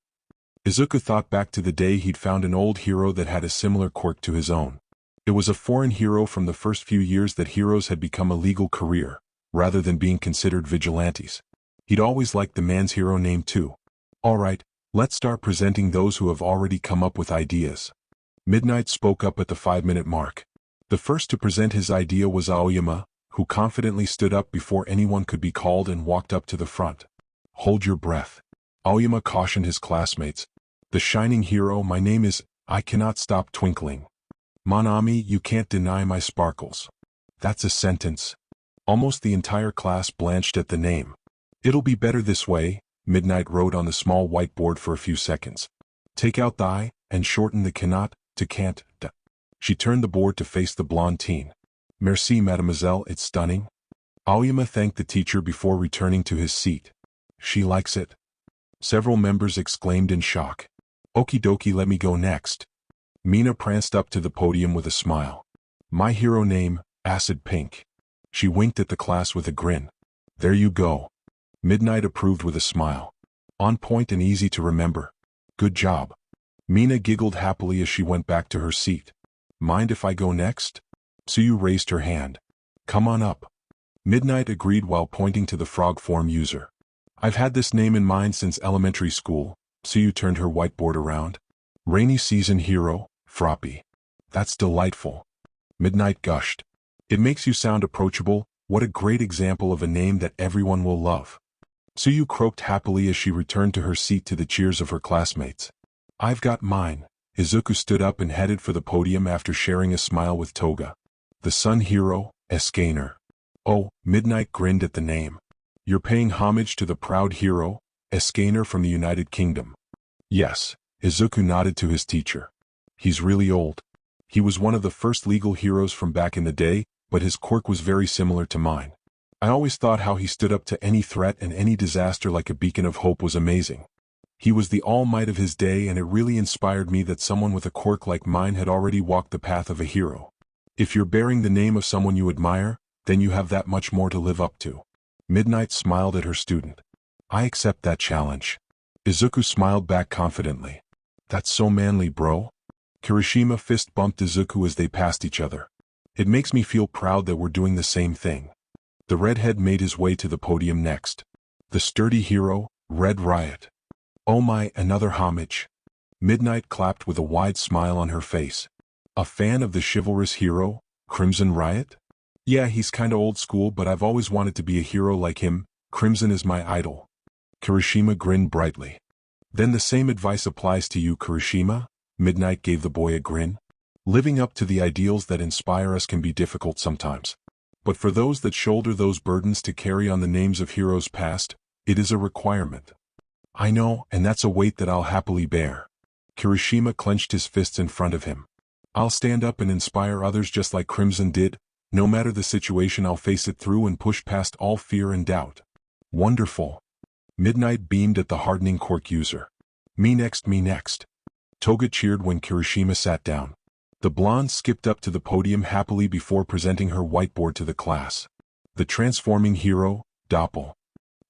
Izuku thought back to the day he'd found an old hero that had a similar quirk to his own. It was a foreign hero from the first few years that heroes had become a legal career, rather than being considered vigilantes. He'd always liked the man's hero name too. Alright, let's start presenting those who have already come up with ideas. Midnight spoke up at the 5-minute mark. The first to present his idea was Aoyama, who confidently stood up before anyone could be called and walked up to the front. Hold your breath. Aoyama cautioned his classmates. The shining hero, my name is, I cannot stop twinkling. Monami, you can't deny my sparkles. That's a sentence. Almost the entire class blanched at the name. It'll be better this way, Midnight wrote on the small whiteboard for a few seconds. Take out the I, and shorten the cannot, to can't, da. She turned the board to face the blonde teen. Merci mademoiselle, it's stunning. Aoyama thanked the teacher before returning to his seat. She likes it. Several members exclaimed in shock. Okie dokie, let me go next. Mina pranced up to the podium with a smile. My hero name, Acid Pink. She winked at the class with a grin. There you go. Midnight approved with a smile. On point and easy to remember. Good job. Mina giggled happily as she went back to her seat. Mind if I go next? Tsuyu raised her hand. Come on up. Midnight agreed while pointing to the frog form user. I've had this name in mind since elementary school. Tsuyu turned her whiteboard around. Rainy season hero, Froppy. That's delightful. Midnight gushed. It makes you sound approachable. What a great example of a name that everyone will love. Tsuyu croaked happily as she returned to her seat to the cheers of her classmates. I've got mine. Izuku stood up and headed for the podium after sharing a smile with Toga. The Sun Hero, Escanor. Oh, Midnight grinned at the name. You're paying homage to the proud hero, Escanor from the United Kingdom. Yes, Izuku nodded to his teacher. He's really old. He was one of the first legal heroes from back in the day, but his quirk was very similar to mine. I always thought how he stood up to any threat and any disaster like a beacon of hope was amazing. He was the all might of his day, and it really inspired me that someone with a quirk like mine had already walked the path of a hero. If you're bearing the name of someone you admire, then you have that much more to live up to. Midnight smiled at her student. I accept that challenge. Izuku smiled back confidently. That's so manly, bro. Kirishima fist bumped Izuku as they passed each other. It makes me feel proud that we're doing the same thing. The redhead made his way to the podium next. The sturdy hero, Red Riot. Oh my, another homage. Midnight clapped with a wide smile on her face. A fan of the chivalrous hero, Crimson Riot? Yeah, he's kinda old school, but I've always wanted to be a hero like him. Crimson is my idol. Kirishima grinned brightly. Then the same advice applies to you, Kirishima? Midnight gave the boy a grin. Living up to the ideals that inspire us can be difficult sometimes. But for those that shoulder those burdens to carry on the names of heroes past, it is a requirement. I know, and that's a weight that I'll happily bear. Kirishima clenched his fists in front of him. I'll stand up and inspire others just like Crimson did. No matter the situation, I'll face it through and push past all fear and doubt. Wonderful. Midnight beamed at the hardening quirk user. Me next, me next. Toga cheered when Kirishima sat down. The blonde skipped up to the podium happily before presenting her whiteboard to the class. The transforming hero, Doppel.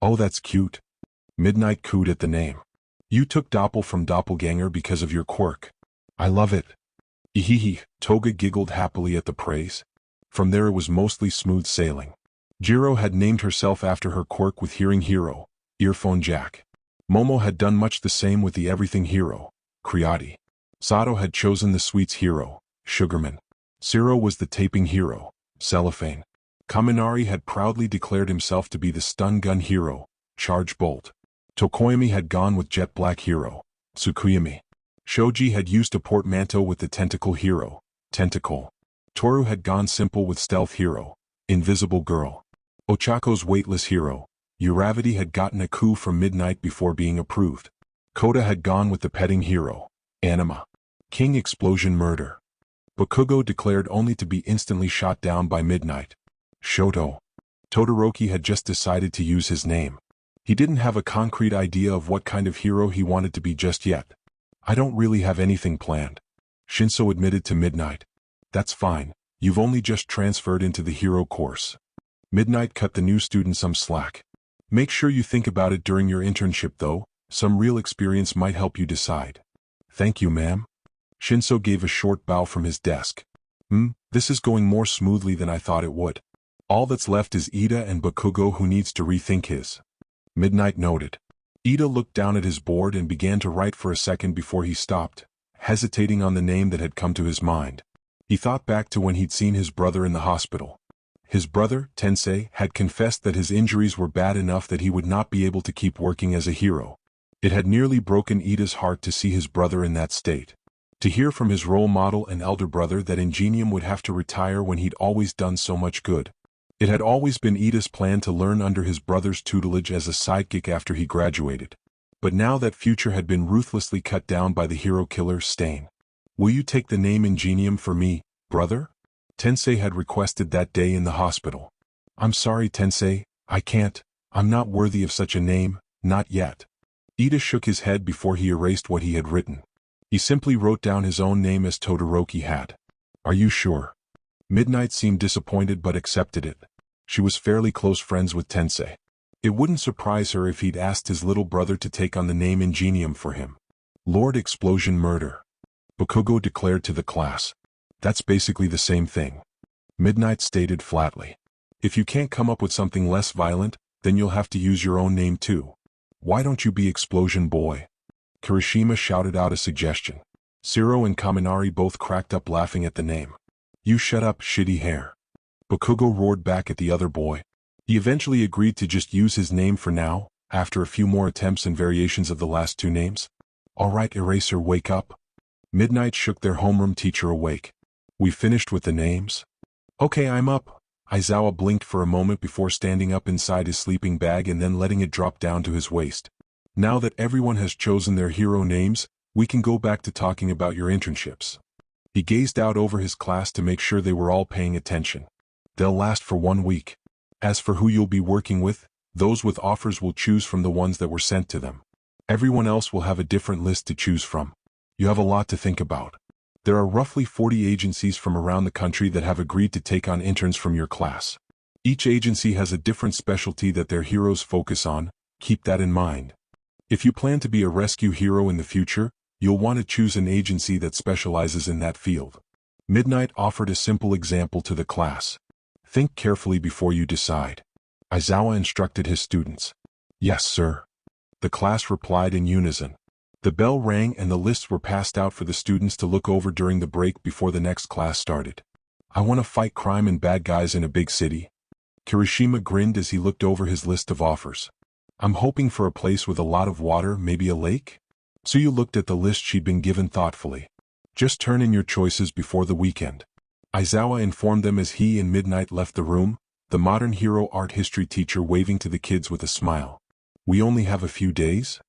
Oh, that's cute. Midnight cooed at the name. You took Doppel from doppelganger because of your quirk. I love it. Ehehe, Toga giggled happily at the praise. From there it was mostly smooth sailing. Jiro had named herself after her quirk with Hearing Hero, Earphone Jack. Momo had done much the same with the Everything Hero, Creati. Sato had chosen the Sweets Hero, Sugarman. Siro was the Taping Hero, Cellophane. Kaminari had proudly declared himself to be the Stun Gun Hero, Charge Bolt. Tokoyami had gone with Jet Black Hero, Tsukuyomi. Shoji had used a portmanteau with the Tentacle Hero, Tentacle. Toru had gone simple with Stealth Hero, Invisible Girl. Ochako's Weightless Hero, Uravity had gotten a coup from Midnight before being approved. Koda had gone with the Petting Hero, Anima. King Explosion Murder. Bakugo declared only to be instantly shot down by Midnight. Shoto. Todoroki had just decided to use his name. He didn't have a concrete idea of what kind of hero he wanted to be just yet. I don't really have anything planned. Shinso admitted to Midnight. That's fine, you've only just transferred into the hero course. Midnight cut the new student some slack. Make sure you think about it during your internship though, some real experience might help you decide. Thank you, ma'am. Shinso gave a short bow from his desk. This is going more smoothly than I thought it would. All that's left is Ida and Bakugo, who needs to rethink his. Midnight noted. Ida looked down at his board and began to write for a second before he stopped, hesitating on the name that had come to his mind. He thought back to when he'd seen his brother in the hospital. His brother, Tensei, had confessed that his injuries were bad enough that he would not be able to keep working as a hero. It had nearly broken Ida's heart to see his brother in that state. To hear from his role model and elder brother that Ingenium would have to retire when he'd always done so much good. It had always been Ida's plan to learn under his brother's tutelage as a sidekick after he graduated. But now that future had been ruthlessly cut down by the hero killer Stain. Will you take the name Ingenium for me, brother? Tensei had requested that day in the hospital. I'm sorry, Tensei, I can't. I'm not worthy of such a name, not yet. Ida shook his head before he erased what he had written. He simply wrote down his own name as Todoroki had. Are you sure? Midnight seemed disappointed but accepted it. She was fairly close friends with Tensei. It wouldn't surprise her if he'd asked his little brother to take on the name Ingenium for him. Lord Explosion Murder. Bakugo declared to the class. That's basically the same thing. Midnight stated flatly. If you can't come up with something less violent, then you'll have to use your own name too. Why don't you be Explosion Boy? Kirishima shouted out a suggestion. Siro and Kaminari both cracked up laughing at the name. You shut up, shitty hair. Bakugo roared back at the other boy. He eventually agreed to just use his name for now, after a few more attempts and variations of the last two names. Alright, Eraser, wake up. Midnight shook their homeroom teacher awake. We finished with the names? Okay, I'm up. Aizawa blinked for a moment before standing up inside his sleeping bag and then letting it drop down to his waist. Now that everyone has chosen their hero names, we can go back to talking about your internships. He gazed out over his class to make sure they were all paying attention. They'll last for 1 week. As for who you'll be working with, those with offers will choose from the ones that were sent to them. Everyone else will have a different list to choose from. You have a lot to think about. There are roughly 40 agencies from around the country that have agreed to take on interns from your class. Each agency has a different specialty that their heroes focus on. Keep that in mind. If you plan to be a rescue hero in the future, you'll want to choose an agency that specializes in that field. Midnight offered a simple example to the class. Think carefully before you decide. Aizawa instructed his students. Yes, sir. The class replied in unison. The bell rang and the lists were passed out for the students to look over during the break before the next class started. I want to fight crime and bad guys in a big city. Kirishima grinned as he looked over his list of offers. I'm hoping for a place with a lot of water, maybe a lake? Tsuyu looked at the list she'd been given thoughtfully. Just turn in your choices before the weekend. Aizawa informed them as he and Midnight left the room, the modern hero art history teacher waving to the kids with a smile. We only have a few days?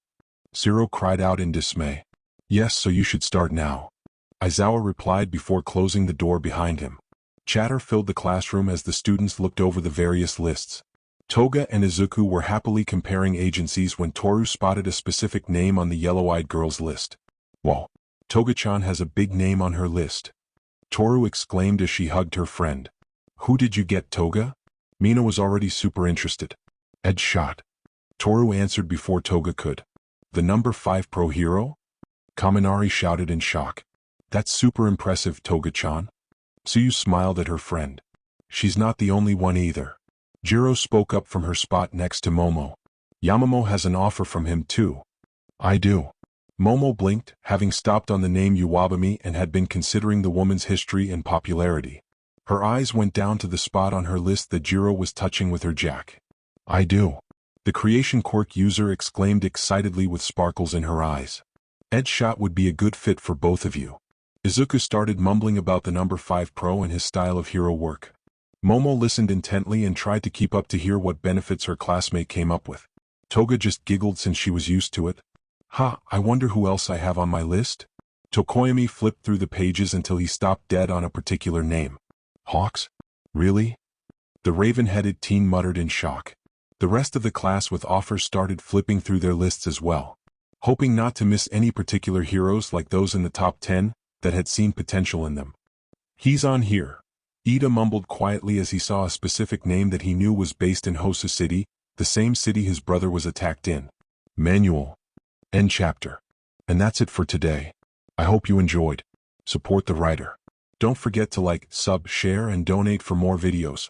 Zero cried out in dismay. Yes, so you should start now. Aizawa replied before closing the door behind him. Chatter filled the classroom as the students looked over the various lists. Toga and Izuku were happily comparing agencies when Toru spotted a specific name on the yellow-eyed girl's list. Whoa, Toga-chan has a big name on her list. Toru exclaimed as she hugged her friend. Who did you get, Toga? Mina was already super interested. Ed shot. Toru answered before Toga could. The number 5 pro hero? Kaminari shouted in shock. That's super impressive, Toga-chan. Tsuyu smiled at her friend. She's not the only one either. Jiro spoke up from her spot next to Momo. Yamamo has an offer from him too. I do. Momo blinked, having stopped on the name Uwabami and had been considering the woman's history and popularity. Her eyes went down to the spot on her list that Jiro was touching with her jack. I do. The creation Quirk user exclaimed excitedly with sparkles in her eyes. Ed shot would be a good fit for both of you. Izuku started mumbling about the number 5 pro and his style of hero work. Momo listened intently and tried to keep up to hear what benefits her classmate came up with. Toga just giggled since she was used to it. I wonder who else I have on my list? Tokoyami flipped through the pages until he stopped dead on a particular name. Hawks? Really? The raven-headed teen muttered in shock. The rest of the class with offers started flipping through their lists as well, hoping not to miss any particular heroes like those in the top 10 that had seen potential in them. He's on here. Ida mumbled quietly as he saw a specific name that he knew was based in Hosu City, the same city his brother was attacked in. Manual. End chapter. And that's it for today. I hope you enjoyed. Support the writer. Don't forget to like, sub, share, and donate for more videos.